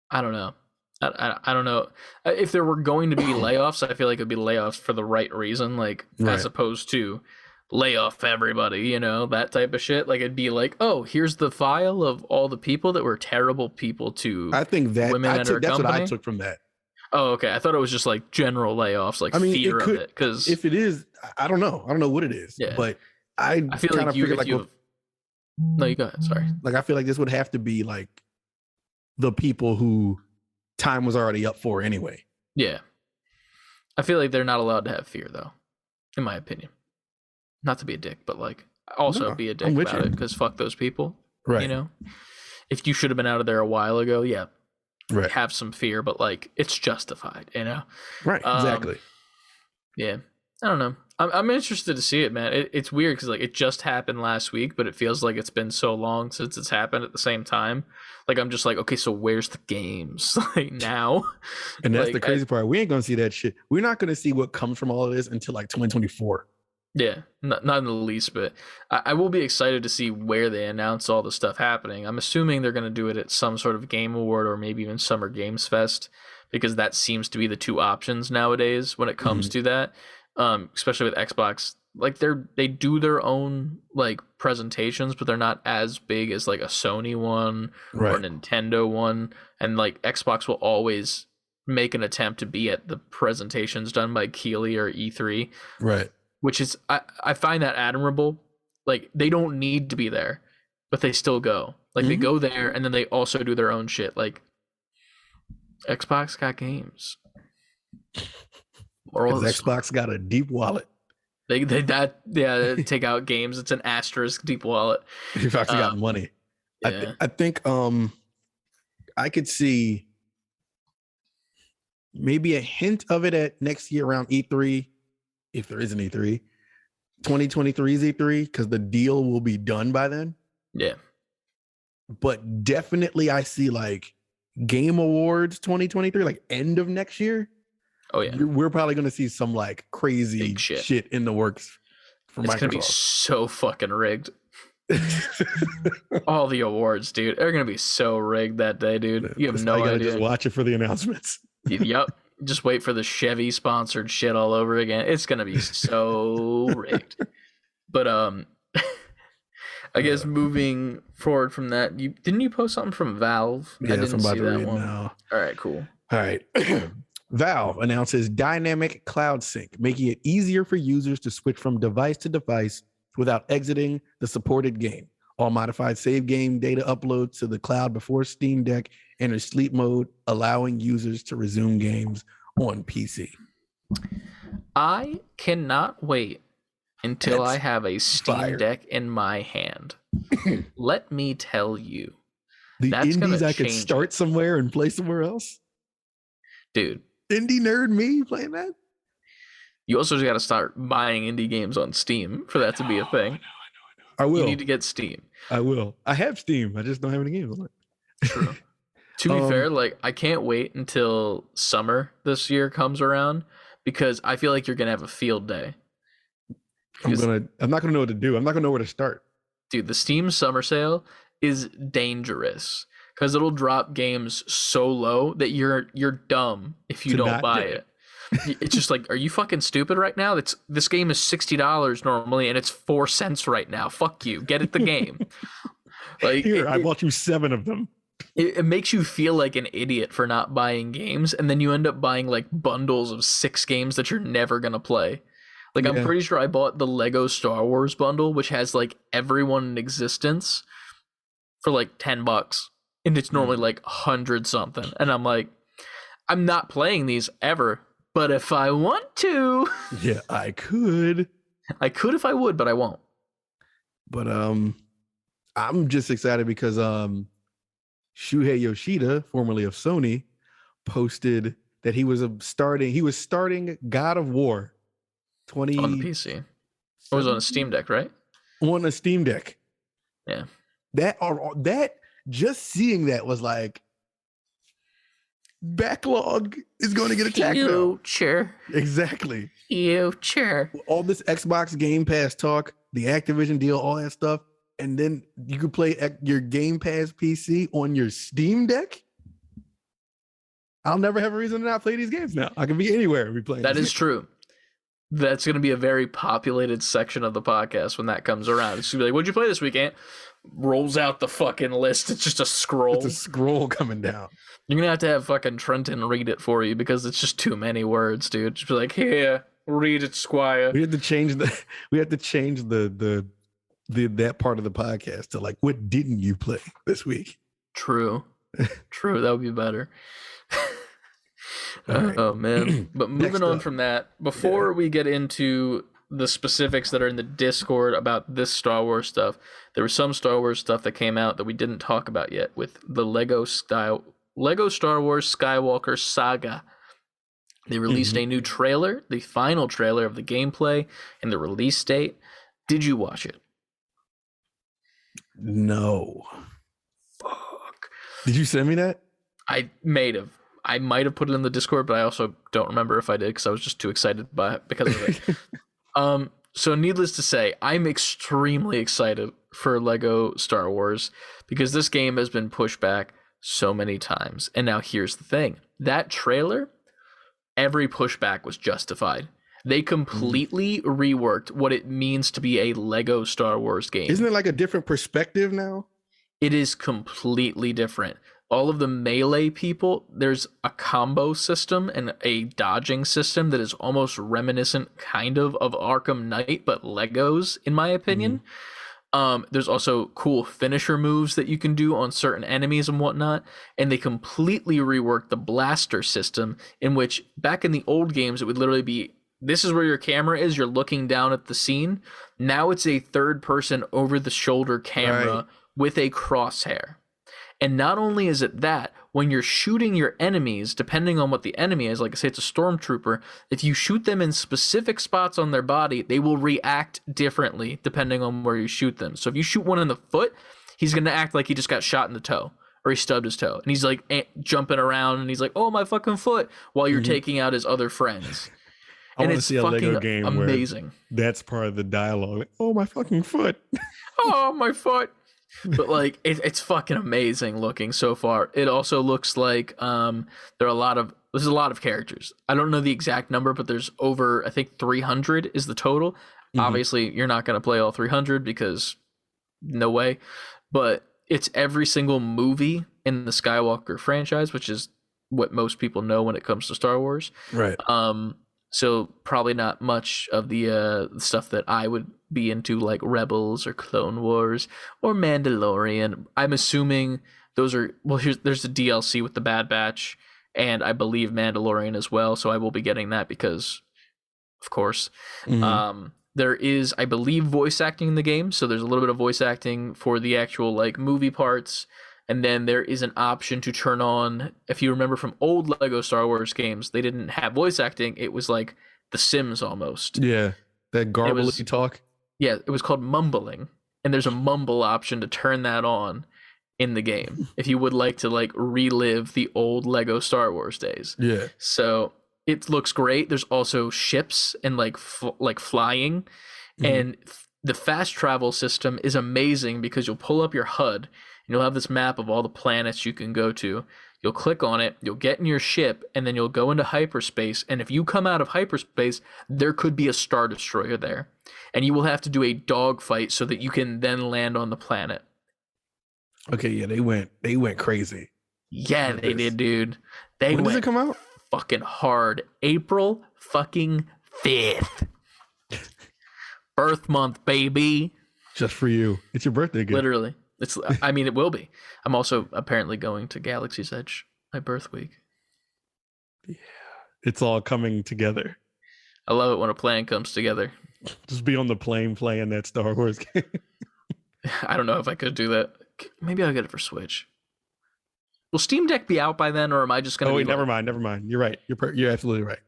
[SPEAKER 2] I don't know. I don't know. If there were going to be layoffs, I feel like it'd be layoffs for the right reason, like as opposed to lay off everybody, you know, that type of shit. Like, it'd be like, oh, here's the file of all the people that were terrible people to
[SPEAKER 1] I think that
[SPEAKER 2] women at our
[SPEAKER 1] that's
[SPEAKER 2] company.
[SPEAKER 1] What I took from that.
[SPEAKER 2] Oh, okay. I thought it was just like general layoffs, like fear of it. Because
[SPEAKER 1] if it is, I don't know. I don't know what it is. Yeah. But I
[SPEAKER 2] feel like no, you go ahead. Sorry.
[SPEAKER 1] Like, I feel like this would have to be like the people who time was already up for anyway.
[SPEAKER 2] Yeah. I feel like they're not allowed to have fear, though, in my opinion. Not to be a dick, but like also be a dick about it, because fuck those people. Right. You know? If you should have been out of there a while ago, yeah. Right. Have some fear, but like it's justified, you know?
[SPEAKER 1] Right. Exactly.
[SPEAKER 2] Yeah. I don't know. I'm interested to see it, man. It's weird because like it just happened last week, but it feels like it's been so long since it's happened at the same time. Like I'm just like, okay, so where's the games like now?
[SPEAKER 1] And that's the
[SPEAKER 2] Like
[SPEAKER 1] crazy part. We ain't gonna see that shit. We're not gonna see what comes from all of this until like 2024.
[SPEAKER 2] yeah, not in the least bit. I will be excited to see where they announce all the stuff happening. I'm assuming they're going to do it at some sort of game award or maybe even Summer Games Fest, because that seems to be the two options nowadays when it comes to that. Especially with Xbox, like they do their own like presentations, but they're not as big as like a Sony one or a
[SPEAKER 1] Right.
[SPEAKER 2] Nintendo one, and like Xbox will always make an attempt to be at the presentations done by Keighley or E3,
[SPEAKER 1] Right.
[SPEAKER 2] which is I find that admirable. Like they don't need to be there, but they still go. Like they go there and then they also do their own shit. Like Xbox got games.
[SPEAKER 1] Because Xbox got a deep wallet.
[SPEAKER 2] They take out games. It's an asterisk deep wallet.
[SPEAKER 1] Xbox got money.
[SPEAKER 2] Yeah.
[SPEAKER 1] I think I could see maybe a hint of it at next year around E3, if there is an E3, 2023's E3, because the deal will be done by then.
[SPEAKER 2] Yeah.
[SPEAKER 1] But definitely I see like Game Awards 2023, like end of next year.
[SPEAKER 2] Oh yeah.
[SPEAKER 1] We're probably going to see some like crazy
[SPEAKER 2] Big
[SPEAKER 1] shit in the works for
[SPEAKER 2] It's
[SPEAKER 1] Microsoft.
[SPEAKER 2] gonna be so fucking rigged. All the awards, dude, are gonna be so rigged that day, dude. You have
[SPEAKER 1] That's
[SPEAKER 2] no
[SPEAKER 1] why
[SPEAKER 2] idea.
[SPEAKER 1] Just watch it for the announcements.
[SPEAKER 2] Yep. Just wait for the Chevy sponsored shit all over again. It's gonna be so rigged. But I guess moving forward from that, didn't you post something from Valve?
[SPEAKER 1] Yeah,
[SPEAKER 2] I didn't
[SPEAKER 1] I'm about
[SPEAKER 2] see
[SPEAKER 1] to
[SPEAKER 2] that
[SPEAKER 1] read
[SPEAKER 2] one.
[SPEAKER 1] now.
[SPEAKER 2] All right, cool.
[SPEAKER 1] All right. Valve announces dynamic cloud sync, making it easier for users to switch from device to device without exiting the supported game. All modified save game data uploads to the cloud before Steam Deck enters sleep mode, allowing users to resume games on PC.
[SPEAKER 2] I cannot wait until I have a Steam
[SPEAKER 1] fire.
[SPEAKER 2] Deck in my hand. Let me tell you.
[SPEAKER 1] The
[SPEAKER 2] That's
[SPEAKER 1] indies
[SPEAKER 2] gonna
[SPEAKER 1] I could
[SPEAKER 2] change
[SPEAKER 1] start somewhere and play somewhere else.
[SPEAKER 2] Dude,
[SPEAKER 1] Indie nerd me playing that?
[SPEAKER 2] you also just got to start buying indie games on Steam for that to be a thing.
[SPEAKER 1] I will.
[SPEAKER 2] You need to get Steam.
[SPEAKER 1] I will. I have Steam. I just don't have any games on it.
[SPEAKER 2] True. To be fair, like I can't wait until summer this year comes around because I feel like you're gonna have a field day.
[SPEAKER 1] I'm not gonna know what to do. I'm not gonna know where to start.
[SPEAKER 2] Dude, the Steam summer sale is dangerous because it'll drop games so low that you're dumb if you don't buy it. It's just like, are you fucking stupid right now? This game is $60 normally and it's 4 cents right now. Fuck you. Get it the game. Like
[SPEAKER 1] Here, I bought you 7 of them.
[SPEAKER 2] It makes you feel like an idiot for not buying games, and then you end up buying like bundles of 6 games that you're never gonna play. Like I'm pretty sure I bought the Lego Star Wars bundle, which has like everyone in existence for like $10, and it's normally like 100 something. And I'm like, I'm not playing these ever, but if I want to,
[SPEAKER 1] yeah, I could.
[SPEAKER 2] I could if I would, but I won't.
[SPEAKER 1] But I'm just excited because Shuhei Yoshida, formerly of Sony, posted that he was starting God of War 20
[SPEAKER 2] on the PC. It was on a Steam Deck, right?
[SPEAKER 1] On a Steam Deck.
[SPEAKER 2] Yeah.
[SPEAKER 1] That just seeing that was like backlog is going to get attacked now.
[SPEAKER 2] Future.
[SPEAKER 1] Exactly.
[SPEAKER 2] Future.
[SPEAKER 1] All this Xbox Game Pass talk, the Activision deal, all that stuff, and then you could play your Game Pass PC on your Steam Deck. I'll never have a reason to not play these games now. I can be anywhere and be playing.
[SPEAKER 2] That is true. That's going to be a very populated section of the podcast when that comes around. It's going to be like, what'd you play this weekend? Rolls out the fucking list. It's just a scroll.
[SPEAKER 1] It's a scroll coming down.
[SPEAKER 2] You're going to have fucking Trenton read it for you because it's just too many words, dude. Just be like, here, read it, Squire.
[SPEAKER 1] We had to change the that part of the podcast to like, what didn't you play this week?
[SPEAKER 2] True. True. That would be better.
[SPEAKER 1] Right.
[SPEAKER 2] Oh man. But moving on from that, before we get into the specifics that are in the Discord about this Star Wars stuff, there was some Star Wars stuff that came out that we didn't talk about yet with the Lego Star Wars Skywalker Saga. They released a new trailer, the final trailer of the gameplay and the release date. Did you watch it?
[SPEAKER 1] No.
[SPEAKER 2] Fuck.
[SPEAKER 1] Did you send me that?
[SPEAKER 2] I might have put it in the Discord, but I also don't remember if I did because I was just too excited because of it. So needless to say, I'm extremely excited for Lego Star Wars because this game has been pushed back so many times. And now here's the thing. That trailer, every pushback was justified. They completely reworked what it means to be a Lego Star Wars game.
[SPEAKER 1] Isn't it like a different perspective now?
[SPEAKER 2] It is completely different. All of the melee people, there's a combo system and a dodging system that is almost reminiscent kind of Arkham Knight, but Legos, in my opinion. There's also cool finisher moves that you can do on certain enemies and whatnot. And they completely reworked the blaster system, in which back in the old games, it would literally be, this is where your camera is, you're looking down at the scene. Now it's a third person over the shoulder camera with a crosshair. And not only is it that, when you're shooting your enemies, depending on what the enemy is, like I say, it's a stormtrooper, if you shoot them in specific spots on their body, they will react differently depending on where you shoot them. So if you shoot one in the foot, he's going to act like he just got shot in the toe, or he stubbed his toe. And he's like jumping around, and he's like, oh, my fucking foot, while you're taking out his other friends.
[SPEAKER 3] I want to see a Lego game
[SPEAKER 2] amazing.
[SPEAKER 3] Where that's part of the dialogue. Like, oh, my fucking foot.
[SPEAKER 2] Oh, my foot. But like it's fucking amazing looking so far. It also looks like there's a lot of characters. I don't know the exact number, but there's over, I think 300 is the total. Obviously you're not going to play all 300 because no way, but it's every single movie in the Skywalker franchise, which is what most people know when it comes to Star Wars.
[SPEAKER 1] Right.
[SPEAKER 2] So probably not much of the stuff that I would be into, like Rebels or Clone Wars or Mandalorian. I'm assuming those are, well, there's the DLC with the Bad Batch, and I believe Mandalorian as well. So I will be getting that because, of course, there is, I believe, voice acting in the game. So there's a little bit of voice acting for the actual like movie parts. And then there is an option to turn on, if you remember from old Lego Star Wars games, they didn't have voice acting. It was like The Sims almost.
[SPEAKER 1] Yeah, that garbly talk.
[SPEAKER 2] Yeah, it was called mumbling. And there's a mumble option to turn that on in the game if you would like to like relive the old Lego Star Wars days.
[SPEAKER 1] Yeah.
[SPEAKER 2] So it looks great. There's also ships and like flying. And the fast travel system is amazing because you'll pull up your HUD. You'll have this map of all the planets you can go to. You'll click on it, you'll get in your ship, and then you'll go into hyperspace. And if you come out of hyperspace, there could be a Star Destroyer there. And you will have to do a dogfight so that you can then land on the planet.
[SPEAKER 1] Okay, yeah, they went crazy.
[SPEAKER 2] Yeah, they did, dude.
[SPEAKER 1] When does it come out?
[SPEAKER 2] Fucking hard. April fucking 5th. Birth month, baby.
[SPEAKER 1] Just for you. It's your birthday gift.
[SPEAKER 2] Literally. I mean, it will be. I'm also apparently going to Galaxy's Edge, my birth week.
[SPEAKER 1] Yeah.
[SPEAKER 3] It's all coming together.
[SPEAKER 2] I love it when a plan comes together.
[SPEAKER 3] Just be on the plane playing that Star Wars game.
[SPEAKER 2] I don't know if I could do that. Maybe I'll get it for Switch. Will Steam Deck be out by then, or am I just going to
[SPEAKER 3] Oh, wait, never mind. You're right. You're absolutely right.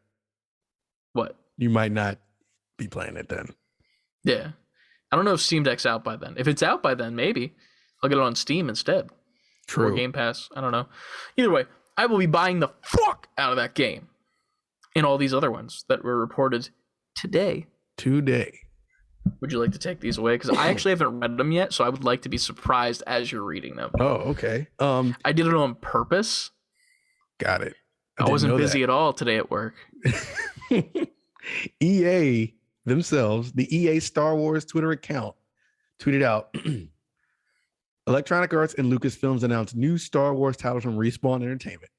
[SPEAKER 2] What?
[SPEAKER 1] You might not be playing it then.
[SPEAKER 2] Yeah. I don't know if Steam Deck's out by then. If it's out by then, maybe I'll get it on Steam instead.
[SPEAKER 1] True.
[SPEAKER 2] Or Game Pass. I don't know. Either way, I will be buying the fuck out of that game. And all these other ones that were reported today. Would you like to take these away? Because I actually haven't read them yet, so I would like to be surprised as you're reading them.
[SPEAKER 1] Oh, okay.
[SPEAKER 2] I did it on purpose.
[SPEAKER 1] Got it.
[SPEAKER 2] I wasn't busy at all today at work.
[SPEAKER 1] EA themselves, the EA Star Wars Twitter account, tweeted out, Electronic Arts and Lucasfilms announced new Star Wars titles from Respawn Entertainment.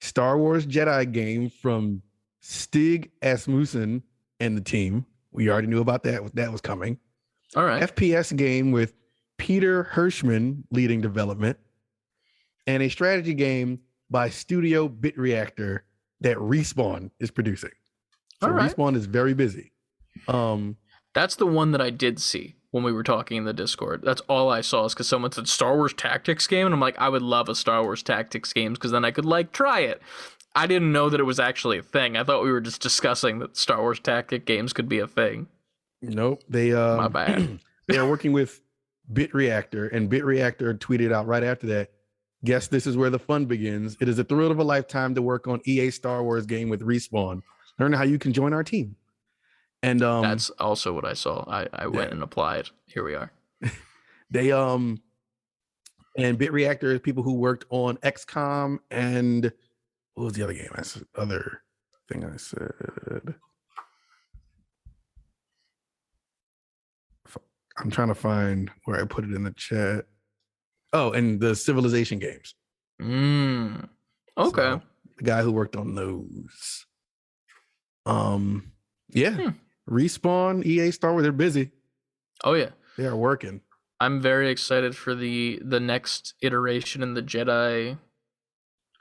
[SPEAKER 1] Star Wars Jedi game from Stig Asmussen and the team. We already knew about that. That was coming.
[SPEAKER 2] All right.
[SPEAKER 1] FPS game with Peter Hirschman leading development. And a strategy game by Studio Bit Reactor that Respawn is producing. So
[SPEAKER 2] all right.
[SPEAKER 1] Respawn is very busy.
[SPEAKER 2] That's the one that I did see when we were talking in the Discord. That's all I saw is because someone said Star Wars Tactics game, and I'm like, I would love a Star Wars Tactics game because then I could like try it. I didn't know that it was actually a thing. I thought we were just discussing that Star Wars tactic games could be a thing.
[SPEAKER 1] Nope. They
[SPEAKER 2] My bad.
[SPEAKER 1] they are working with BitReactor, and BitReactor tweeted out right after that. Guess this is where the fun begins. It is a thrill of a lifetime to work on EA Star Wars game with Respawn. Learn how you can join our team. And
[SPEAKER 2] That's also what I saw. I went and applied. Here we are.
[SPEAKER 1] they and BitReactor is people who worked on XCOM and what was the other game? That's the other thing I said. I'm trying to find where I put it in the chat. Oh, and the Civilization games.
[SPEAKER 2] Okay.
[SPEAKER 1] So, the guy who worked on those. Yeah. Respawn, EA Star Wars, they're busy.
[SPEAKER 2] Oh yeah.
[SPEAKER 1] They are working.
[SPEAKER 2] I'm very excited for the next iteration in the Jedi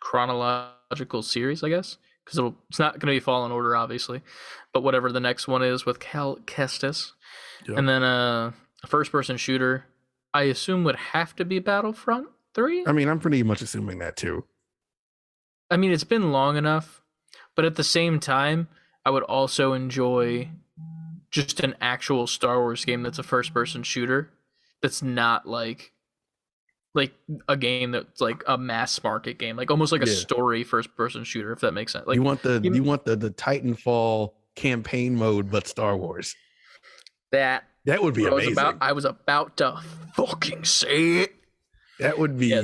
[SPEAKER 2] chronological series, I guess, because it's not going to be Fallen Order, obviously, but whatever the next one is with Cal Kestis, and then a first-person shooter, I assume would have to be Battlefront 3.
[SPEAKER 1] I mean, I'm pretty much assuming that too.
[SPEAKER 2] I mean, it's been long enough, but at the same time, I would also enjoy just an actual Star Wars game that's a first-person shooter that's not like a game that's like a mass market game, like almost like a story first-person shooter, if that makes sense. Like
[SPEAKER 1] you want the Titanfall campaign mode, but Star Wars. That would be amazing.
[SPEAKER 2] I was about to fucking say it.
[SPEAKER 1] That would be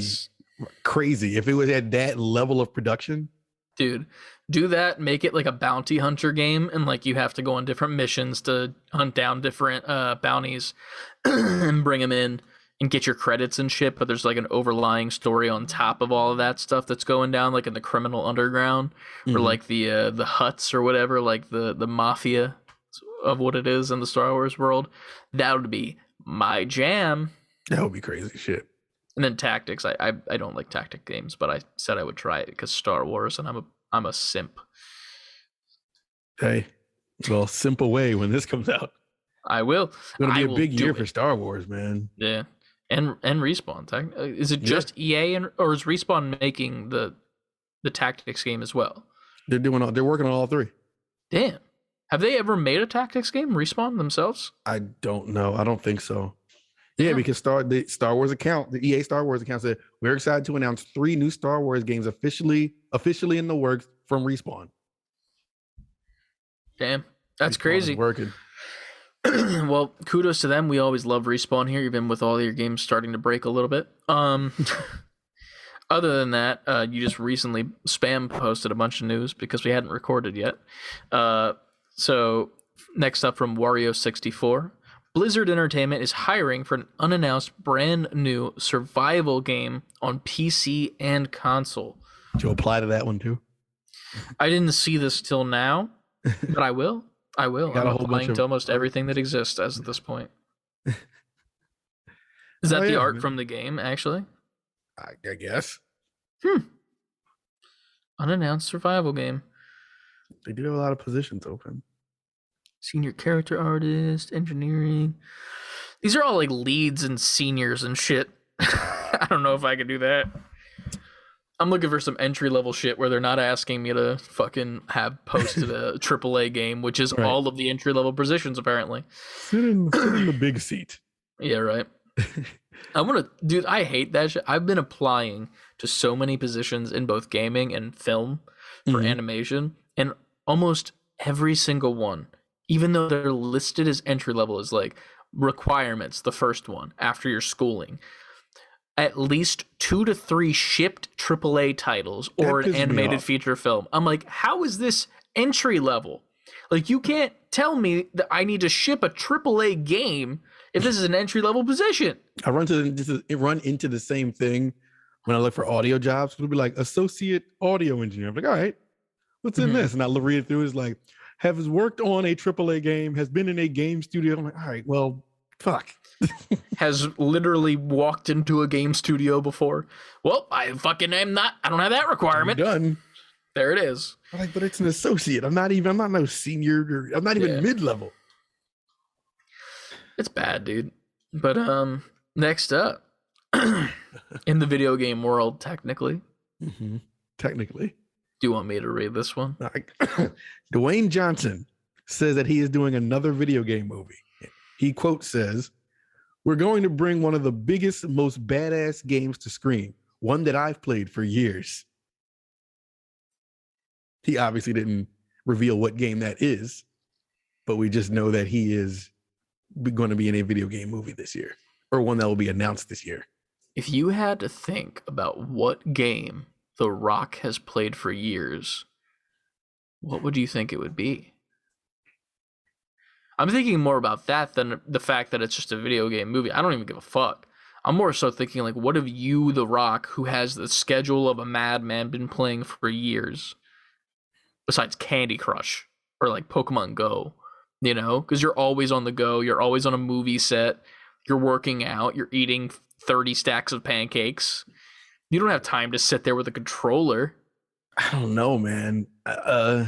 [SPEAKER 1] crazy if it was at that level of production.
[SPEAKER 2] Dude, do that, make it like a bounty hunter game, and like you have to go on different missions to hunt down different bounties and bring them in and get your credits and shit, but there's like an overlying story on top of all of that stuff that's going down, like in the criminal underground, or like the huts or whatever, like the mafia of what it is in the Star Wars world. That would be my jam.
[SPEAKER 1] That would be crazy shit.
[SPEAKER 2] And then tactics. I don't like tactic games, but I said I would try it because Star Wars, and I'm a simp.
[SPEAKER 1] Hey, well, simp away when this comes out.
[SPEAKER 2] I will.
[SPEAKER 1] It's gonna be a big year for Star Wars, man.
[SPEAKER 2] Yeah, and Respawn. Is it just EA or is Respawn making the tactics game as well?
[SPEAKER 1] They're working on all three.
[SPEAKER 2] Damn. Have they ever made a tactics game, Respawn themselves? I
[SPEAKER 1] don't know. I don't think so. Yeah, because the Star Wars account, the EA Star Wars account said, we're excited to announce 3 new Star Wars games officially in the works from Respawn.
[SPEAKER 2] Damn, that's
[SPEAKER 1] Respawn
[SPEAKER 2] crazy.
[SPEAKER 1] Working.
[SPEAKER 2] Well, kudos to them. We always love Respawn here, even with all your games starting to break a little bit. Other than that, you just recently spam posted a bunch of news because we hadn't recorded yet. So next up from Wario64. Blizzard Entertainment is hiring for an unannounced brand new survival game on PC and console.
[SPEAKER 1] Did you apply to that one too?
[SPEAKER 2] I didn't see this till now, but I will. I'm applying to almost everything that exists as of this point. Is that the art from the game, actually?
[SPEAKER 1] I guess.
[SPEAKER 2] Unannounced survival game.
[SPEAKER 1] They do have a lot of positions open.
[SPEAKER 2] Senior character artist, engineering. These are all like leads and seniors and shit. I don't know if I could do that. I'm looking for some entry level shit where they're not asking me to fucking have posted a AAA game, which is all of the entry level positions apparently.
[SPEAKER 3] Sit in the big seat.
[SPEAKER 2] Yeah, right. Dude, I hate that shit. I've been applying to so many positions in both gaming and film for animation, and almost every single one, even though they're listed as entry level, is like requirements. The first one after your schooling, at least 2 to 3 shipped AAA titles or an animated feature film. I'm like, how is this entry level? Like, you can't tell me that I need to ship a AAA game if this is an entry level position.
[SPEAKER 1] I run into the same thing when I look for audio jobs. It'll be like associate audio engineer. I'm like, all right, what's in this? And I read it through. It's like, has worked on a AAA game, has been in a game studio. I'm like, all right, well, fuck.
[SPEAKER 2] Has literally walked into a game studio before. Well, I fucking am not. I don't have that requirement.
[SPEAKER 1] I'm done.
[SPEAKER 2] There it is.
[SPEAKER 1] I'm like, but it's an associate. I'm not no senior. I'm not even mid-level.
[SPEAKER 2] It's bad, dude. But next up, in the video game world, technically, Do you want me to read this one?
[SPEAKER 1] Like, Dwayne Johnson says that he is doing another video game movie. He quote says, "We're going to bring one of the biggest, most badass games to screen, one that I've played for years." He obviously didn't reveal what game that is, but we just know that he is going to be in a video game movie this year, or one that will be announced this year.
[SPEAKER 2] If you had to think about what game The Rock has played for years, what would you think it would be? I'm thinking more about that than the fact that it's just a video game movie. I don't even give a fuck. I'm more so thinking, like, what have you, The Rock, who has the schedule of a madman, been playing for years? Besides Candy Crush or like Pokemon Go, you know? Because you're always on the go. You're always on a movie set. You're working out. You're eating 30 stacks of pancakes. You don't have time to sit there with a controller.
[SPEAKER 1] I don't know, man.
[SPEAKER 2] I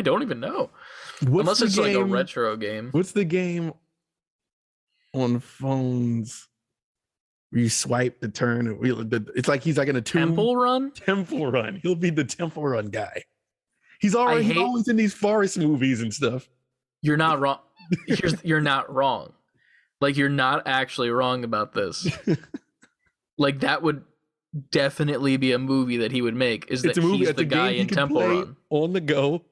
[SPEAKER 2] don't even know.
[SPEAKER 1] What's
[SPEAKER 2] Unless
[SPEAKER 1] the
[SPEAKER 2] it's
[SPEAKER 1] game,
[SPEAKER 2] like a retro game.
[SPEAKER 1] What's the game on phones where you swipe the turn? It's like he's like in a tomb.
[SPEAKER 2] Temple Run?
[SPEAKER 1] Temple Run. He'll be the Temple Run guy. He's always in these forest movies and stuff.
[SPEAKER 2] You're not wrong. You're not wrong. Like, you're not actually wrong about this. Like, that would definitely be a movie that he would make. Is that he's the guy in Temple Run
[SPEAKER 1] on the go?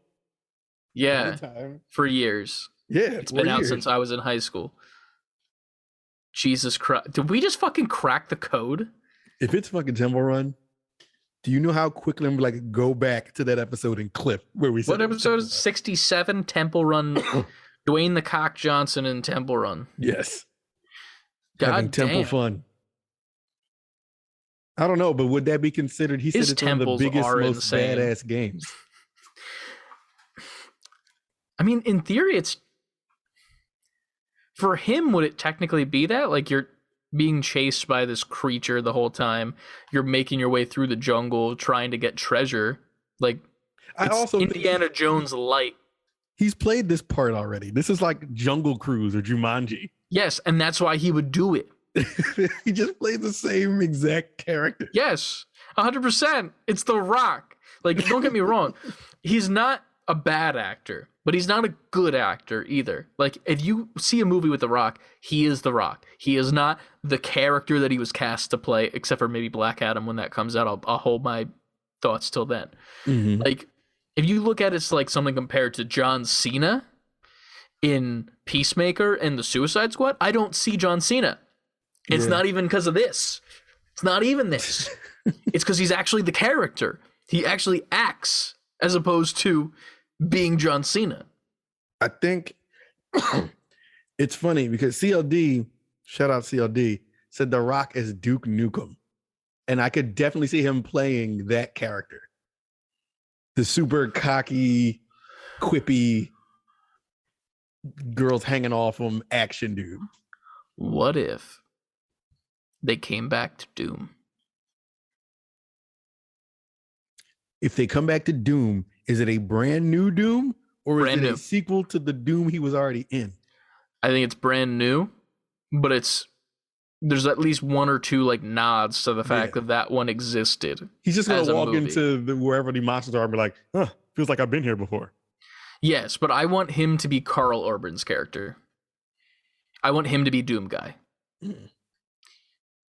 [SPEAKER 2] Yeah,
[SPEAKER 1] all the time.
[SPEAKER 2] For years.
[SPEAKER 1] Yeah,
[SPEAKER 2] it's been out since I was in high school. Jesus Christ! Did we just fucking crack the code?
[SPEAKER 1] If it's fucking Temple Run, do you know how quickly I'm like go back to that episode and clip where we said
[SPEAKER 2] what episode is 67? Temple Run. Dwayne the Cock Johnson in Temple Run.
[SPEAKER 1] Yes.
[SPEAKER 2] God
[SPEAKER 1] Temple fun. I don't know, but would that be considered? He said it's one of the biggest, most badass games.
[SPEAKER 2] I mean, in theory, it's for him. Would it technically be that? Like, you're being chased by this creature the whole time. You're making your way through the jungle, trying to get treasure. Like,
[SPEAKER 1] I also
[SPEAKER 2] Indiana Jones light.
[SPEAKER 1] He's played this part already. This is like Jungle Cruise or Jumanji.
[SPEAKER 2] Yes, and that's why he would do it.
[SPEAKER 1] He just played the same exact character.
[SPEAKER 2] Yes, 100%. It's The Rock. Like, don't get me wrong. He's not a bad actor, but he's not a good actor either. Like, if you see a movie with The Rock, he is The Rock. He is not the character that he was cast to play, except for maybe Black Adam when that comes out. I'll hold my thoughts till then.
[SPEAKER 1] Mm-hmm.
[SPEAKER 2] Like, if you look at it's like something compared to John Cena in Peacemaker and the Suicide Squad, I don't see John Cena. It's not even because of this. It's not even this. It's because he's actually the character. He actually acts as opposed to being John Cena.
[SPEAKER 1] I think it's funny because CLD, shout out CLD, said The Rock as Duke Nukem. And I could definitely see him playing that character. The super cocky, quippy, girls hanging off him action dude.
[SPEAKER 2] What if they came back to Doom?
[SPEAKER 1] If they come back to Doom, is it a brand new Doom or is it a sequel to the Doom he was already in?
[SPEAKER 2] I think it's brand new, but there's at least one or two like nods to the fact that one existed.
[SPEAKER 1] He's just gonna walk into wherever the monsters are and be like, "Huh, feels like I've been here before."
[SPEAKER 2] Yes, but I want him to be Carl Urban's character. I want him to be Doom Guy.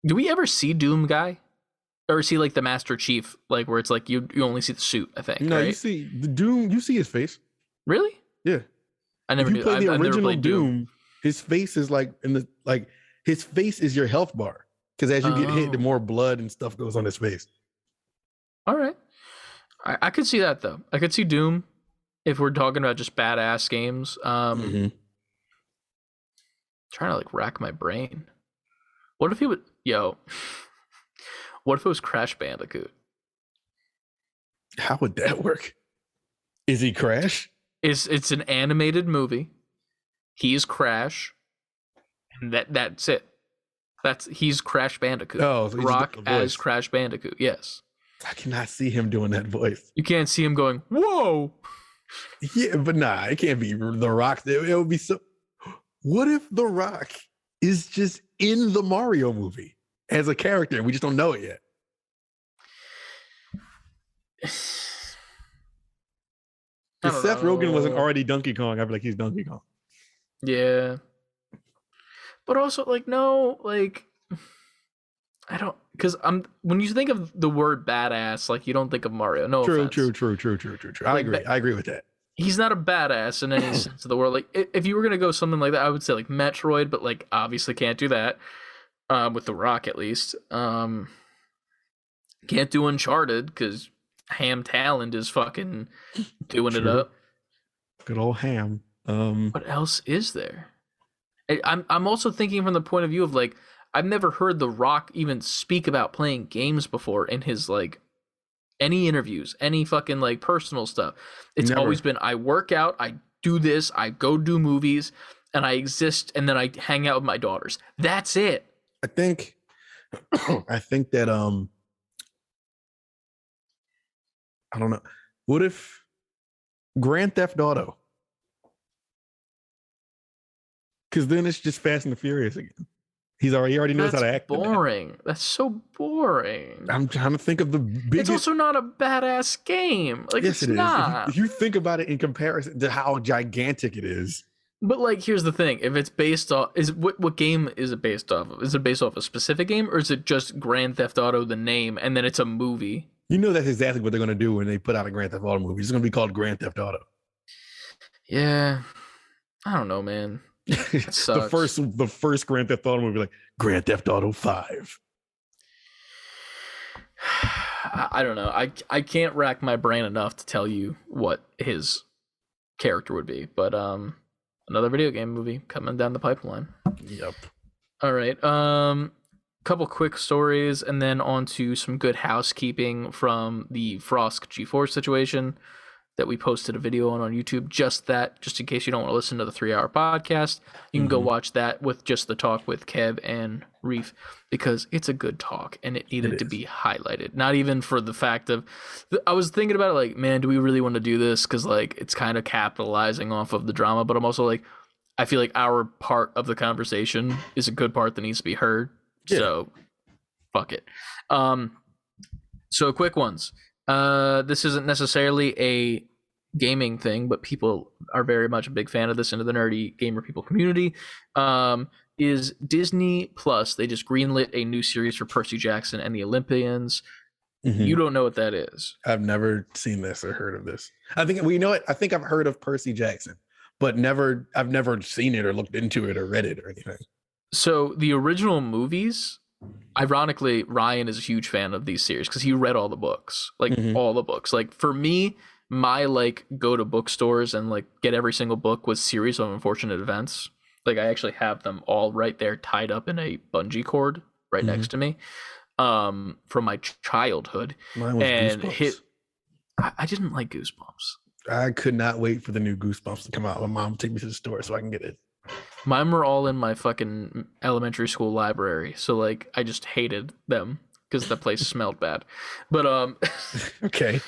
[SPEAKER 2] Do we ever see Doom Guy? Or is he like the Master Chief, like where it's like you only see the suit, I think.
[SPEAKER 1] No,
[SPEAKER 2] right?
[SPEAKER 1] You see the Doom, you see his face.
[SPEAKER 2] Really?
[SPEAKER 1] Yeah.
[SPEAKER 2] I never knew.
[SPEAKER 1] Play the original Doom, his face is like his face is your health bar. Because as you get hit, the more blood and stuff goes on his face.
[SPEAKER 2] All right. I could see that though. I could see Doom if we're talking about just badass games. Trying to like rack my brain. What if he would what if it was Crash Bandicoot?
[SPEAKER 1] How would that work? Is he Crash?
[SPEAKER 2] It's an animated movie. He's Crash. And that's it. He's Crash Bandicoot.
[SPEAKER 1] Oh, so
[SPEAKER 2] Rock as Crash Bandicoot, yes.
[SPEAKER 1] I cannot see him doing that voice.
[SPEAKER 2] You can't see him going, whoa.
[SPEAKER 1] Yeah, but nah, it can't be The Rock. It would be so. What if The Rock is just in the Mario movie as a character? We just don't know it yet.
[SPEAKER 2] I
[SPEAKER 3] If
[SPEAKER 2] don't
[SPEAKER 3] Seth Rogen wasn't
[SPEAKER 2] know.
[SPEAKER 3] already Donkey Kong, I'd be like, he's Donkey Kong.
[SPEAKER 2] Yeah. But also, like, no, like, I don't, because when you think of the word badass, like, you don't think of Mario. No
[SPEAKER 3] True.
[SPEAKER 2] offense.
[SPEAKER 3] I
[SPEAKER 2] Like,
[SPEAKER 3] agree. I agree with that.
[SPEAKER 2] he's not a badass in any sense of the word. Like, if you were gonna go something like that, I would say like Metroid, but like obviously can't do that. With the Rock at least. Can't do Uncharted because Ham Talent is fucking doing it
[SPEAKER 3] True.
[SPEAKER 2] up.
[SPEAKER 3] Good old Ham.
[SPEAKER 2] What else is there? I'm also thinking from the point of view of like I've never heard The Rock even speak about playing games before in his like any interviews, any fucking like personal stuff. It's
[SPEAKER 3] Never.
[SPEAKER 2] always been I work out, I do this, I go do movies, and I exist, and then I hang out with my daughters. That's it.
[SPEAKER 3] I think that I don't know. What if Grand Theft Auto? Because then it's just Fast and the Furious again. He already knows how to act.
[SPEAKER 2] Boring. That's so boring.
[SPEAKER 3] I'm trying to think of the biggest.
[SPEAKER 2] It's also not a badass game. Like,
[SPEAKER 3] yes,
[SPEAKER 2] it's
[SPEAKER 3] it is.
[SPEAKER 2] not.
[SPEAKER 3] If you think about it in comparison to how gigantic it is.
[SPEAKER 2] But like, here's the thing: if it's based off, what game is it based off of? Is it based off a specific game, or is it just Grand Theft Auto, the name, and then it's a movie?
[SPEAKER 3] You know that's exactly what they're going to do when they put out a Grand Theft Auto movie. It's going to be called Grand Theft Auto.
[SPEAKER 2] Yeah, I don't know, man.
[SPEAKER 3] the first Grand Theft Auto movie, like Grand Theft Auto 5.
[SPEAKER 2] I don't know. I can't rack my brain enough to tell you what his character would be, but another video game movie coming down the pipeline.
[SPEAKER 3] Yep.
[SPEAKER 2] All right. Couple quick stories, and then on to some good housekeeping from the Frost G4 situation that we posted a video on YouTube. Just in case you don't want to listen to the 3-hour podcast, you can go watch that with just the talk with Kev and Reef, because it's a good talk and it needed to be highlighted. Not even for the fact of, I was thinking about it like, man, do we really want to do this? Because like it's kind of capitalizing off of the drama, but I'm also like, I feel like our part of the conversation is a good part that needs to be heard. Yeah. So fuck it. So quick ones. This isn't necessarily a gaming thing, but people are very much a big fan of this into the nerdy gamer people community. Is Disney Plus, they just greenlit a new series for Percy Jackson and the Olympians. You don't know what that is.
[SPEAKER 3] I've never seen this or heard of this. I think I think I've heard of Percy Jackson, but I've never seen it or looked into it or read it or anything. So
[SPEAKER 2] the original movies, ironically, Ryan is a huge fan of these series because he read all the books, like all the books. Like for me, my like go to bookstores and like get every single book was Series of Unfortunate Events. Like I actually have them all right there tied up in a bungee cord right next to me from my childhood.
[SPEAKER 3] Mine was Goosebumps.
[SPEAKER 2] I didn't like Goosebumps.
[SPEAKER 3] I could not wait for the new Goosebumps to come out. My mom took me to the store so I can get it.
[SPEAKER 2] Mine were all in my fucking elementary school library, so like I just hated them because the place smelled bad. But
[SPEAKER 3] okay.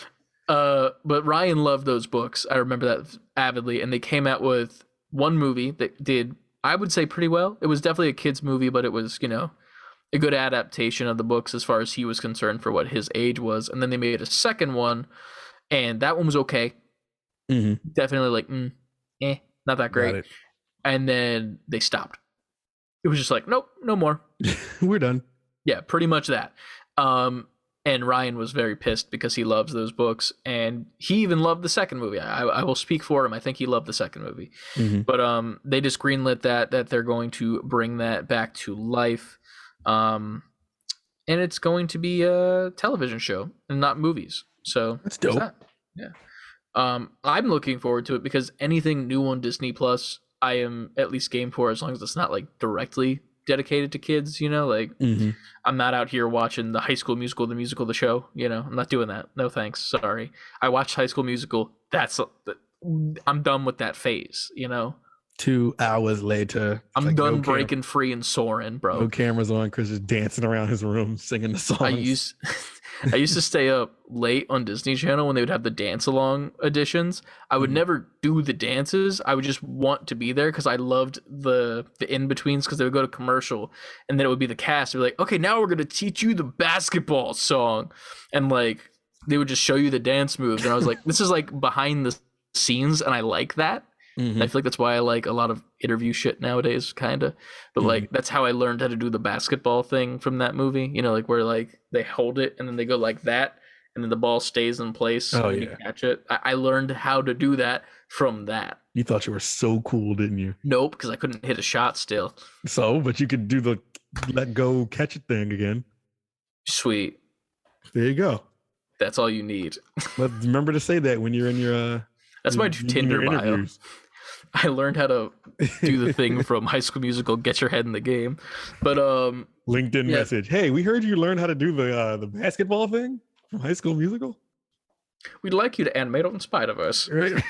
[SPEAKER 2] But Ryan loved those books. I remember that avidly, and they came out with one movie that did, I would say, pretty well. It was definitely a kid's movie, but it was, you know, a good adaptation of the books as far as he was concerned for what his age was. And then they made a second one, and that one was okay. Definitely like, not that great. And then they stopped. It was just like, nope, no more.
[SPEAKER 3] We're done. Yeah,
[SPEAKER 2] pretty much that. And Ryan was very pissed because he loves those books, and he even loved the second movie. I will speak for him. I think he loved the second movie. But they just greenlit that they're going to bring that back to life. And it's going to be a television show and not movies. So
[SPEAKER 3] that's dope.
[SPEAKER 2] Yeah. I'm looking forward to it because anything new on Disney Plus, I am at least game for, as long as it's not like directly dedicated to kids, you know, like I'm not out here watching the High School Musical, the show, you know, I'm not doing that. No thanks. Sorry. I watched High School Musical. I'm done with that phase, you know.
[SPEAKER 3] 2 hours later,
[SPEAKER 2] I'm done breaking free and soaring, bro.
[SPEAKER 3] No cameras on. Chris is dancing around his room, singing the songs.
[SPEAKER 2] I used to stay up late on Disney Channel when they would have the dance along editions. I would never do the dances. I would just want to be there because I loved the in-betweens, because they would go to commercial and then it would be the cast. They'd be like, okay, now we're going to teach you the basketball song. And like, they would just show you the dance moves, and I was like, this is like behind the scenes, and I like that. I feel like that's why I like a lot of interview shit nowadays, kind of. But like that's how I learned how to do the basketball thing from that movie. You know, like where like they hold it and then they go like that, and then the ball stays in place and you catch it. I learned how to do that from that.
[SPEAKER 3] You thought you were so cool, didn't you?
[SPEAKER 2] Nope, because I couldn't hit a shot still.
[SPEAKER 3] So, but you could do the let go, catch it thing again.
[SPEAKER 2] Sweet.
[SPEAKER 3] There you go.
[SPEAKER 2] That's all you need.
[SPEAKER 3] But remember to say that when you're in your
[SPEAKER 2] that's my Tinder bio. I learned how to do the thing from High School Musical, get your head in the game. But
[SPEAKER 3] LinkedIn message. Hey, we heard you learned how to do the basketball thing from High School Musical.
[SPEAKER 2] We'd like you to animate on Spider-Verse.
[SPEAKER 3] Right.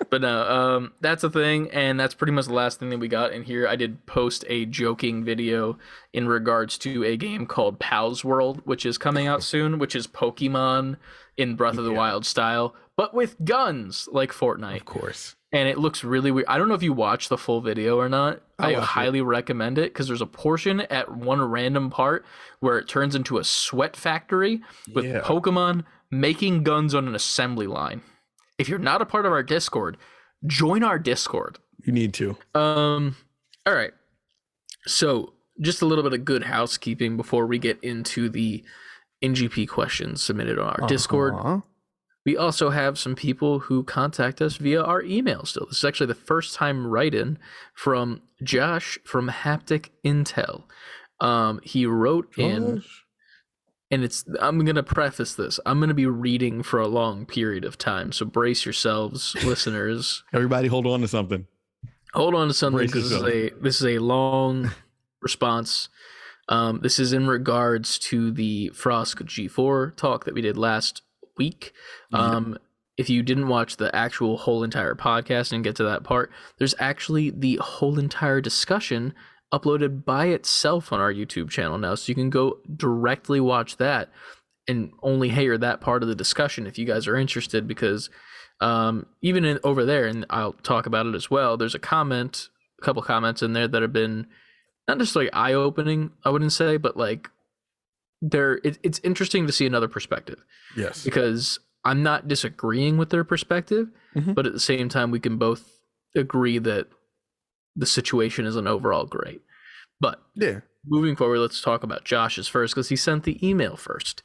[SPEAKER 2] But no, that's a thing, and that's pretty much the last thing that we got in here. I did post a joking video in regards to a game called Pal's World, which is coming out soon, which is Pokemon in Breath of the Wild style, but with guns like Fortnite.
[SPEAKER 3] Of course. And
[SPEAKER 2] it looks really weird. I don't know if you watched the full video or not. I highly recommend it because there's a portion at one random part where it turns into a sweat factory with Pokemon making guns on an assembly line. If you're not a part of our Discord, join our Discord.
[SPEAKER 3] You need to.
[SPEAKER 2] All right. So just a little bit of good housekeeping before we get into the NGP questions submitted on our Discord. We also have some people who contact us via our email still. This is actually the first time write-in from Josh from Haptic Intel. He wrote in, and I'm going to preface this. I'm going to be reading for a long period of time, so brace yourselves, listeners.
[SPEAKER 3] Everybody hold on to something.
[SPEAKER 2] Hold on to something, because this is a long response. This is in regards to the Frosk G4 talk that we did last week. If you didn't watch the actual whole entire podcast and get to that part, there's actually the whole entire discussion uploaded by itself on our YouTube channel now, so you can go directly watch that and only hear that part of the discussion if you guys are interested, because even over there, and I'll talk about it as well, there's a couple comments in there that have been not necessarily eye-opening, I wouldn't say, but like it's interesting to see another perspective.
[SPEAKER 3] Yes.
[SPEAKER 2] Because I'm not disagreeing with their perspective, but at the same time, we can both agree that the situation isn't overall great. But moving forward, let's talk about Josh's first, because he sent the email first.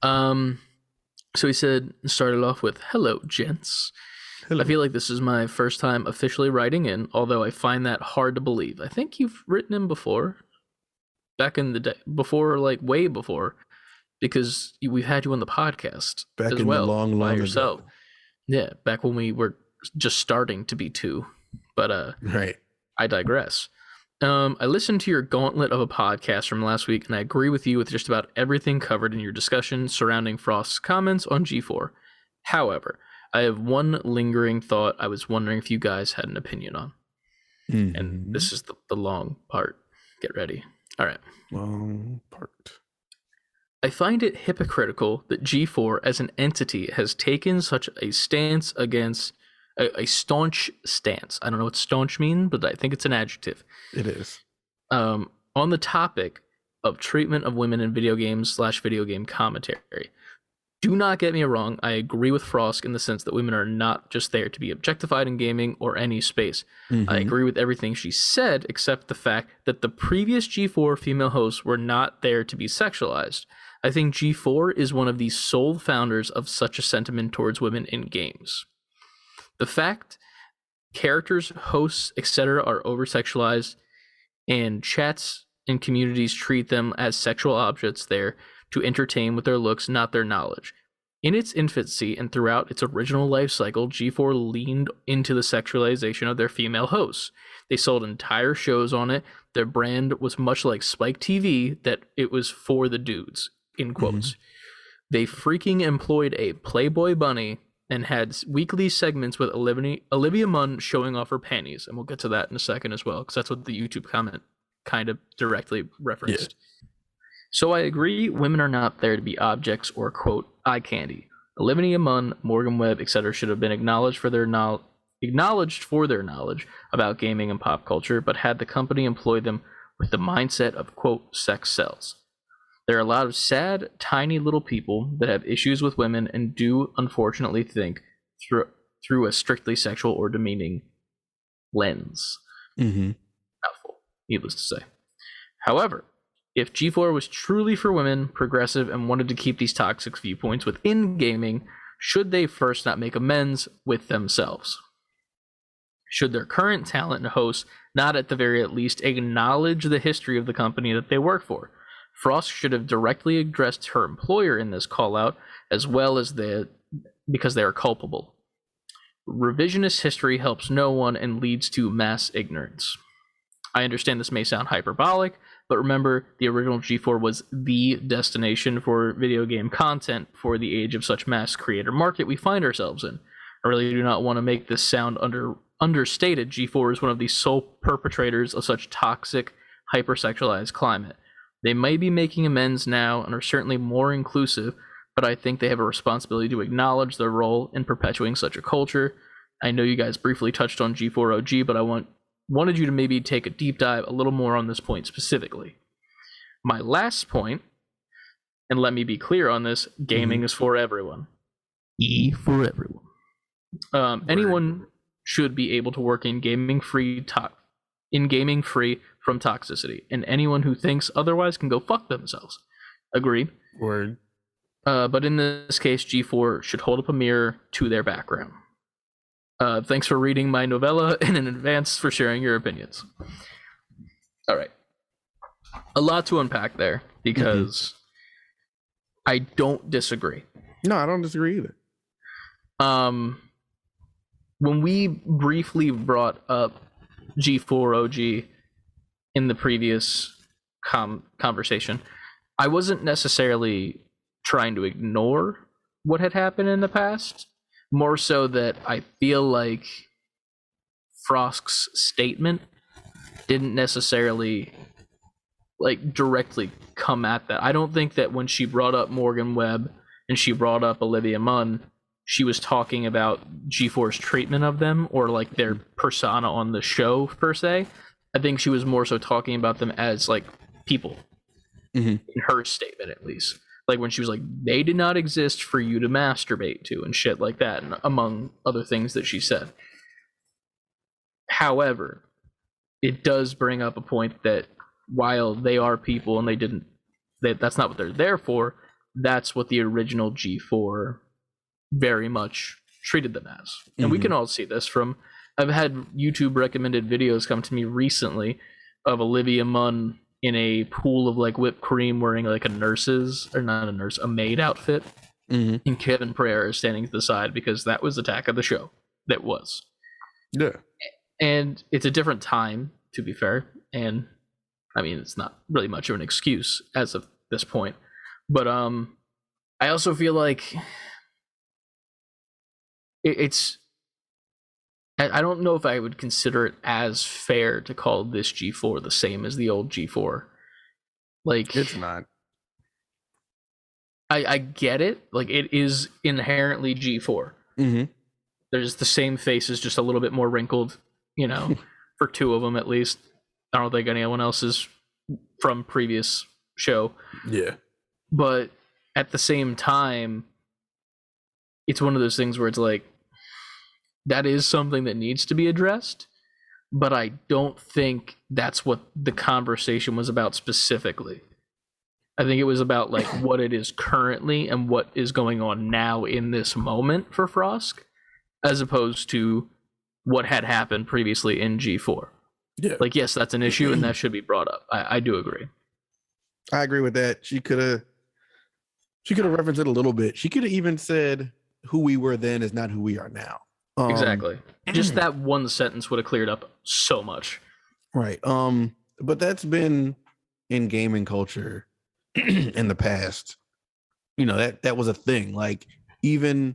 [SPEAKER 2] So he started off with, "Hello, gents. Hello. I feel like this is my first time officially writing in, although I find that hard to believe. I think you've written in before. Back in the day, before, like way before, because we've had you on the podcast
[SPEAKER 3] back
[SPEAKER 2] as
[SPEAKER 3] in
[SPEAKER 2] well,
[SPEAKER 3] the long
[SPEAKER 2] by yourself.
[SPEAKER 3] Ago.
[SPEAKER 2] Yeah, back when we were just starting to be two. But
[SPEAKER 3] right.
[SPEAKER 2] I digress. I listened to your gauntlet of a podcast from last week, and I agree with you with just about everything covered in your discussion surrounding Frost's comments on G4. However, I have one lingering thought I was wondering if you guys had an opinion on. And this is the long part. Get ready. All right.
[SPEAKER 3] Long part.
[SPEAKER 2] I find it hypocritical that G4 as an entity has taken such a stance against a staunch stance. I don't know what staunch means, but I think it's an adjective.
[SPEAKER 3] It is.
[SPEAKER 2] On the topic of treatment of women in video games / video game commentary. Do not get me wrong, I agree with Frost in the sense that women are not just there to be objectified in gaming or any space. I agree with everything she said, except the fact that the previous G4 female hosts were not there to be sexualized. I think G4 is one of the sole founders of such a sentiment towards women in games. The fact characters, hosts, etc. are over-sexualized, and chats and communities treat them as sexual objects there to entertain with their looks, not their knowledge. In its infancy and throughout its original life cycle, G4 leaned into the sexualization of their female hosts. They sold entire shows on it. Their brand was much like Spike TV, that it was for the dudes, in quotes. They freaking employed a Playboy bunny and had weekly segments with Olivia Munn showing off her panties. And we'll get to that in a second as well, because that's what the YouTube comment kind of directly referenced. Yeah. So I agree, women are not there to be objects or, quote, eye candy. Olivia Munn, Morgan Webb, etc. should have been acknowledged for their knowledge about gaming and pop culture, but had the company employed them with the mindset of, quote, sex sells. There are a lot of sad, tiny little people that have issues with women and do unfortunately think through a strictly sexual or demeaning lens. Mouthful, needless to say. However, if G4 was truly for women, progressive, and wanted to keep these toxic viewpoints within gaming, should they first not make amends with themselves? Should their current talent and hosts not at the very least acknowledge the history of the company that they work for? Frost should have directly addressed her employer in this call-out, as well as because they are culpable. Revisionist history helps no one and leads to mass ignorance. I understand this may sound hyperbolic, but remember, the original G4 was the destination for video game content for the age of such mass creator market we find ourselves in. I really do not want to make this sound understated. G4 is one of the sole perpetrators of such toxic, hypersexualized climate. They may be making amends now and are certainly more inclusive, but I think they have a responsibility to acknowledge their role in perpetuating such a culture. I know you guys briefly touched on G4OG, but I wanted you to maybe take a deep dive a little more on this point specifically. My last point, and let me be clear on this, gaming is for everyone. E for everyone. Anyone should be able to work in gaming free from toxicity, and anyone who thinks otherwise can go fuck themselves. Agree?
[SPEAKER 3] Word.
[SPEAKER 2] But in this case, G4 should hold up a mirror to their background. Thanks for reading my novella and in advance for sharing your opinions. All right. A lot to unpack there because I don't disagree.
[SPEAKER 3] No, I don't disagree either.
[SPEAKER 2] When we briefly brought up G4OG in the previous conversation, I wasn't necessarily trying to ignore what had happened in the past. More so that I feel like Frost's statement didn't necessarily directly come at that. I don't think that when she brought up Morgan Webb and she brought up Olivia Munn, she was talking about G4's treatment of them or their persona on the show per se. I think she was more so talking about them as people in her statement, at least. When she was like, they did not exist for you to masturbate to and shit like that, and among other things that she said. However, it does bring up a point that while they are people and that's not what they're there for, that's what the original G4 very much treated them as. And we can all see this from, I've had YouTube recommended videos come to me recently of Olivia Munn in a pool of whipped cream wearing a maid outfit. And Kevin Pryor is standing to the side because that was Attack of the Show. That was.
[SPEAKER 3] Yeah.
[SPEAKER 2] And it's a different time, to be fair. And I mean, it's not really much of an excuse as of this point. But I also feel like it's I don't know if I would consider it as fair to call this G4 the same as the old G4.
[SPEAKER 3] It's not.
[SPEAKER 2] I get it. It is inherently G4. There's the same faces, just a little bit more wrinkled, for two of them at least. I don't think anyone else is from previous show.
[SPEAKER 3] Yeah.
[SPEAKER 2] But at the same time, it's one of those things where it's that is something that needs to be addressed, but I don't think that's what the conversation was about specifically. I think it was about what it is currently and what is going on now in this moment for Frost, as opposed to what had happened previously in G4.
[SPEAKER 3] Yeah.
[SPEAKER 2] Yes, that's an issue and that should be brought up. I do agree.
[SPEAKER 3] I agree with that. She could have referenced it a little bit. She could have even said who we were then is not who we are now.
[SPEAKER 2] Exactly. Just that one sentence would have cleared up so much.
[SPEAKER 3] Right. But that's been in gaming culture in the past. That was a thing. Even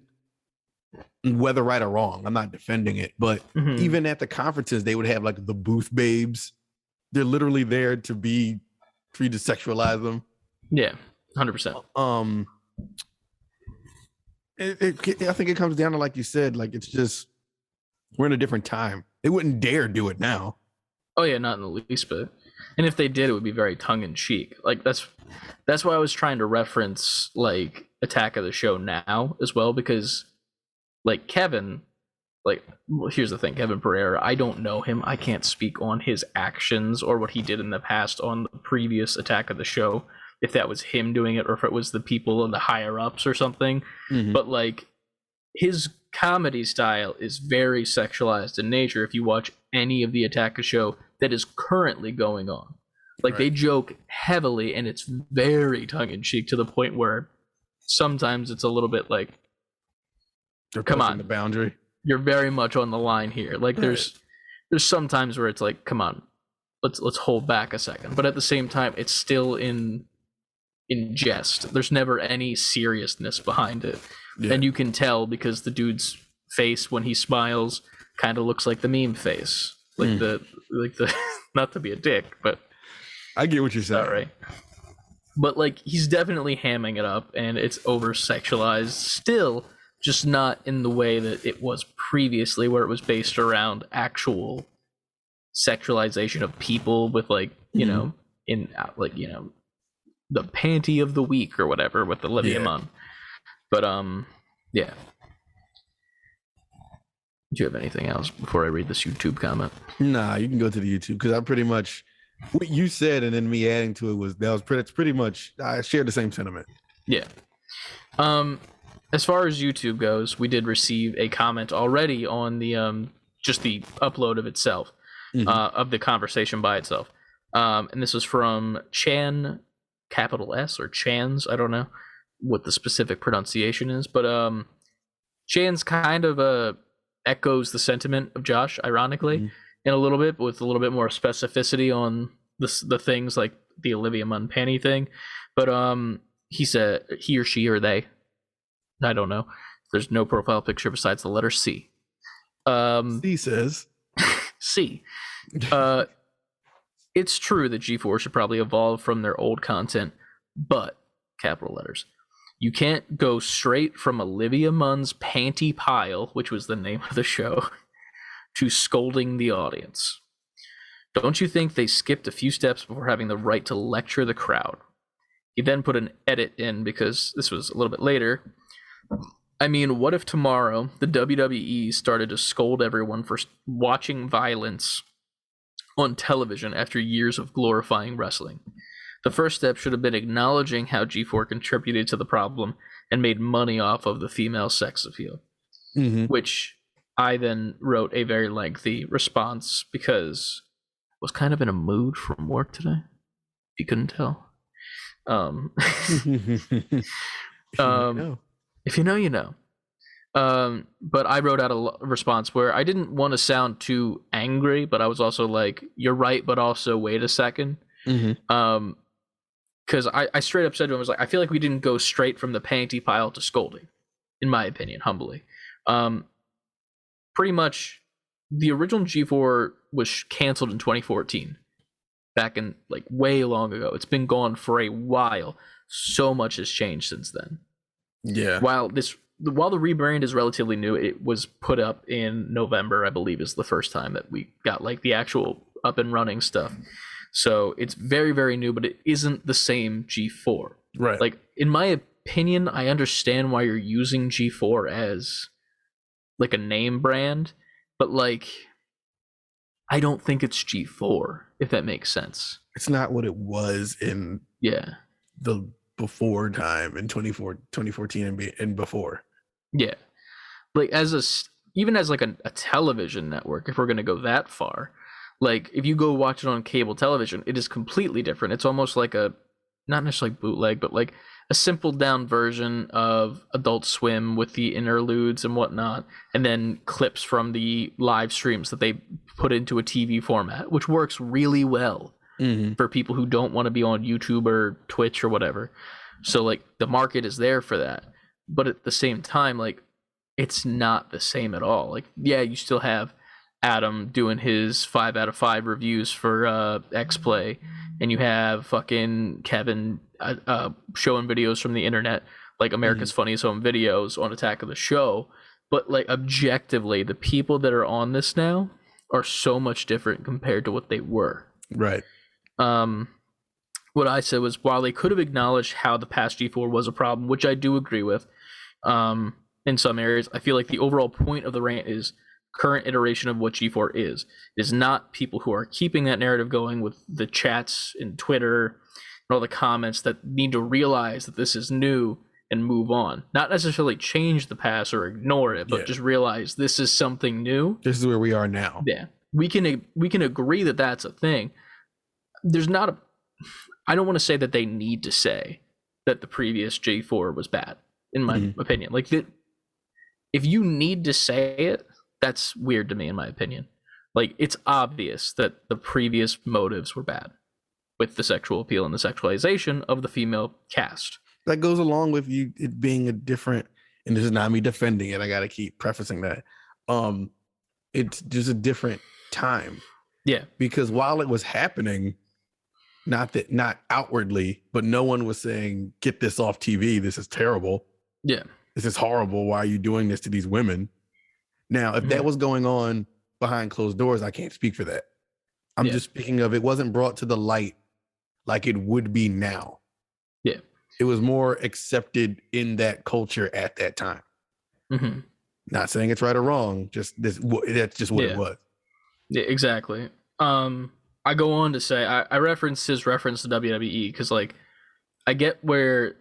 [SPEAKER 3] whether right or wrong, I'm not defending it, but even at the conferences, they would have the booth babes. They're literally there for you to sexualize them.
[SPEAKER 2] Yeah, 100%.
[SPEAKER 3] I think it comes down to, like you said, it's just we're in a different time. They wouldn't dare do it now.
[SPEAKER 2] Oh yeah, not in the least bit. And if they did, it would be very tongue-in-cheek. Like, that's why I was trying to reference, like, Attack of the Show now as well, because, like, Kevin, like, well, here's the thing, Kevin Pereira, I don't know him. I can't speak on his actions or what he did in the past on the previous Attack of the Show, if that was him doing it or if it was the people in the higher-ups or something. But, like, his comedy style is very sexualized in nature if you watch any of the Attack of the Show that is currently going on. Like, they joke heavily, and it's very tongue-in-cheek to the point where sometimes it's a little bit like,
[SPEAKER 3] They're
[SPEAKER 2] come
[SPEAKER 3] pushing
[SPEAKER 2] on,
[SPEAKER 3] the boundary.
[SPEAKER 2] you're very much on the line here. Like, there's some times where it's like, come on, let's hold back a second. But at the same time, it's still in jest. There's never any seriousness behind it. And you can tell because the dude's face when he smiles kind of looks like the meme face. Like the not to be a dick, but
[SPEAKER 3] I get what you're saying.
[SPEAKER 2] all right. But like, he's definitely hamming it up, and it's over sexualized still, just not in the way that it was previously, where it was based around actual sexualization of people with, like, you know, in, like, you know, the panty of the week or whatever with Olivia Munn. But yeah. Do you have anything else before I read this YouTube comment?
[SPEAKER 3] Nah, you can go to the YouTube, because I pretty much, what you said and then me adding to it that's pretty much, I share the same sentiment.
[SPEAKER 2] Yeah. As far as YouTube goes, we did receive a comment already on the just the upload of itself, of the conversation by itself. And this was from Chan, capital S, or Chan's, I don't know what the specific pronunciation is, but Chan's kind of echoes the sentiment of Josh, ironically, in a little bit, but with a little bit more specificity on the things like the Olivia Munn panty thing. But he said, he or she or they, I don't know. There's no profile picture besides the letter C.
[SPEAKER 3] C says
[SPEAKER 2] C. It's true that G4 should probably evolve from their old content, but, capital letters, you can't go straight from Olivia Munn's panty pile, which was the name of the show, to scolding the audience. Don't you think they skipped a few steps before having the right to lecture the crowd? He then put an edit in because this was a little bit later. I mean, what if tomorrow the WWE started to scold everyone for watching violence on television after years of glorifying wrestling? The first step should have been acknowledging how G4 contributed to the problem and made money off of the female sex appeal, which I then wrote a very lengthy response because I was kind of in a mood from work today, if you couldn't tell. If you know, you know. But I wrote out a response where I didn't want to sound too angry, but I was also like, you're right, but also wait a second. Because I straight up said to him, I was like, I feel like we didn't go straight from the panty pile to scolding, in my opinion, humbly. Pretty much, the original G4 was canceled in 2014, back in, like, way long ago. It's been gone for a while. So much has changed since then.
[SPEAKER 3] Yeah.
[SPEAKER 2] While the rebrand is relatively new, it was put up in November, I believe, is the first time that we got, like, the actual up and running stuff. So it's very, very new, but it isn't the same G4.
[SPEAKER 3] Right.
[SPEAKER 2] Like, in my opinion, I understand why you're using G4 as, like, a name brand, but, like, I don't think it's G4, if that makes sense.
[SPEAKER 3] It's not what it was in the before time in 2014 and before.
[SPEAKER 2] Yeah. Like, even as like a television network, if we're going to go that far, like, if you go watch it on cable television, it is completely different. It's almost like not necessarily bootleg, but like a simple down version of Adult Swim with the interludes and whatnot, and then clips from the live streams that they put into a TV format, which works really well for people who don't want to be on YouTube or Twitch or whatever. So, like, the market is there for that. But at the same time, like, it's not the same at all. Like, yeah, you still have Adam doing his 5 out of 5 reviews for X-Play, and you have fucking Kevin showing videos from the internet, like America's Funniest Home Videos on Attack of the Show. But, like, objectively, the people that are on this now are so much different compared to what they were.
[SPEAKER 3] Right.
[SPEAKER 2] What I said was, while they could have acknowledged how the past G4 was a problem, which I do agree with, in some areas, I feel like the overall point of the rant is current iteration of what G4 is. It is not people who are keeping that narrative going with the chats and Twitter and all the comments that need to realize that this is new and move on. Not necessarily change the past or ignore it, but just realize this is something new.
[SPEAKER 3] This is where we are now.
[SPEAKER 2] Yeah. We can agree that that's a thing. There's not a... I don't want to say that they need to say that the previous G4 was bad, in my opinion. Like, if you need to say it, that's weird to me, in my opinion. Like, it's obvious that the previous motives were bad with the sexual appeal and the sexualization of the female cast.
[SPEAKER 3] That goes along with you it being a different, and this is not me defending it, I got to keep prefacing that. It's just a different time.
[SPEAKER 2] Yeah.
[SPEAKER 3] Because while it was happening, not outwardly, but no one was saying, get this off TV, this is terrible.
[SPEAKER 2] Yeah.
[SPEAKER 3] This is horrible. Why are you doing this to these women? Now, if that was going on behind closed doors, I can't speak for that. I'm just speaking of, it wasn't brought to the light like it would be now.
[SPEAKER 2] Yeah.
[SPEAKER 3] It was more accepted in that culture at that time. Not saying it's right or wrong, just this. That's just what it was.
[SPEAKER 2] Yeah, exactly. I go on to say, I referenced his reference to WWE because, like, I get where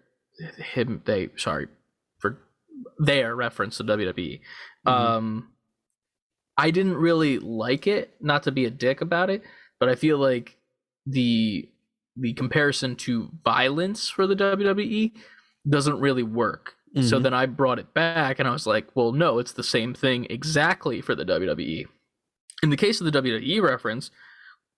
[SPEAKER 2] their reference to WWE. I didn't really like it, not to be a dick about it, but I feel like the comparison to violence for the WWE doesn't really work. So then I brought it back and I was like, well, no, it's the same thing exactly for the WWE. In the case of the WWE reference,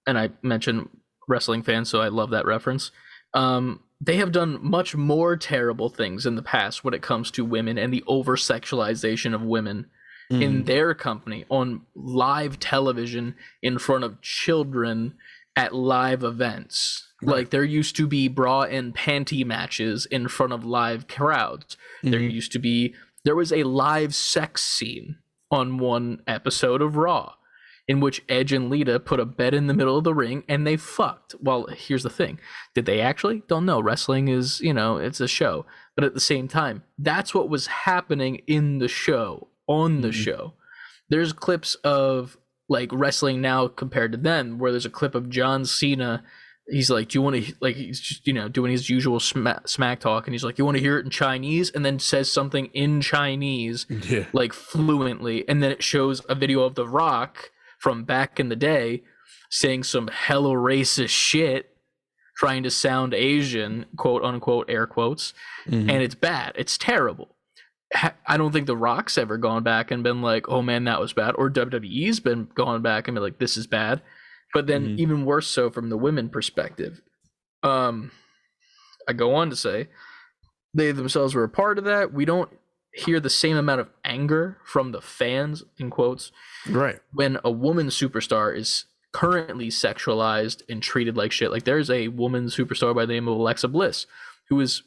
[SPEAKER 2] and I mentioned wrestling fans, so I love that reference, they have done much more terrible things in the past when it comes to women and the over-sexualization of women in their company on live television in front of children at live events. Right. Like, there used to be bra and panty matches in front of live crowds. There was a live sex scene on one episode of Raw in which Edge and Lita put a bed in the middle of the ring and they fucked. Well, here's the thing. Did they actually? Don't know. Wrestling is, it's a show. But at the same time, that's what was happening in the show, on the show. There's clips of, like, wrestling now compared to then, where there's a clip of John Cena. He's like, do you want to, like, he's just, doing his usual smack talk. And he's like, you want to hear it in Chinese? And then says something in Chinese, like, fluently. And then it shows a video of The Rock from back in the day saying some hella racist shit, trying to sound Asian, quote unquote, air quotes. And it's bad. It's terrible. I don't think The Rock's ever gone back and been like, oh man, that was bad. Or WWE's been gone back and been like, this is bad. But then even worse so from the women perspective. I go on to say they themselves were a part of that. We don't hear the same amount of anger from the fans, in quotes,
[SPEAKER 3] right,
[SPEAKER 2] when a woman superstar is currently sexualized and treated like shit. Like, there's a woman superstar by the name of Alexa Bliss who is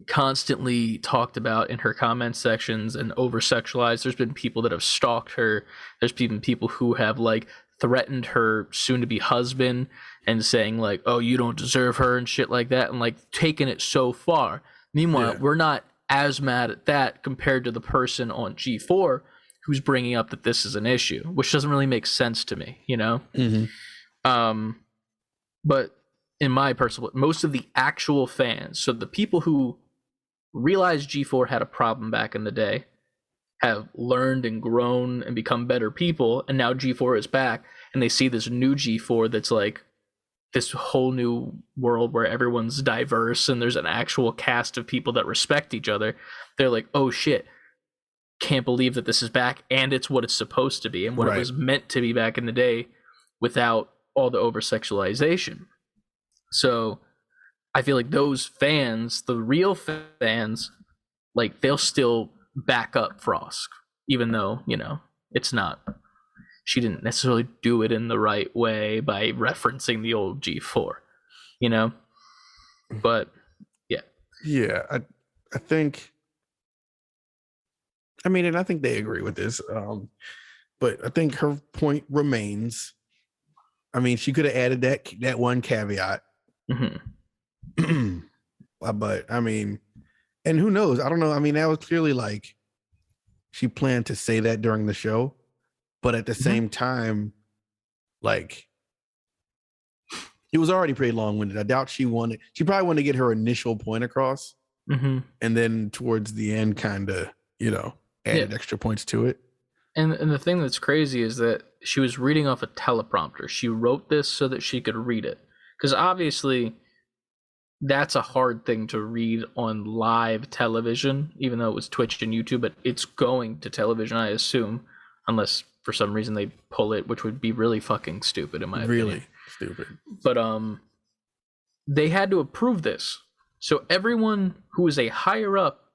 [SPEAKER 2] constantly talked about in her comment sections and over sexualized. There's been people that have stalked her. There's been people who have, like, threatened her soon to be husband and saying, like, oh, you don't deserve her and shit like that, and, like, taking it so far. Meanwhile, we're not as mad at that compared to the person on G4 who's bringing up that this is an issue, which doesn't really make sense to me, But in my personal, most of the actual fans, so the people who realized G4 had a problem back in the day, have learned and grown and become better people, and now G4 is back, and they see this new G4 that's like this whole new world where everyone's diverse and there's an actual cast of people that respect each other. They're like, oh shit, can't believe that this is back, and it's what it's supposed to be and what it was meant to be back in the day without all the over-sexualization. So I feel like those fans, the real fans, like, they'll still back up Frost, even though, it's not, she didn't necessarily do it in the right way by referencing the old G4, but
[SPEAKER 3] I think, and I think they agree with this, but I think her point remains I mean, she could have added that one caveat.
[SPEAKER 2] Mm-hmm.
[SPEAKER 3] But I mean, and who knows? I don't know. I mean, that was clearly like she planned to say that during the show, but at the same time, like it was already pretty long-winded. I doubt she probably wanted to get her initial point across, and then towards the end, kind of, added extra points to it.
[SPEAKER 2] And the thing that's crazy is that she was reading off a teleprompter. She wrote this so that she could read it, because obviously that's a hard thing to read on live television, even though it was Twitch and YouTube, but it's going to television, I assume, unless for some reason they pull it, which would be really fucking stupid in my opinion.
[SPEAKER 3] Really stupid.
[SPEAKER 2] But they had to approve this. So everyone who is a higher up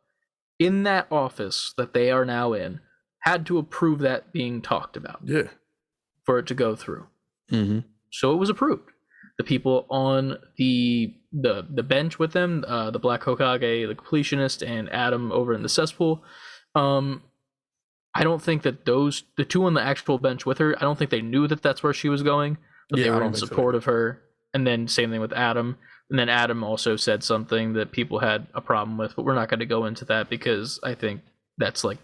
[SPEAKER 2] in that office that they are now in had to approve that being talked about.
[SPEAKER 3] Yeah.
[SPEAKER 2] For it to go through.
[SPEAKER 3] Mm-hmm. So
[SPEAKER 2] it was approved. The people on the bench with them, the Black Hokage, the Completionist, and Adam over in the cesspool, I don't think that the two on the actual bench with her, I don't think they knew that that's where she was going, but they were in support of her. And then same thing with Adam. And then Adam also said something that people had a problem with, but we're not going to go into that because I think that's like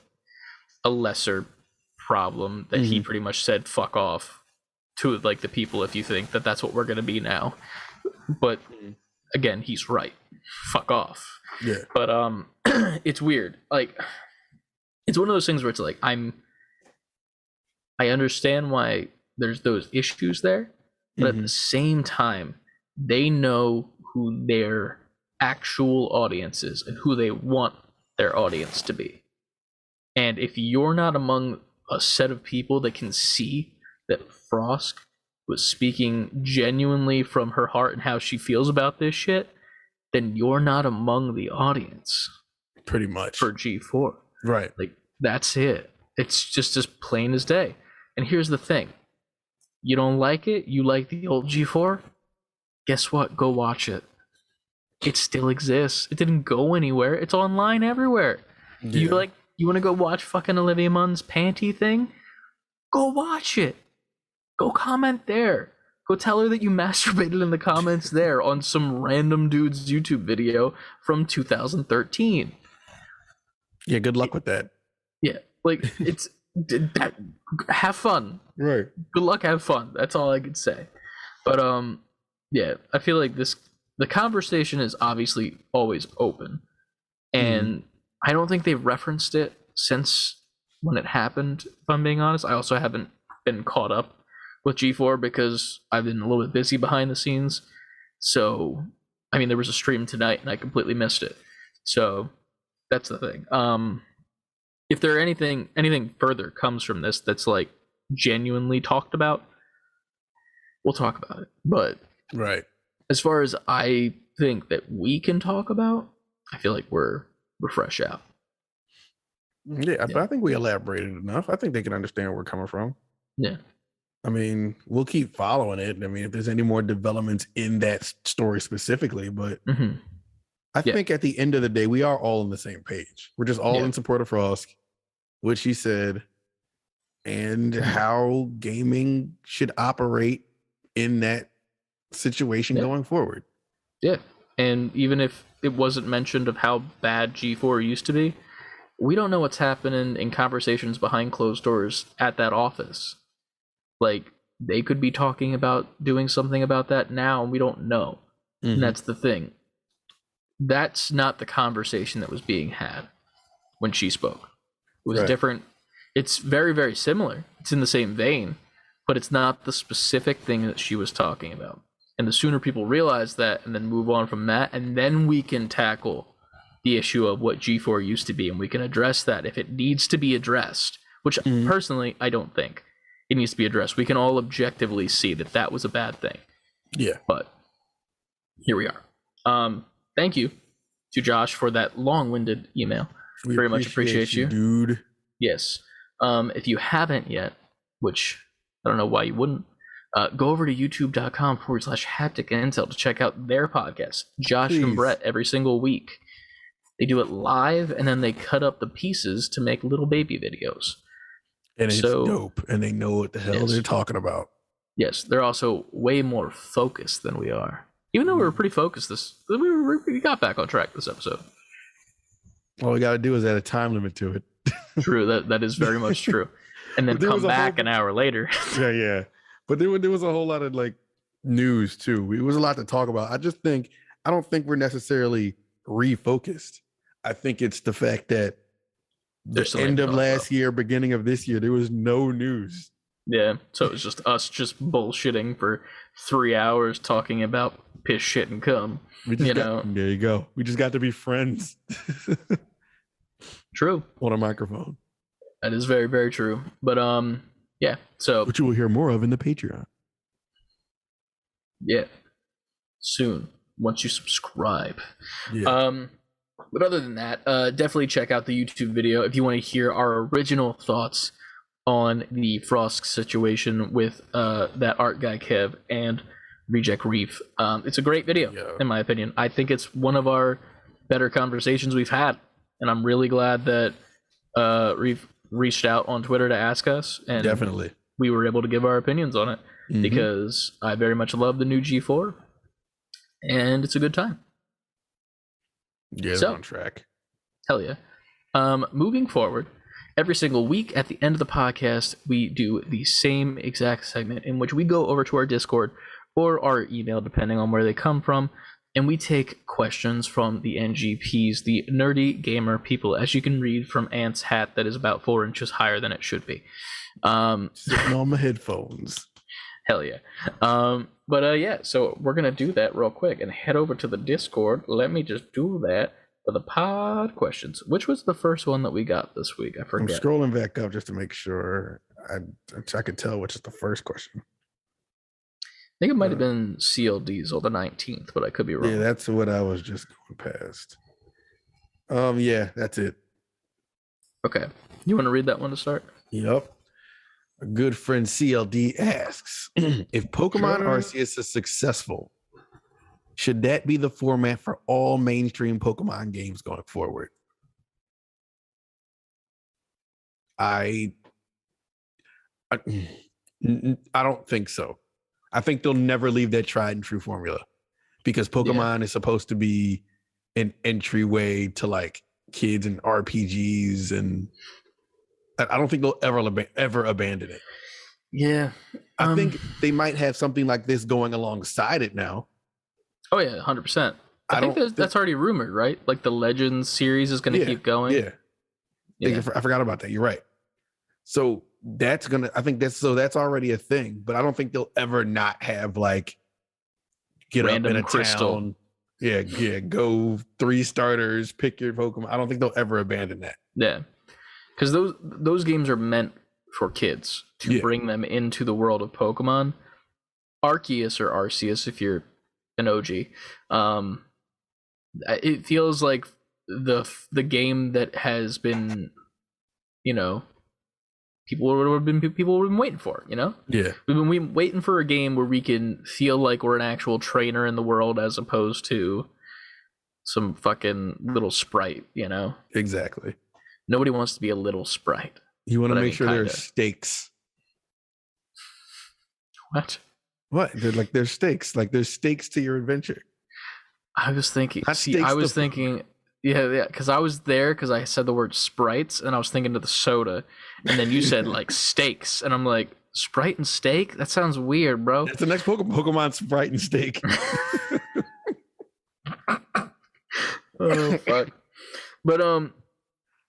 [SPEAKER 2] a lesser problem that he pretty much said fuck off to like the people if you think that that's what we're going to be now. But again, he's right. Fuck off.
[SPEAKER 3] Yeah.
[SPEAKER 2] But it's weird. Like it's one of those things where it's like I understand why there's those issues there, but at the same time they know who their actual audience is and who they want their audience to be. And if you're not among a set of people that can see that Frosk was speaking genuinely from her heart and how she feels about this shit, then you're not among the audience.
[SPEAKER 3] Pretty much.
[SPEAKER 2] For G4.
[SPEAKER 3] Right.
[SPEAKER 2] Like, that's it. It's just as plain as day. And here's the thing. You don't like it? You like the old G4? Guess what? Go watch it. It still exists. It didn't go anywhere. It's online everywhere. Yeah. You want to go watch fucking Olivia Munn's panty thing? Go watch it. Go comment there. Go tell her that you masturbated in the comments there on some random dude's YouTube video from 2013.
[SPEAKER 3] Yeah, good luck with that.
[SPEAKER 2] Yeah, like it's that. Have fun.
[SPEAKER 3] Right.
[SPEAKER 2] Good luck. Have fun. That's all I could say. But yeah, I feel like the conversation is obviously always open, and I don't think they've referenced it since when it happened, if I'm being honest. I also haven't been caught up with G4 because I've been a little bit busy behind the scenes. So, I mean, there was a stream tonight and I completely missed it. So, that's the thing. If there anything further comes from this that's like genuinely talked about, we'll talk about it. But
[SPEAKER 3] right,
[SPEAKER 2] as far as I think that we can talk about, I feel like we're fresh out.
[SPEAKER 3] Yeah, but I think we elaborated enough. I think they can understand where we're coming from.
[SPEAKER 2] Yeah.
[SPEAKER 3] I mean, we'll keep following it. I mean, if there's any more developments in that story specifically, but I think at the end of the day, we are all on the same page. We're just all in support of Frosk, what she said, and how gaming should operate in that situation going forward.
[SPEAKER 2] Yeah. And even if it wasn't mentioned of how bad G4 used to be, we don't know what's happening in conversations behind closed doors at that office. Like, they could be talking about doing something about that now, and we don't know. And that's the thing. That's not the conversation that was being had when she spoke. It was different. It's very, very similar. It's in the same vein, but it's not the specific thing that she was talking about. And the sooner people realize that and then move on from that, and then we can tackle the issue of what G4 used to be, and we can address that if it needs to be addressed, which personally, I don't think it needs to be addressed. We can all objectively see that that was a bad thing.
[SPEAKER 3] Yeah.
[SPEAKER 2] But here we are. Thank you to Josh for that long-winded email. We very much appreciate you,
[SPEAKER 3] dude.
[SPEAKER 2] Yes. If you haven't yet, which I don't know why you wouldn't, go over to youtube.com/haptic intel to check out their podcast, Josh and Brett, every single week. They do it live, and then they cut up the pieces to make little baby videos.
[SPEAKER 3] And it's dope, and they know what the hell they're talking about.
[SPEAKER 2] Yes, they're also way more focused than we are. Even though we were pretty focused, we got back on track this episode.
[SPEAKER 3] All we got to do is add a time limit to it.
[SPEAKER 2] True, that is very much true. And then come back an hour later.
[SPEAKER 3] Yeah. But there was a whole lot of like news too. It was a lot to talk about. I don't think we're necessarily refocused. I think it's the fact that the end of last year, beginning of this year, there was no news.
[SPEAKER 2] Yeah, so it was just us just bullshitting for 3 hours talking about piss, shit, and cum.
[SPEAKER 3] There you go. We just got to be friends.
[SPEAKER 2] True.
[SPEAKER 3] On a microphone.
[SPEAKER 2] That is very, very true. But yeah. So
[SPEAKER 3] which you will hear more of in the Patreon.
[SPEAKER 2] Yeah. Soon, once you subscribe.
[SPEAKER 3] Yeah.
[SPEAKER 2] But other than that, definitely check out the YouTube video if you want to hear our original thoughts on the Frost situation with that art guy Kev and Reject Reef. It's a great video, in my opinion. I think it's one of our better conversations we've had, and I'm really glad that Reef reached out on Twitter to ask us, and
[SPEAKER 3] definitely
[SPEAKER 2] we were able to give our opinions on it, because I very much love the new G4, and it's a good time.
[SPEAKER 3] Yeah, so, on track.
[SPEAKER 2] Hell yeah. Moving forward, every single week at the end of the podcast, we do the same exact segment in which we go over to our Discord or our email, depending on where they come from, and we take questions from the NGPs, the nerdy gamer people, as you can read from Ant's hat that is about 4 inches higher than it should be.
[SPEAKER 3] Sitting on my headphones.
[SPEAKER 2] Hell yeah. But yeah, so we're going to do that real quick and head over to the Discord. Let me just do that for the pod questions. Which was the first one that we got this week? I forget.
[SPEAKER 3] I'm scrolling back up just to make sure I could tell which is the first question.
[SPEAKER 2] I think it might have been CL Diesel the 19th, but I could be wrong.
[SPEAKER 3] Yeah, that's what I was just going past. Yeah, that's it.
[SPEAKER 2] Okay. You want to read that one to start?
[SPEAKER 3] Yep. A good friend CLD asks, if Pokemon Arceus is successful, should that be the format for all mainstream Pokemon games going forward? I don't think so. I think they'll never leave that tried and true formula, because Pokemon is supposed to be an entryway to like kids and RPGs, and I don't think they'll ever abandon it.
[SPEAKER 2] Yeah.
[SPEAKER 3] I think they might have something like this going alongside it now.
[SPEAKER 2] Oh yeah, 100%. I think that's already rumored, right? Like the Legends series is going to keep going.
[SPEAKER 3] Yeah. I forgot about that. You're right. So that's already a thing, but I don't think they'll ever not have like get random up in a crystal town. Yeah, go 3 starters, pick your Pokemon. I don't think they'll ever abandon that.
[SPEAKER 2] Yeah. Because those games are meant for kids to bring them into the world of Pokemon. Arceus or Arceus, if you're an OG, it feels like the game that has been, people have been waiting for.
[SPEAKER 3] Yeah,
[SPEAKER 2] we've been waiting for a game where we can feel like we're an actual trainer in the world, as opposed to some fucking little sprite.
[SPEAKER 3] Exactly.
[SPEAKER 2] Nobody wants to be a little sprite.
[SPEAKER 3] You want to make sure there's stakes.
[SPEAKER 2] What?
[SPEAKER 3] There's stakes. Like there's stakes to your adventure.
[SPEAKER 2] I was thinking. Yeah, because I was there because I said the word sprites, and I was thinking of the soda, and then you said like steaks, and I'm like, Sprite and steak? That sounds weird, bro.
[SPEAKER 3] That's the next Pokemon Sprite and steak.
[SPEAKER 2] Oh fuck. But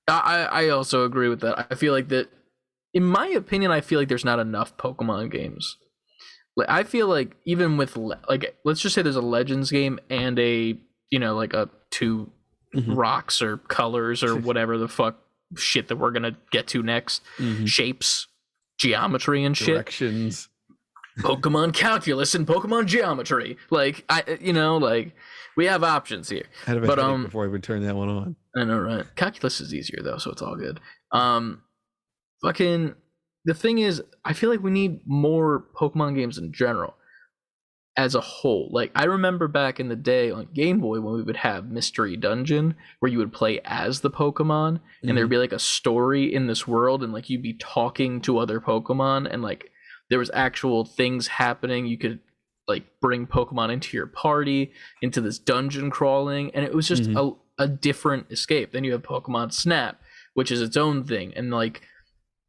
[SPEAKER 2] I also agree with that. I feel like that, in my opinion, I feel like there's not enough Pokemon games. Like I feel like even with like, let's just say there's a Legends game and a like a 2 rocks or colors or whatever the fuck shit that we're gonna get to next, shapes, geometry and shit,
[SPEAKER 3] directions,
[SPEAKER 2] Pokemon calculus and Pokemon geometry. Like like we have options here.
[SPEAKER 3] I had a headache before I would turn that one on.
[SPEAKER 2] I know, right? Calculus is easier though, so it's all good. Fucking the thing is, I feel like we need more Pokemon games in general, as a whole. Like I remember back in the day on Game Boy when we would have Mystery Dungeon, where you would play as the Pokemon, and there'd be like a story in this world, and like you'd be talking to other Pokemon, and like there was actual things happening. You could like bring Pokemon into your party, into this dungeon crawling, and it was just a different escape. Then you have Pokemon Snap, which is its own thing, and like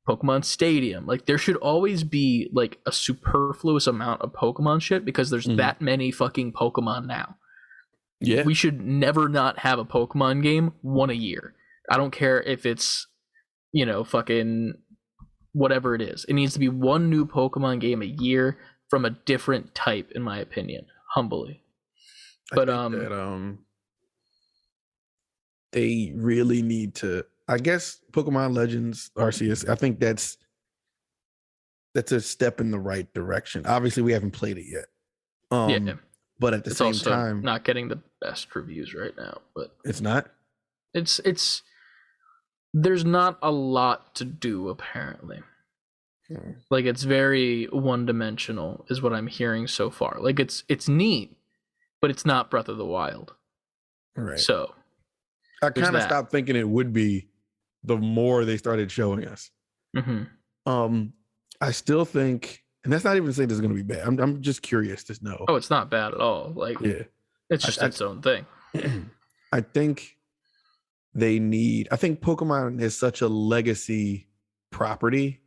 [SPEAKER 2] Pokemon Stadium. Like there should always be like a superfluous amount of Pokemon shit because there's that many fucking Pokemon now.
[SPEAKER 3] Yeah.
[SPEAKER 2] We should never not have a Pokemon game, one a year. I don't care if it's, you know, fucking whatever it is. It needs to be one new Pokemon game a year from a different type, in my opinion, humbly. But
[SPEAKER 3] they really need to, I guess, Pokemon Legends Arceus, I think that's a step in the right direction. Obviously, we haven't played it yet.
[SPEAKER 2] Yeah.
[SPEAKER 3] But at the
[SPEAKER 2] It's
[SPEAKER 3] same
[SPEAKER 2] also
[SPEAKER 3] time,
[SPEAKER 2] not getting the best reviews right now. But
[SPEAKER 3] it's not.
[SPEAKER 2] It's there's not a lot to do apparently. Like it's very one-dimensional is what I'm hearing so far. Like it's neat, but it's not Breath of the Wild.
[SPEAKER 3] Right.
[SPEAKER 2] So
[SPEAKER 3] I kind of stopped thinking it would be the more they started showing us. I still think, and that's not even saying this is going to be bad. I'm just curious to know.
[SPEAKER 2] Oh, it's not bad at all. Like it's just its own thing.
[SPEAKER 3] I think I think Pokemon is such a legacy property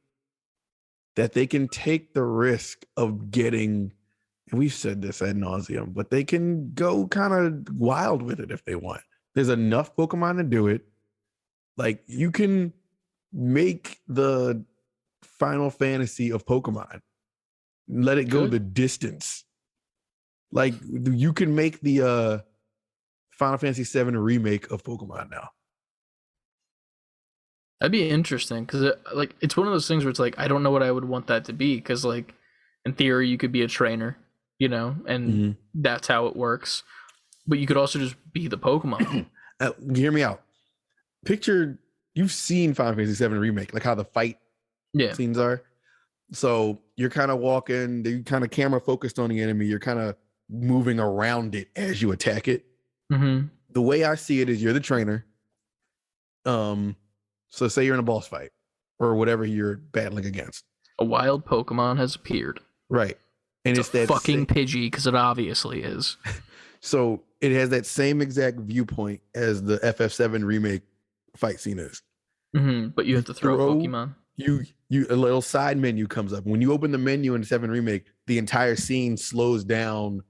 [SPEAKER 3] that they can take the risk of getting, and we've said this ad nauseum, but they can go kind of wild with it if they want. There's enough Pokemon to do it. Like you can make the Final Fantasy of Pokemon, let it go the distance. Like you can make the Final Fantasy VII remake of Pokemon now.
[SPEAKER 2] That'd be interesting because like it's one of those things where it's like I don't know what I would want that to be because like in theory you could be a trainer, you know, and that's how it works. But you could also just be the Pokemon.
[SPEAKER 3] Hear me out. Picture you've seen Final Fantasy VII remake, like how the fight scenes are. So you're kind of walking, you kind of camera focused on the enemy. You're kind of moving around it as you attack it. The way I see it is you're the trainer. So say you're in a boss fight or whatever you're battling against.
[SPEAKER 2] A wild Pokemon has appeared.
[SPEAKER 3] Right. And it's that
[SPEAKER 2] fucking Pidgey because it obviously is.
[SPEAKER 3] So it has that same exact viewpoint as the FF7 remake fight scene is.
[SPEAKER 2] But you have to throw Pokemon.
[SPEAKER 3] You a little side menu comes up. When you open the menu in 7 remake, the entire scene slows down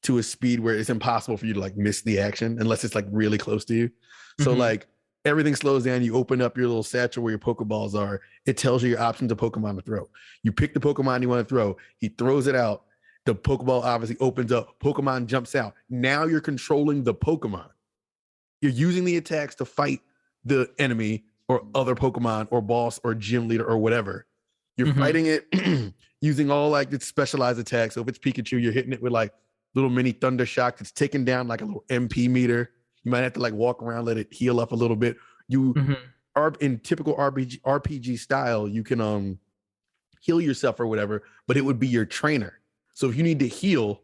[SPEAKER 3] to a speed where it's impossible for you to like miss the action unless it's like really close to you. So like everything slows down. You open up your little satchel where your Pokeballs are. It tells you your options of Pokemon to throw. You pick the Pokemon you want to throw. He throws it out. The Pokeball obviously opens up. Pokemon jumps out. Now you're controlling the Pokemon. You're using the attacks to fight the enemy or other Pokemon or boss or gym leader or whatever. You're fighting it using all like its specialized attacks. So if it's Pikachu, you're hitting it with like little mini thunder shock. It's taking down like a little MP meter. You might have to like walk around, let it heal up a little bit. You are in typical RPG style. You can heal yourself or whatever, but it would be your trainer. So if you need to heal,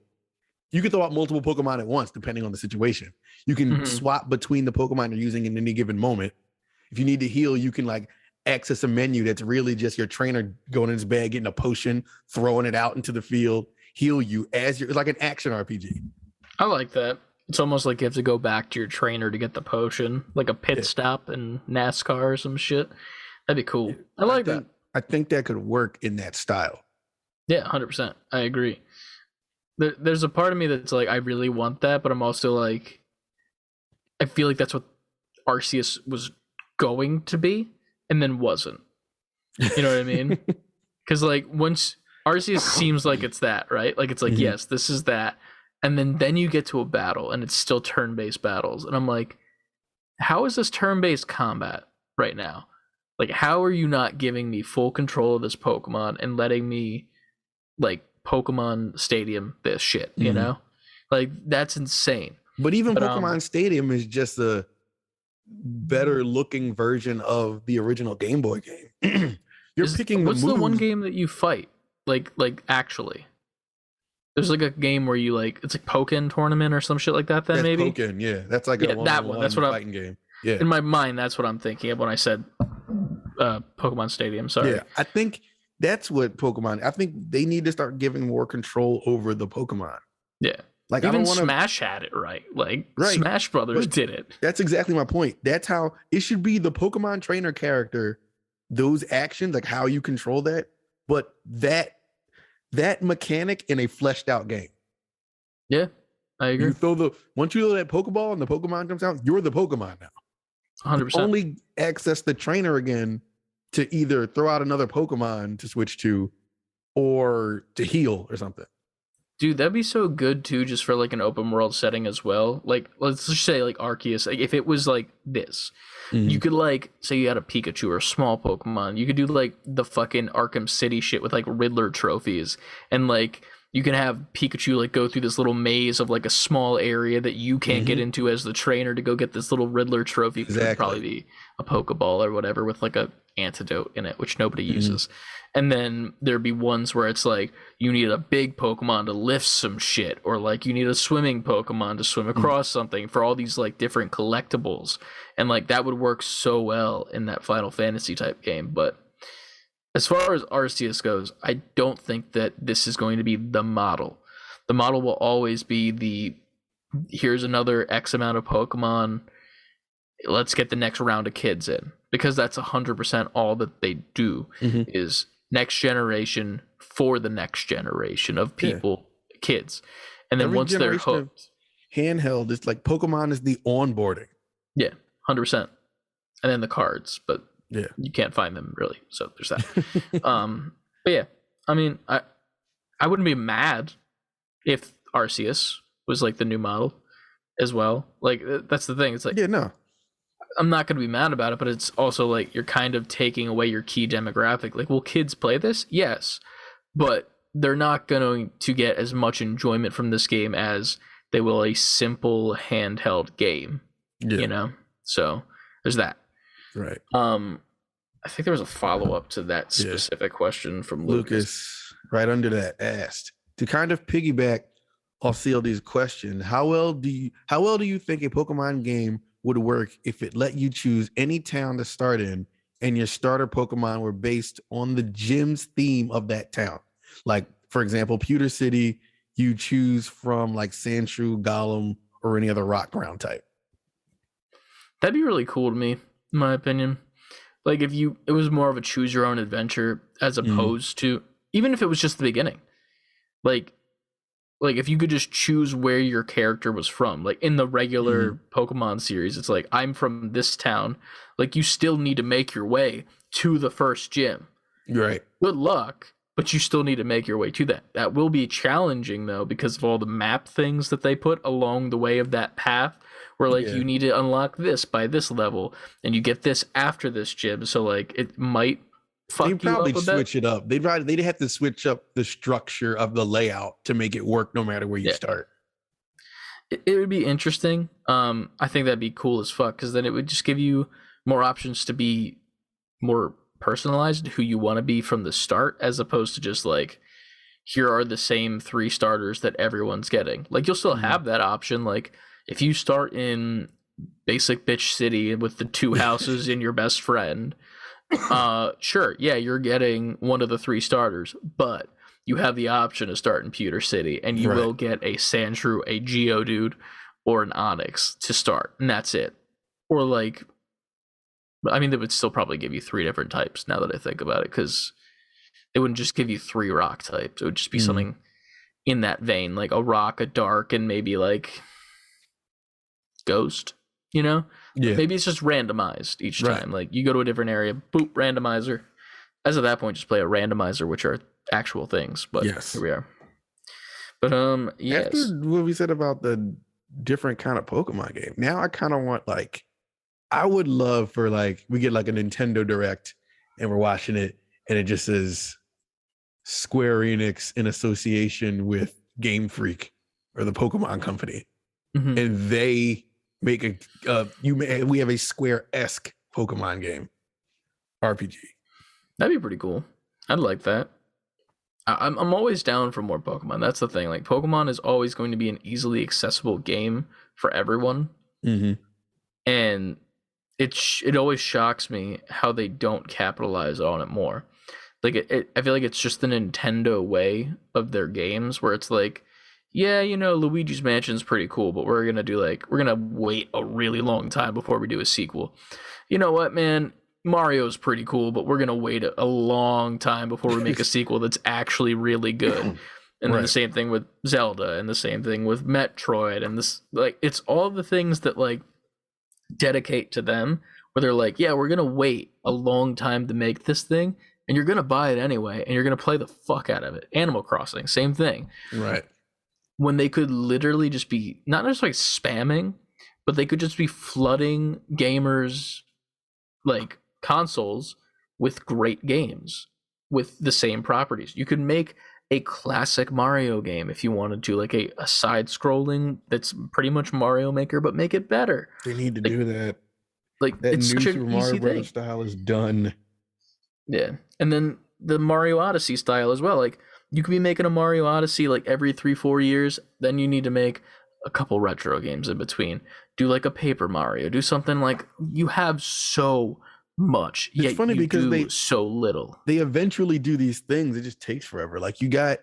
[SPEAKER 3] you can throw out multiple Pokemon at once, depending on the situation. You can swap between the Pokemon you're using in any given moment. If you need to heal, you can like access a menu that's really just your trainer going in his bag, getting a potion, throwing it out into the field, heal you as it's like an action RPG.
[SPEAKER 2] I like that. It's almost like you have to go back to your trainer to get the potion, like a pit stop in NASCAR or some shit. That'd be cool. I like that.
[SPEAKER 3] I think that could work in that style.
[SPEAKER 2] Yeah, 100%. I agree. There's a part of me that's like, I really want that, but I'm also like, I feel like that's what Arceus was going to be and then wasn't. You know what I mean? Because like once Arceus seems like it's that, right? Like it's like, yes, this is that. And then you get to a battle and it's still turn-based battles. And I'm like, how is this turn-based combat right now? Like, how are you not giving me full control of this Pokemon and letting me like Pokemon Stadium this shit, you know? Like that's insane.
[SPEAKER 3] But Pokemon Stadium is just a better looking version of the original Game Boy game.
[SPEAKER 2] What's the one game that you fight? Like actually. There's like a game where you like it's like Pokken tournament or some shit like that. Then
[SPEAKER 3] that's
[SPEAKER 2] maybe
[SPEAKER 3] Pokken, yeah. That's like a
[SPEAKER 2] that one. That's what
[SPEAKER 3] fighting game. Yeah.
[SPEAKER 2] In my mind, that's what I'm thinking of when I said Pokemon Stadium. Sorry.
[SPEAKER 3] Yeah, I think that's what Pokemon. I think they need to start giving more control over the Pokemon.
[SPEAKER 2] Yeah.
[SPEAKER 3] Like
[SPEAKER 2] Even
[SPEAKER 3] I don't want to.
[SPEAKER 2] Smash had it right. Like
[SPEAKER 3] Right.
[SPEAKER 2] Smash Brothers
[SPEAKER 3] But
[SPEAKER 2] did it.
[SPEAKER 3] that's exactly my point. That's how it should be. The Pokemon trainer character, those actions, like how you control that, but that mechanic in a fleshed out game.
[SPEAKER 2] Yeah, I agree.
[SPEAKER 3] Once you throw that Pokeball and the Pokemon comes out, you're the Pokemon now.
[SPEAKER 2] 100%.
[SPEAKER 3] Only access the trainer again to either throw out another Pokemon to switch to or to heal or something.
[SPEAKER 2] Dude, that'd be so good too, just for like an open world setting as well. Like, let's just say like Arceus. Like, if it was like this, you could like say you had a Pikachu or a small Pokemon. You could do like the fucking Arkham City shit with like Riddler trophies, and like you can have Pikachu like go through this little maze of like a small area that you can't get into as the trainer to go get this little Riddler trophy.
[SPEAKER 3] Exactly.
[SPEAKER 2] Could probably be a Pokeball or whatever with like a antidote in it, which nobody uses. And then there'd be ones where it's like you need a big Pokemon to lift some shit, or like you need a swimming Pokemon to swim across something, for all these like different collectibles. And like that would work so well in that Final Fantasy type game. But as far as Arceus goes, I don't think that this is going to be the model. The model will always be here's another X amount of Pokemon. Let's get the next round of kids in, because that's 100% all that they do is next generation for the next generation of people, kids. And then once they're hooked,
[SPEAKER 3] handheld, it's like Pokemon is the onboarding.
[SPEAKER 2] Yeah, 100%. And then the cards, but you can't find them really. So there's that. But yeah, I mean, I wouldn't be mad if Arceus was like the new model as well. Like that's the thing. It's like, I'm not going to be mad about it, but it's also like you're kind of taking away your key demographic. Like, will kids play this? Yes, but they're not going to get as much enjoyment from this game as they will a simple handheld game. You know, so there's that.
[SPEAKER 3] Right.
[SPEAKER 2] I think there was a follow-up to that specific question from Lucas.
[SPEAKER 3] Right under that, asked to kind of piggyback off CLD's question. How well do you think a Pokemon game would work if it let you choose any town to start in, and your starter Pokemon were based on the gym's theme of that town? Like, for example, Pewter City, you choose from like Sandshrew, Golem, or any other rock ground type.
[SPEAKER 2] That'd be really cool to me, in my opinion. Like, if it was more of a choose your own adventure as opposed to, even if it was just the beginning. Like if you could just choose where your character was from, like in the regular Pokemon series, it's like, I'm from this town. Like, you still need to make your way to the first gym.
[SPEAKER 3] Right.
[SPEAKER 2] Good luck, but you still need to make your way to that. That will be challenging though, because of all the map things that they put along the way of that path, where like you need to unlock this by this level, and you get this after this gym. So like it might
[SPEAKER 3] They'd probably switch it up. They'd have to switch up the structure of the layout to make it work no matter where you start.
[SPEAKER 2] It would be interesting. I think that'd be cool as fuck, because then it would just give you more options to be more personalized, who you want to be from the start, as opposed to just like, here are the same 3 starters that everyone's getting. Like, you'll still have that option. Like, if you start in basic bitch city with the 2 houses and your best friend, sure, yeah, you're getting one of the 3 starters, but you have the option to start in Pewter City, and you will get a Sandshrew, a Geodude, or an Onix to start, and that's it. Or like, I mean, they would still probably give you 3 different types now that I think about it, because they wouldn't just give you 3 rock types. It would just be something in that vein, like a rock, a dark, and maybe like ghost, you know?
[SPEAKER 3] Yeah.
[SPEAKER 2] Maybe it's just randomized each time. Like, you go to a different area, boop, randomizer. As of that point, just play a randomizer, which are actual things. But here we are. But yes.
[SPEAKER 3] After what we said about the different kind of Pokemon game, now I kind of want, like, I would love for, like, we get like a Nintendo Direct and we're watching it, and it just says Square Enix in association with Game Freak or the Pokemon Company, and they make we have a Square-esque Pokemon game RPG.
[SPEAKER 2] That'd be pretty cool. I'd like that. I'm always down for more Pokemon. That's the thing. Like, Pokemon is always going to be an easily accessible game for everyone, and it always shocks me how they don't capitalize on it more. Like I feel like it's just the Nintendo way of their games, where it's like, yeah, Luigi's Mansion's pretty cool, but we're gonna wait a really long time before we do a sequel. You know what, man? Mario's pretty cool, but we're gonna wait a long time before we make a sequel that's actually really good. And then the same thing with Zelda, and the same thing with Metroid, and this, like, it's all the things that like dedicate to them, where they're like, yeah, we're gonna wait a long time to make this thing, and you're gonna buy it anyway, and you're gonna play the fuck out of it. Animal Crossing, same thing.
[SPEAKER 3] Right.
[SPEAKER 2] When they could literally just be not just like spamming, but they could just be flooding gamers like consoles with great games with the same properties. You could make a classic Mario game if you wanted to, like a side scrolling that's pretty much Mario Maker, but make it better.
[SPEAKER 3] They need to do that.
[SPEAKER 2] Like,
[SPEAKER 3] That
[SPEAKER 2] it's
[SPEAKER 3] new
[SPEAKER 2] such
[SPEAKER 3] Super
[SPEAKER 2] an
[SPEAKER 3] Mario
[SPEAKER 2] easy
[SPEAKER 3] Bros.
[SPEAKER 2] thing.
[SPEAKER 3] Style is done.
[SPEAKER 2] Yeah. And then the Mario Odyssey style as well. Like, you could be making a Mario Odyssey like every 3-4 years. Then you need to make a couple retro games in between. Do like a Paper Mario. Do something like, you have so much.
[SPEAKER 3] It's
[SPEAKER 2] yet
[SPEAKER 3] funny
[SPEAKER 2] you
[SPEAKER 3] because
[SPEAKER 2] do so little.
[SPEAKER 3] they eventually do these things. It just takes forever. Like, you got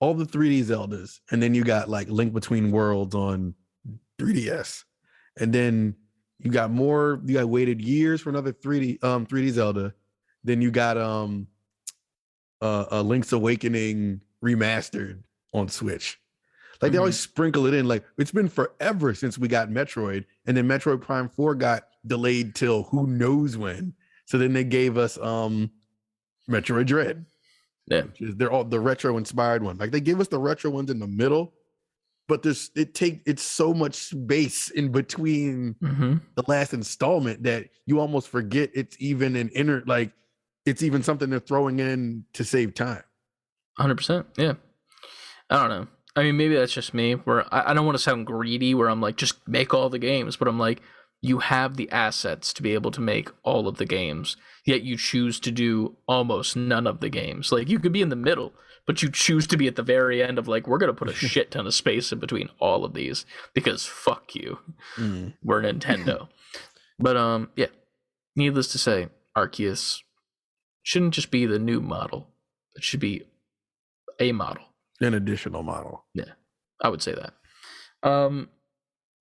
[SPEAKER 3] all the 3D Zeldas, and then you got like Link Between Worlds on 3DS, and then you got waited years for another 3D Zelda. Then you got a Link's Awakening remastered on Switch. Like, they always sprinkle it in. Like, it's been forever since we got Metroid, and then Metroid Prime 4 got delayed till who knows when. So then they gave us Metroid Dread.
[SPEAKER 2] Yeah.
[SPEAKER 3] They're all the retro inspired one. Like, they give us the retro ones in the middle, but it's so much space in between the last installment that you almost forget it's even it's even something they're throwing in to save time.
[SPEAKER 2] 100%. Yeah. I don't know. I mean, maybe that's just me, where I don't want to sound greedy, where I'm like, just make all the games, but I'm like, you have the assets to be able to make all of the games, yet you choose to do almost none of the games. Like, you could be in the middle, but you choose to be at the very end of, like, we're going to put a shit ton of space in between all of these because fuck you. We're Nintendo. But, yeah, needless to say, Arceus shouldn't just be the new model. It should be a model.
[SPEAKER 3] An additional model.
[SPEAKER 2] Yeah, I would say that.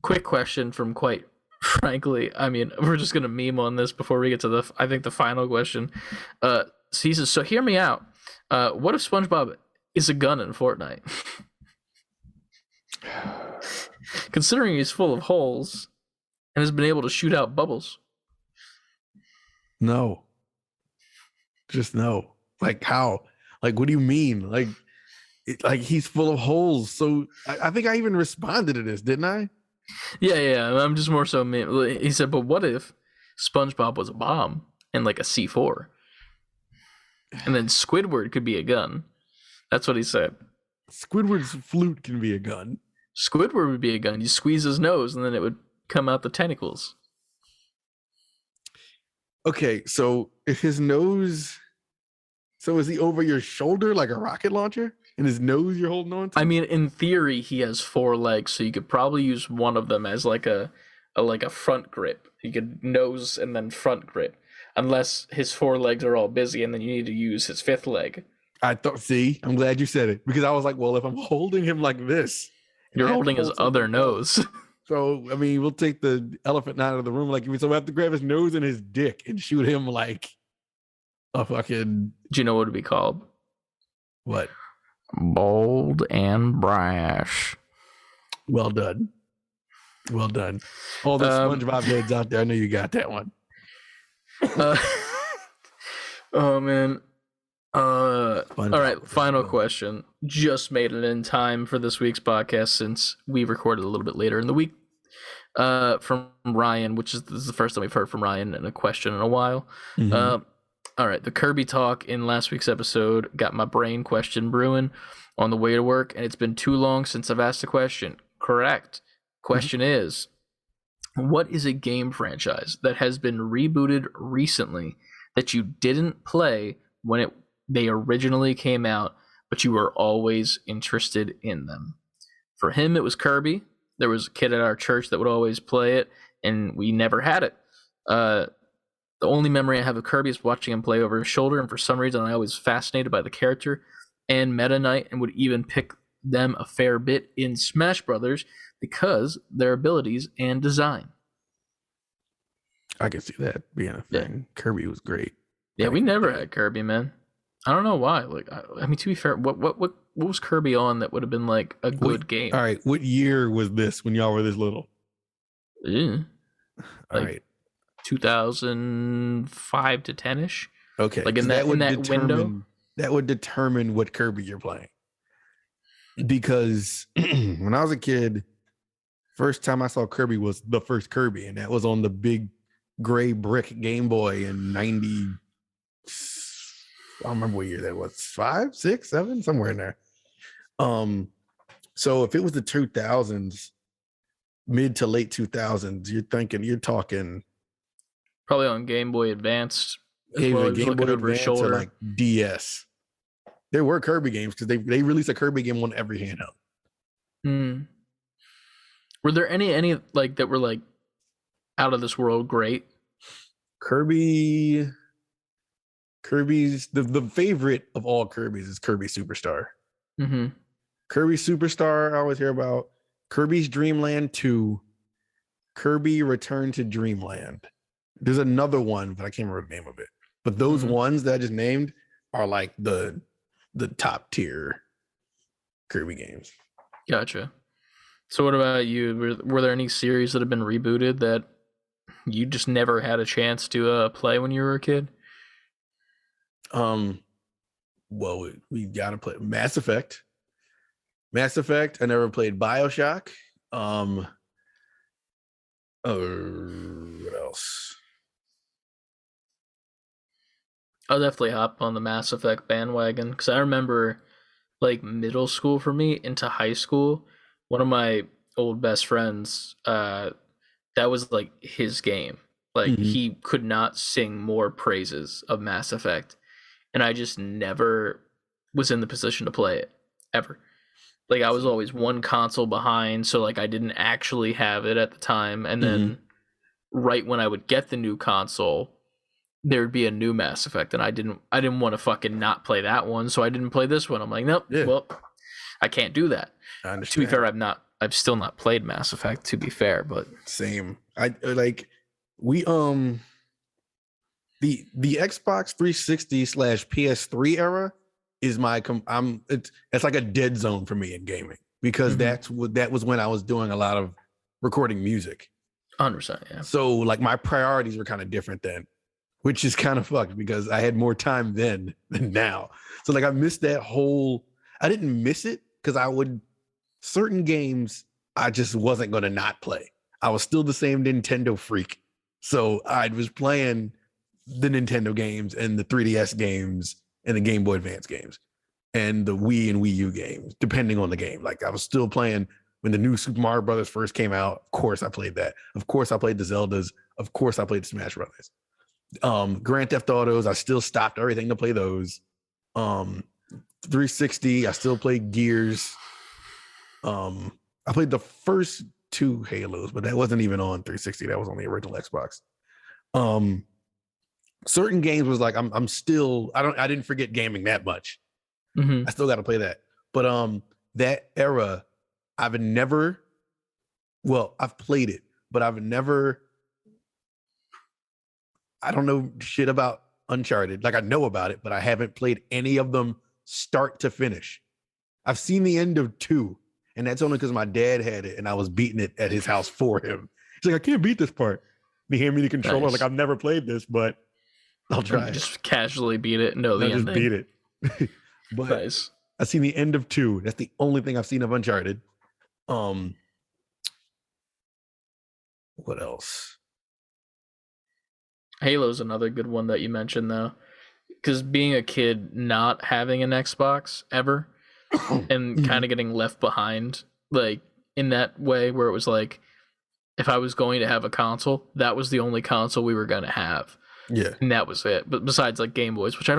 [SPEAKER 2] Quick question from quite frankly, I mean, we're just gonna meme on this before we get to the final question. So he says, so hear me out. What if SpongeBob is a gun in Fortnite? Considering he's full of holes and has been able to shoot out bubbles.
[SPEAKER 3] No. Just no. Like, how? Like, what do you mean? Like, he's full of holes. So I think I even responded to this, didn't I?
[SPEAKER 2] Yeah. I'm just more so. He said, but what if SpongeBob was a bomb and like a C4, and then Squidward could be a gun? That's what he said.
[SPEAKER 3] Squidward's flute can be a gun.
[SPEAKER 2] Squidward would be a gun. You squeeze his nose, and then it would come out the tentacles.
[SPEAKER 3] Okay, so if his nose, so is he over your shoulder like a rocket launcher? And his nose you're holding on to?
[SPEAKER 2] I mean, in theory, he has 4 legs, so you could probably use one of them as like a front grip. You could nose and then front grip, unless his 4 legs are all busy, and then you need to use his 5th leg.
[SPEAKER 3] See, I'm glad you said it, because I was like, well, if I'm holding him like this,
[SPEAKER 2] you're holding his other nose.
[SPEAKER 3] So, I mean, we'll take the elephant out of the room. Like, so we have to grab his nose and his dick and shoot him like a fucking.
[SPEAKER 2] Do you know what it'd be called?
[SPEAKER 3] What?
[SPEAKER 2] Bold and brash.
[SPEAKER 3] Well done. Well done. All the SpongeBob heads out there, I know you got that one.
[SPEAKER 2] Oh man. All right, final question. Just made it in time for this week's podcast, since we recorded a little bit later in the week. From Ryan, this is the first time we've heard from Ryan in a question in a while. All right, the Kirby talk in last week's episode got my brain question brewing on the way to work, and it's been too long since I've asked a question. Correct. Question is, what is a game franchise that has been rebooted recently that you didn't play when they originally came out, but you were always interested in them? For him, it was Kirby. There was a kid at our church that would always play it, and we never had it. The only memory I have of Kirby is watching him play over his shoulder, and for some reason I was fascinated by the character and Meta Knight, and would even pick them a fair bit in Smash Brothers because their abilities and design.
[SPEAKER 3] I can see that being a thing. Yeah. Kirby was great.
[SPEAKER 2] Yeah, we never had Kirby, man. I don't know why. Like, I mean, to be fair, what was Kirby on that would have been like a good game?
[SPEAKER 3] All right, what year was this when y'all were this little?
[SPEAKER 2] Yeah.
[SPEAKER 3] All right.
[SPEAKER 2] 2005 to 10ish.
[SPEAKER 3] Okay,
[SPEAKER 2] like in that window.
[SPEAKER 3] That would determine what Kirby you're playing. Because when I was a kid, first time I saw Kirby was the first Kirby, and that was on the big gray brick Game Boy in 90. I don't remember what year that was. 5, 6, 7, somewhere in there. So if it was the 2000s, mid to late 2000s, you're talking
[SPEAKER 2] probably on Game Boy Advanced.
[SPEAKER 3] Game Boy Advance or like DS. There were Kirby games because they released a Kirby game on every handheld.
[SPEAKER 2] Were there any like that were like out of this world great?
[SPEAKER 3] Kirby's the favorite of all Kirby's is Kirby Superstar.
[SPEAKER 2] Mm-hmm.
[SPEAKER 3] Kirby Superstar I always hear about. Kirby's Dream Land 2, Kirby Return to Dreamland. There's another one, but I can't remember the name of it. But those ones that I just named are like the top tier Kirby games.
[SPEAKER 2] Gotcha. So what about you? Were there any series that have been rebooted that you just never had a chance to play when you were a kid?
[SPEAKER 3] Well, we gotta play Mass Effect. I never played BioShock. What else?
[SPEAKER 2] I'll definitely hop on the Mass Effect bandwagon because I remember like middle school for me into high school, one of my old best friends, that was like his game. Like he could not sing more praises of Mass Effect. And I just never was in the position to play it ever. Like I was always one console behind. So like I didn't actually have it at the time. And then right when I would get the new console, there'd be a new Mass Effect, and I didn't want to fucking not play that one, so I didn't play this one. I'm like, nope, well, I can't do that.
[SPEAKER 3] I understand.
[SPEAKER 2] To be fair, I've still not played Mass Effect, to be fair, but
[SPEAKER 3] same. I like we the Xbox 360/PS3 era is my it's like a dead zone for me in gaming because that was when I was doing a lot of recording music.
[SPEAKER 2] 100%, yeah.
[SPEAKER 3] So like my priorities were kind of different then, which is kind of fucked because I had more time then than now. So like I missed that whole, I didn't miss it because certain games I just wasn't going to not play. I was still the same Nintendo freak. So I was playing the Nintendo games and the 3DS games and the Game Boy Advance games and the Wii and Wii U games, depending on the game. Like I was still playing when the new Super Mario Brothers first came out. Of course I played that. Of course I played the Zeldas. Of course I played the Smash Brothers. Grand Theft Autos, I still stopped everything to play those. 360, I still played Gears. I played the first 2 Halos, but that wasn't even on 360. That was on the original Xbox. Certain games was like I didn't forget gaming that much. I still got to play that. But that era, I've played it, but I don't know shit about Uncharted. Like I know about it, but I haven't played any of them start to finish. I've seen the end of 2, and that's only because my dad had it and I was beating it at his house for him. He's like, I can't beat this part. He handed me the controller. Nice. Like I've never played this, but I'll try.
[SPEAKER 2] Just casually beat it. No, the ending.
[SPEAKER 3] Just beat it. But nice. I've seen the end of 2. That's the only thing I've seen of Uncharted. What else?
[SPEAKER 2] Halo's another good one that you mentioned though, because being a kid not having an Xbox ever and kind of getting left behind like in that way where it was like if I was going to have a console, that was the only console we were going to have.
[SPEAKER 3] Yeah.
[SPEAKER 2] And that was it. But besides like Game Boys, which I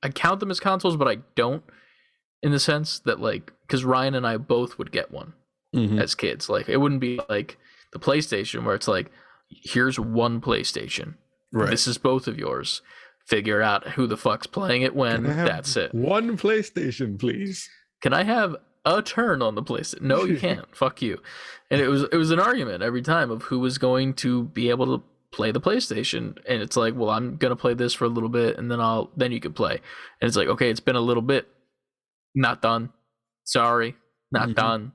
[SPEAKER 2] count them as consoles, but I don't in the sense that like, because Ryan and I both would get one as kids. Like it wouldn't be like the PlayStation where it's like, here's one PlayStation.
[SPEAKER 3] Right.
[SPEAKER 2] This is both of yours. Figure out who the fuck's playing it when.
[SPEAKER 3] Can I have
[SPEAKER 2] That's it.
[SPEAKER 3] one PlayStation, please?
[SPEAKER 2] Can I have a turn on the PlayStation? No, you can't. Fuck you. And it was an argument every time of who was going to be able to play the PlayStation. And it's like, well, I'm gonna play this for a little bit, and then you can play. And it's like, okay, it's been a little bit. Not done. Sorry, not done.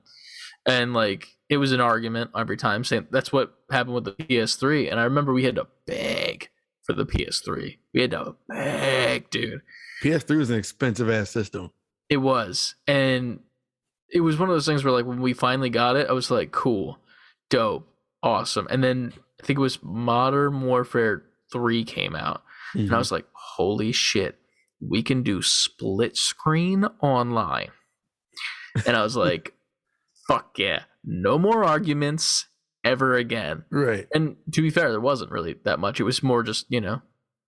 [SPEAKER 2] And like, it was an argument every time, saying that's what happened with the PS3. And I remember we had to beg for the PS3. We had to beg, dude.
[SPEAKER 3] PS3 was an expensive ass system.
[SPEAKER 2] It was. And it was one of those things where, like, when we finally got it, I was like, cool, dope, awesome. And then I think it was Modern Warfare 3 came out. And I was like, holy shit, we can do split screen online. And I was like, fuck yeah, no more arguments ever again.
[SPEAKER 3] Right.
[SPEAKER 2] And to be fair, there wasn't really that much. It was more just,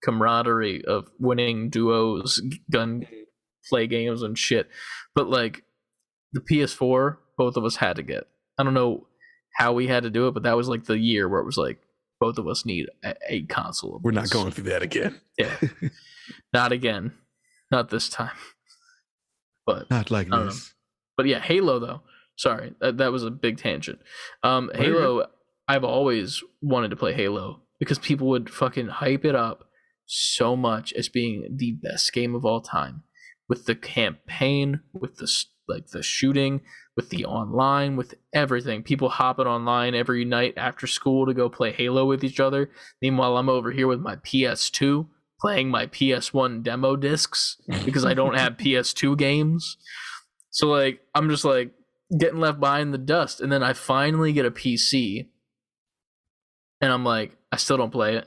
[SPEAKER 2] camaraderie of winning duos, gun play games and shit. But like the PS4, both of us had to get. I don't know how we had to do it, but that was like the year where it was like both of us need a console.
[SPEAKER 3] We're not going through that again.
[SPEAKER 2] Yeah. Not again. Not this time. But
[SPEAKER 3] not like this.
[SPEAKER 2] But yeah, Halo though. Sorry, that was a big tangent. Halo, I've always wanted to play Halo because people would fucking hype it up so much as being the best game of all time, with the campaign, with the shooting, with the online, with everything. People hopping online every night after school to go play Halo with each other. Meanwhile, I'm over here with my PS2 playing my PS1 demo discs because I don't have PS2 games. So like, I'm just like getting left behind the dust. And then I finally get a PC and I'm like, I still don't play it.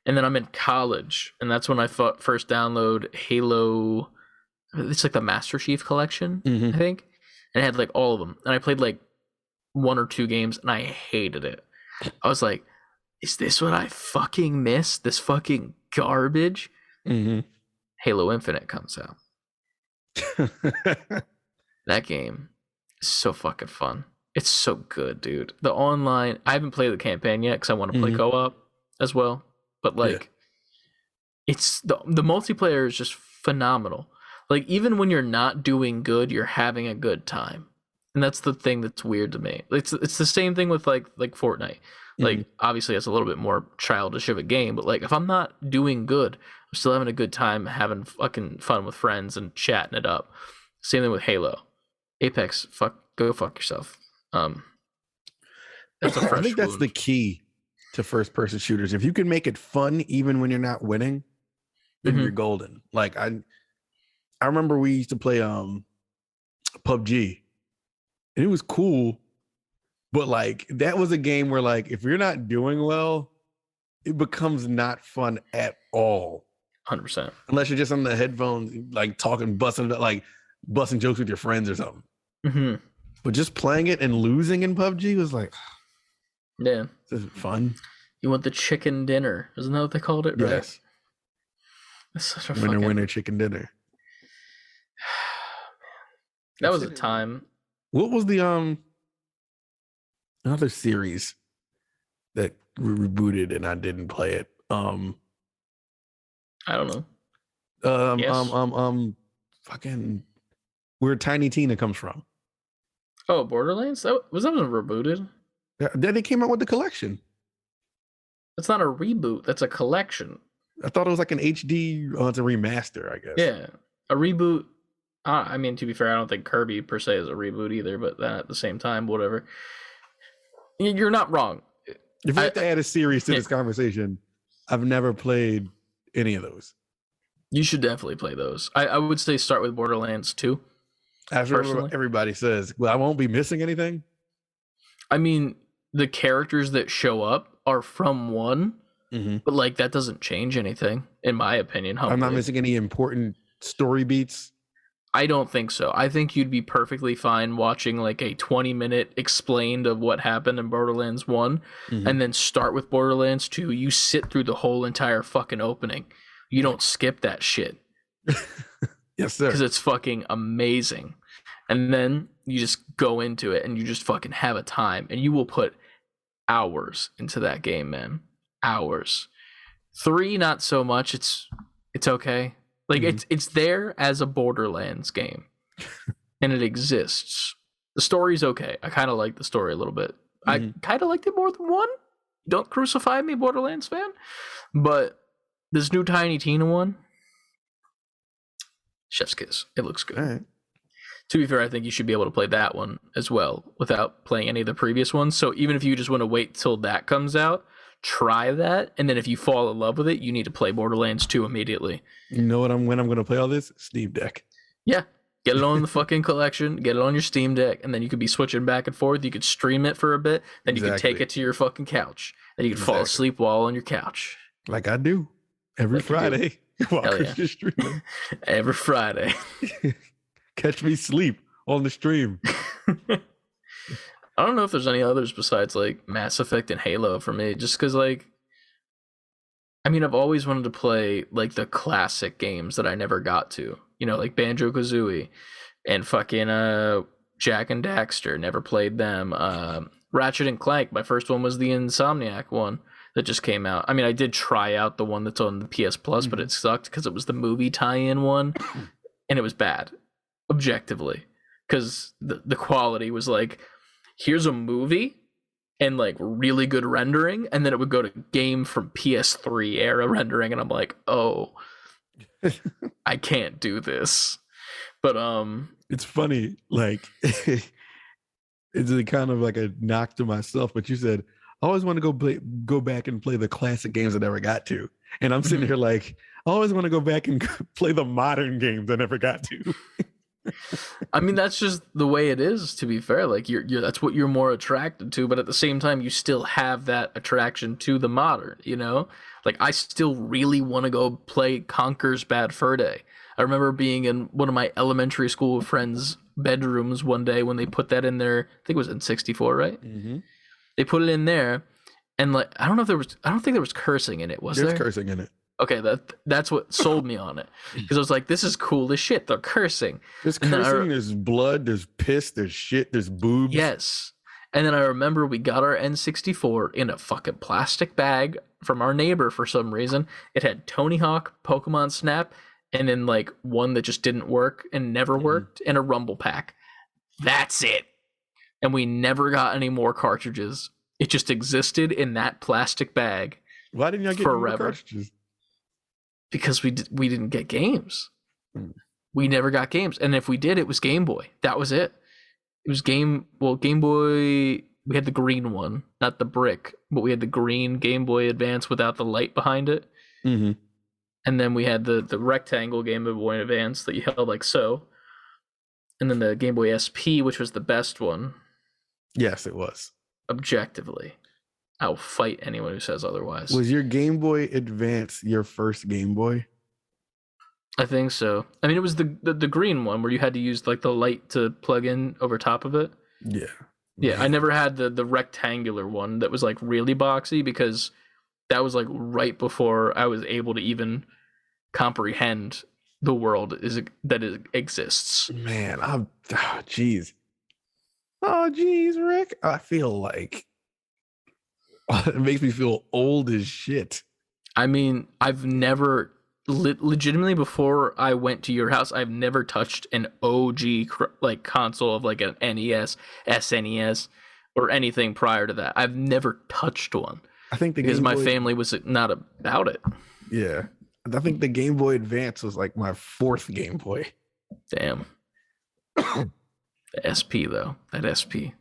[SPEAKER 2] And then I'm in college, and that's when I first download Halo. It's like the Master Chief Collection, I think. And it had like all of them. And I played like 1 or 2 games and I hated it. I was like, is this what I fucking missed? This fucking garbage? Halo Infinite comes out. That game is so fucking fun. It's so good, dude. The online, I haven't played the campaign yet because I want to play co-op as well. But like, it's the multiplayer is just phenomenal. Like, even when you're not doing good, you're having a good time. And that's the thing that's weird to me. It's the same thing with like Fortnite. Like, obviously it's a little bit more childish of a game, but like, if I'm not doing good, I'm still having a good time, having fucking fun with friends and chatting it up. Same thing with Halo. Apex, go fuck yourself. That's a fresh
[SPEAKER 3] I think that's
[SPEAKER 2] wound.
[SPEAKER 3] the key to first person shooters. If you can make it fun even when you're not winning, then you're golden. Like I remember we used to play PUBG, and it was cool, but like that was a game where like if you're not doing well, it becomes not fun at all.
[SPEAKER 2] 100%.
[SPEAKER 3] Unless you're just on the headphones, like talking, busting jokes with your friends or something. But just playing it and losing in PUBG was like,
[SPEAKER 2] yeah,
[SPEAKER 3] this is fun.
[SPEAKER 2] You want the chicken dinner? Isn't that what they called it? Right?
[SPEAKER 3] Yes.
[SPEAKER 2] That's such a
[SPEAKER 3] Winner chicken dinner.
[SPEAKER 2] That was a time.
[SPEAKER 3] What was the another series that rebooted and I didn't play it?
[SPEAKER 2] I don't know.
[SPEAKER 3] Fucking where Tiny Tina comes from.
[SPEAKER 2] Oh, Borderlands? That wasn't rebooted.
[SPEAKER 3] Then they came out with the collection.
[SPEAKER 2] That's not a reboot. That's a collection.
[SPEAKER 3] I thought it was like an HD. Oh, it's a remaster, I guess.
[SPEAKER 2] Yeah, a reboot. I mean, to be fair, I don't think Kirby per se is a reboot either. But then at the same time, whatever. You're not wrong.
[SPEAKER 3] If we have to add a series to this conversation, I've never played any of those.
[SPEAKER 2] You should definitely play those. I would say start with Borderlands 2.
[SPEAKER 3] After everybody says, well, I won't be missing anything.
[SPEAKER 2] I mean, the characters that show up are from 1, but like that doesn't change anything, in my opinion. Hopefully.
[SPEAKER 3] I'm not missing any important story beats.
[SPEAKER 2] I don't think so. I think you'd be perfectly fine watching like a 20-minute explained of what happened in Borderlands 1 and then start with Borderlands 2. You sit through the whole entire fucking opening. You don't skip that shit.
[SPEAKER 3] Yes, sir.
[SPEAKER 2] Because it's fucking amazing. And then you just go into it and you just fucking have a time. And you will put hours into that game, man. Hours. 3, not so much. It's okay. Like it's there as a Borderlands game, and it exists. The story's okay. I kind of like the story a little bit. I kind of liked it more than 1. Don't crucify me, Borderlands fan. But this new Tiny Tina one, chef's kiss. It looks good.
[SPEAKER 3] All right.
[SPEAKER 2] To be fair, I think you should be able to play that one as well without playing any of the previous ones. So even if you just want to wait till that comes out, try that. And then if you fall in love with it, you need to play Borderlands 2 immediately.
[SPEAKER 3] You know what? When I'm going to play all this? Steam Deck.
[SPEAKER 2] Yeah. Get it on the fucking collection. Get it on your Steam Deck. And then you could be switching back and forth. You could stream it for a bit. Then you could take it to your fucking couch. Then you could fall asleep while on your couch.
[SPEAKER 3] Like I do. Every Friday. While Christian's streaming.
[SPEAKER 2] Every Friday.
[SPEAKER 3] Catch me sleep on the stream.
[SPEAKER 2] I don't know if there's any others besides like Mass Effect and Halo for me, just because like, I mean, I've always wanted to play like the classic games that I never got to, you know, like Banjo-Kazooie and fucking Jack and Daxter. Never played them. Ratchet and Clank, my first one was the Insomniac one that just came out. I mean, I did try out the one that's on the PS Plus, but it sucked because it was the movie tie-in one, and it was bad. Objectively, because the quality was like, here's a movie and like really good rendering, and then it would go to game from PS3 era rendering, and I'm like, oh, I can't do this. But
[SPEAKER 3] it's funny, like it's a kind of like a knock to myself, but you said I always want to go back and play the classic games I never got to, and I'm sitting here like I always want to go back and play the modern games I never got to.
[SPEAKER 2] I mean, that's just the way it is, to be fair. Like you're that's what you're more attracted to, but at the same time you still have that attraction to the modern, you know? Like I still really want to go play Conker's Bad Fur Day. I remember being in one of my elementary school friends' bedrooms one day when they put that in there. I think it was in 64, right? Mm-hmm. They put it in there, and like I don't think there was cursing in it, was there?
[SPEAKER 3] There's cursing in it.
[SPEAKER 2] Okay, that's what sold me on it, because I was like, this is cool as shit. They're cursing.
[SPEAKER 3] There's cursing, there's blood, there's piss, there's shit, there's boobs.
[SPEAKER 2] Yes. And then I remember we got our N64 in a fucking plastic bag from our neighbor for some reason. It had Tony Hawk, Pokemon Snap, and then like one that just didn't work and never worked, and a Rumble Pack. That's it. And we never got any more cartridges. It just existed in that plastic bag.
[SPEAKER 3] Why didn't y'all get more cartridges?
[SPEAKER 2] Because we didn't get games. We never got games. And if we did, it was Game Boy. That was it. It was Game Boy. We had the green one, not the brick, but we had the green Game Boy Advance without the light behind it. Mm-hmm. And then we had the rectangle Game Boy Advance that you held like so. And then the Game Boy SP, which was the best one.
[SPEAKER 3] Yes, it was.
[SPEAKER 2] Objectively. I'll fight anyone who says otherwise.
[SPEAKER 3] Was your Game Boy Advance your first Game Boy?
[SPEAKER 2] I think so. I mean, it was the green one where you had to use like the light to plug in over top of it.
[SPEAKER 3] Yeah.
[SPEAKER 2] Yeah, I never had the rectangular one that was like really boxy, because that was like right before I was able to even comprehend the world that it exists.
[SPEAKER 3] Man, jeez. Oh, jeez, Rick. I feel like it makes me feel old as shit.
[SPEAKER 2] I mean, I've never legitimately, before I went to your house, I've never touched an OG like console of like an NES, SNES, or anything prior to that. I've never touched one.
[SPEAKER 3] I think
[SPEAKER 2] because my family was not about it.
[SPEAKER 3] Yeah, I think the Game Boy Advance was like my fourth Game Boy.
[SPEAKER 2] Damn. The SP though, that SP.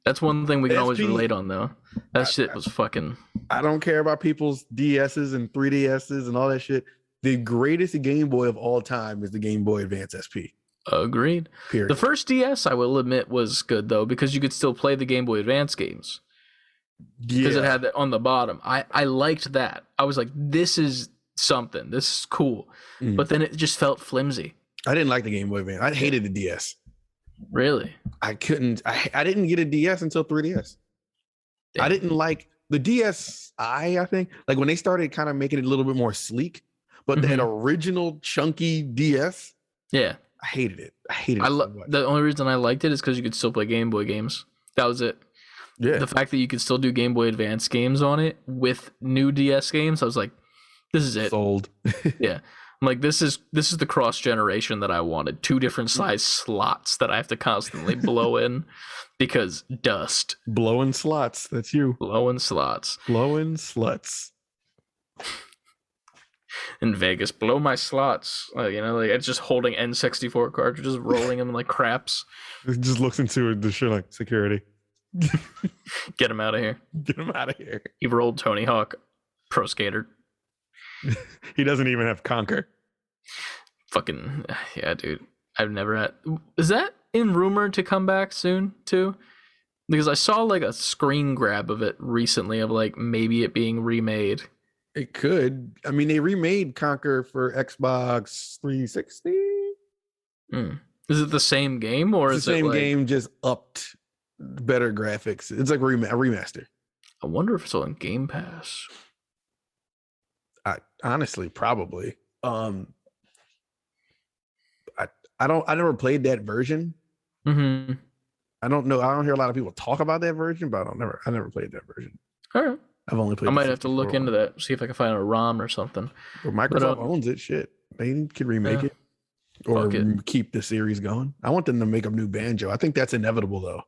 [SPEAKER 2] That's one thing we can always relate on though. That shit was fucking.
[SPEAKER 3] I don't care about people's DSs and 3DSs and all that shit. The greatest Game Boy of all time is the Game Boy Advance SP.
[SPEAKER 2] Agreed.
[SPEAKER 3] Period.
[SPEAKER 2] The first DS, I will admit, was good though, because you could still play the Game Boy Advance games. Because it had that on the bottom. I liked that. I was like, this is something. This is cool. Mm. But then it just felt flimsy.
[SPEAKER 3] I didn't like the Game Boy Advance. I hated the DS.
[SPEAKER 2] Really?
[SPEAKER 3] I couldn't. I didn't get a DS until 3DS. Damn. I didn't like the DSi, I think. Like when they started kind of making it a little bit more sleek. But that original chunky DS,
[SPEAKER 2] yeah,
[SPEAKER 3] I hated it. I hated it so much.
[SPEAKER 2] The only reason I liked it is because you could still play Game Boy games. That was it. Yeah. The fact that you could still do Game Boy Advance games on it with new DS games, I was like, This is it.
[SPEAKER 3] Sold.
[SPEAKER 2] Yeah. I'm like, this is the cross generation that I wanted. 2 different size slots that I have to constantly blow in because dust.
[SPEAKER 3] Blowing slots. That's you.
[SPEAKER 2] Blowing slots.
[SPEAKER 3] Blowing sluts.
[SPEAKER 2] In Vegas, blow my slots. You know, like it's just holding N64 cartridges, rolling them like craps.
[SPEAKER 3] It just looks into the shit like security.
[SPEAKER 2] Get him out of here.
[SPEAKER 3] Get him out of here.
[SPEAKER 2] He rolled Tony Hawk, pro skater.
[SPEAKER 3] He doesn't even have Conquer.
[SPEAKER 2] Fucking yeah, dude. I've never had. Is that in rumor to come back soon too? Because I saw like a screen grab of it recently of like maybe it being remade.
[SPEAKER 3] It could. I mean, they remade Conquer for Xbox 360.
[SPEAKER 2] Is it the same game or
[SPEAKER 3] It's
[SPEAKER 2] is
[SPEAKER 3] the same
[SPEAKER 2] it like,
[SPEAKER 3] game, just upped, better graphics. It's like a remaster.
[SPEAKER 2] I wonder if it's on Game Pass.
[SPEAKER 3] Honestly, probably. I never played that version.
[SPEAKER 2] Mm-hmm.
[SPEAKER 3] I don't know. I don't hear a lot of people talk about that version, but I never played that version.
[SPEAKER 2] All right.
[SPEAKER 3] I've only played.
[SPEAKER 2] I might have to look into that, see if I can find a ROM or something.
[SPEAKER 3] Well, Microsoft owns it. Shit, they could remake it or keep the series going. I want them to make a new Banjo. I think that's inevitable, though.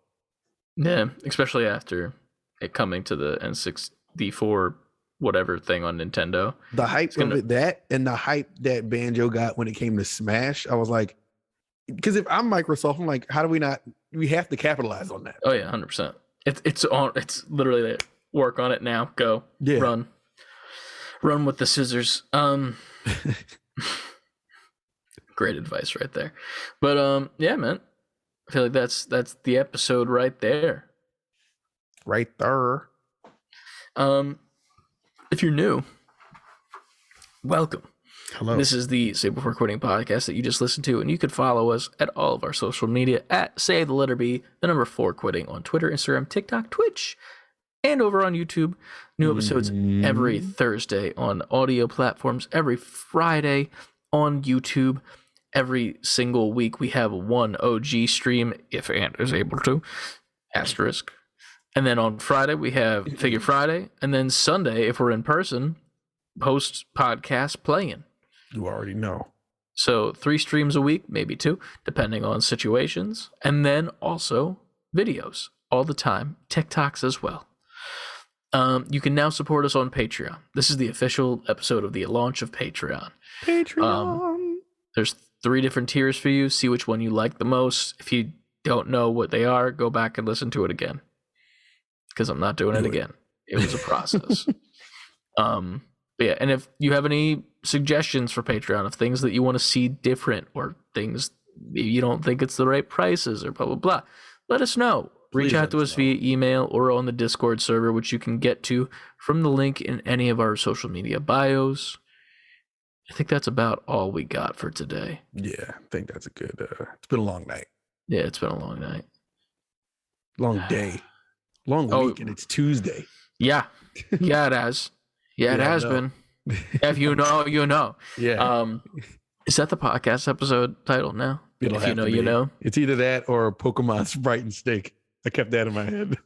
[SPEAKER 2] Yeah, especially after it coming to the N64 whatever thing on Nintendo.
[SPEAKER 3] The hype of it, that and the hype that Banjo got when it came to Smash, I was like, because if I'm Microsoft, I'm like, how do we not? We have to capitalize on that.
[SPEAKER 2] Oh yeah, 100%. It's on. It's literally there. Work on it now. Go.
[SPEAKER 3] Yeah.
[SPEAKER 2] Run with the scissors. Great advice right there. But yeah, man. I feel like that's the episode right there.
[SPEAKER 3] Right there.
[SPEAKER 2] If you're new, welcome.
[SPEAKER 3] Hello.
[SPEAKER 2] This is the Save Before Quitting podcast that you just listened to, and you can follow us at all of our social media at @4quitting on Twitter, Instagram, TikTok, Twitch, and over on YouTube. New episodes every Thursday on audio platforms, every Friday on YouTube. Every single week we have one OG stream, if Ant is able to, asterisk. And then on Friday we have Figure Friday, and then Sunday, if we're in person, post podcast playing.
[SPEAKER 3] You already know.
[SPEAKER 2] So 3 streams a week, maybe 2, depending on situations. And then also videos all the time, TikToks as well. You can now support us on Patreon. This is the official episode of the launch of Patreon. There's 3 different tiers for you. See which one you like the most. If you don't know what they are, go back and listen to it again. Because I'm not doing it again. It was a process. Yeah, and if you have any suggestions for Patreon of things that you want to see different or things maybe you don't think it's the right prices or blah, blah, blah, let us know. Reach out to us via email or on the Discord server, which you can get to from the link in any of our social media bios. I think that's about all we got for today.
[SPEAKER 3] Yeah, I think that's a good, it's been a long night.
[SPEAKER 2] Yeah, it's been a long night.
[SPEAKER 3] Long day. Long week, and it's Tuesday.
[SPEAKER 2] Yeah. Yeah, it has. Yeah, it has been. If you know, you know.
[SPEAKER 3] Yeah.
[SPEAKER 2] Is that the podcast episode title now?
[SPEAKER 3] If you know, you know. It's either that or Pokemon Sprite and Steak. I kept that in my head.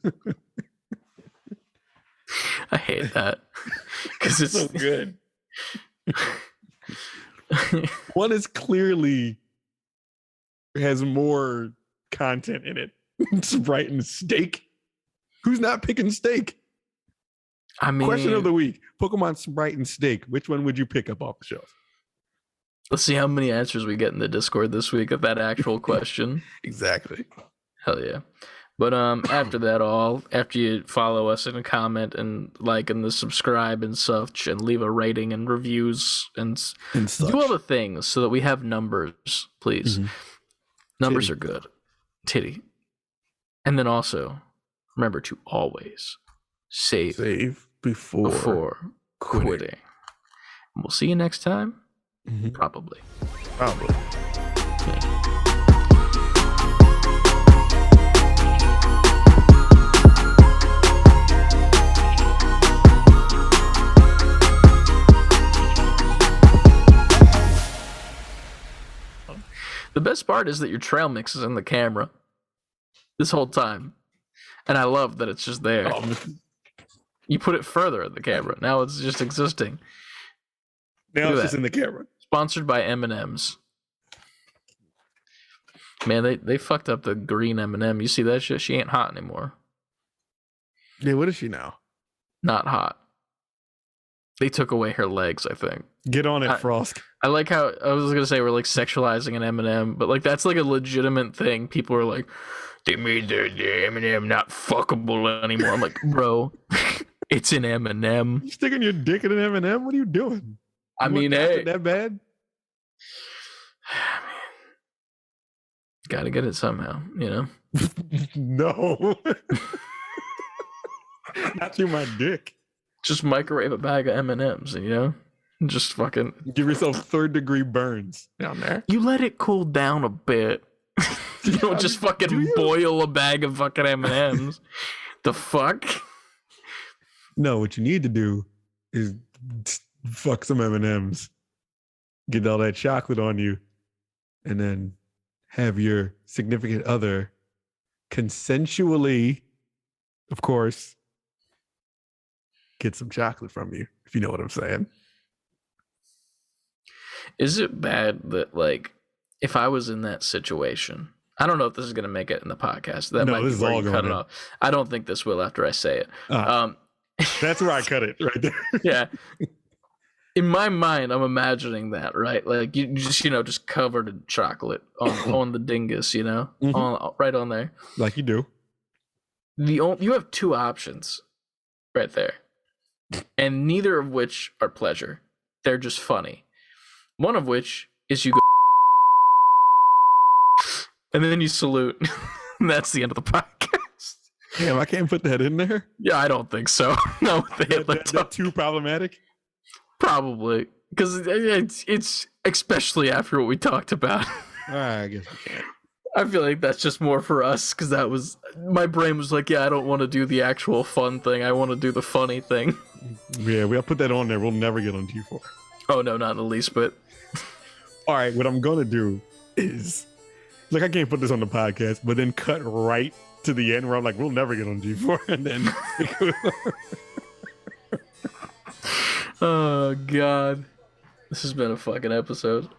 [SPEAKER 2] I hate that because it's
[SPEAKER 3] so good. One is clearly has more content in it. Sprite and Steak. Who's not picking Steak?
[SPEAKER 2] I mean,
[SPEAKER 3] question of the week: Pokemon Sprite and Steak. Which one would you pick up off the shelf?
[SPEAKER 2] Let's see how many answers we get in the Discord this week of that actual question.
[SPEAKER 3] Exactly.
[SPEAKER 2] Hell yeah. But after that after you follow us and comment and like and the subscribe and such and leave a rating and reviews and do all the things so that we have numbers, please. Mm-hmm. Numbers are good. Titty. And then also remember to always save before quitting. And we'll see you next time. Mm-hmm. Probably. Yeah. The best part is that your trail mix is in the camera this whole time. And I love that it's just there. You put it further in the camera. Now it's just existing.
[SPEAKER 3] Now
[SPEAKER 2] Look
[SPEAKER 3] it's
[SPEAKER 2] at
[SPEAKER 3] just
[SPEAKER 2] that.
[SPEAKER 3] in the camera.
[SPEAKER 2] Sponsored by M&M's. Man, they fucked up the green M&M. You see that shit? She ain't hot anymore.
[SPEAKER 3] Yeah, what is she now?
[SPEAKER 2] Not hot. They took away her legs, I think.
[SPEAKER 3] Get on it, Frost.
[SPEAKER 2] I like how I was gonna say we're like sexualizing an M&M, but like that's like a legitimate thing. People are like, they made the M&M not fuckable anymore. I'm like, bro, it's an M&M.
[SPEAKER 3] You sticking your dick in an M&M? What are you doing?
[SPEAKER 2] I
[SPEAKER 3] You
[SPEAKER 2] mean,
[SPEAKER 3] want
[SPEAKER 2] hey,
[SPEAKER 3] it that bad?
[SPEAKER 2] gotta get it somehow, you know.
[SPEAKER 3] No. Not through my dick.
[SPEAKER 2] Just microwave a bag of M&Ms, you know. Just fucking
[SPEAKER 3] Give yourself 3rd-degree burns down there.
[SPEAKER 2] You let it cool down a bit. You don't just fucking boil a bag of fucking M&Ms. The fuck?
[SPEAKER 3] No, what you need to do is fuck some M&Ms, get all that chocolate on you, and then have your significant other consensually, of course, get some chocolate from you, if you know what I'm saying.
[SPEAKER 2] Is it bad that, like, if I was in that situation, I don't know if this is going to make it in the podcast. That
[SPEAKER 3] No,
[SPEAKER 2] might
[SPEAKER 3] this
[SPEAKER 2] be
[SPEAKER 3] is
[SPEAKER 2] where
[SPEAKER 3] all
[SPEAKER 2] you
[SPEAKER 3] going
[SPEAKER 2] cut it
[SPEAKER 3] in.
[SPEAKER 2] off. I don't think this will after I say it.
[SPEAKER 3] That's where I cut it, right there.
[SPEAKER 2] Yeah. In my mind, I'm imagining that, right? Like, you just, just covered in chocolate on the dingus, right on there.
[SPEAKER 3] Like you do.
[SPEAKER 2] You have 2 options right there, and neither of which are pleasure. They're just funny. One of which is you go, and then you salute. And that's the end of the podcast.
[SPEAKER 3] Damn, I can't put that in there.
[SPEAKER 2] Yeah, I don't think so. No,
[SPEAKER 3] That's too problematic.
[SPEAKER 2] Probably because it's especially after what we talked about.
[SPEAKER 3] I guess we can't.
[SPEAKER 2] I feel like that's just more for us because that was my brain was like, yeah, I don't want to do the actual fun thing. I want to do the funny thing.
[SPEAKER 3] Yeah, we'll put that on there. We'll never get on G4.
[SPEAKER 2] Oh no, not in the least bit.
[SPEAKER 3] All right, what I'm gonna do is, like, I can't put this on the podcast, but then cut right to the end where I'm like, we'll never get on G4, and then.
[SPEAKER 2] Oh god, this has been a fucking episode.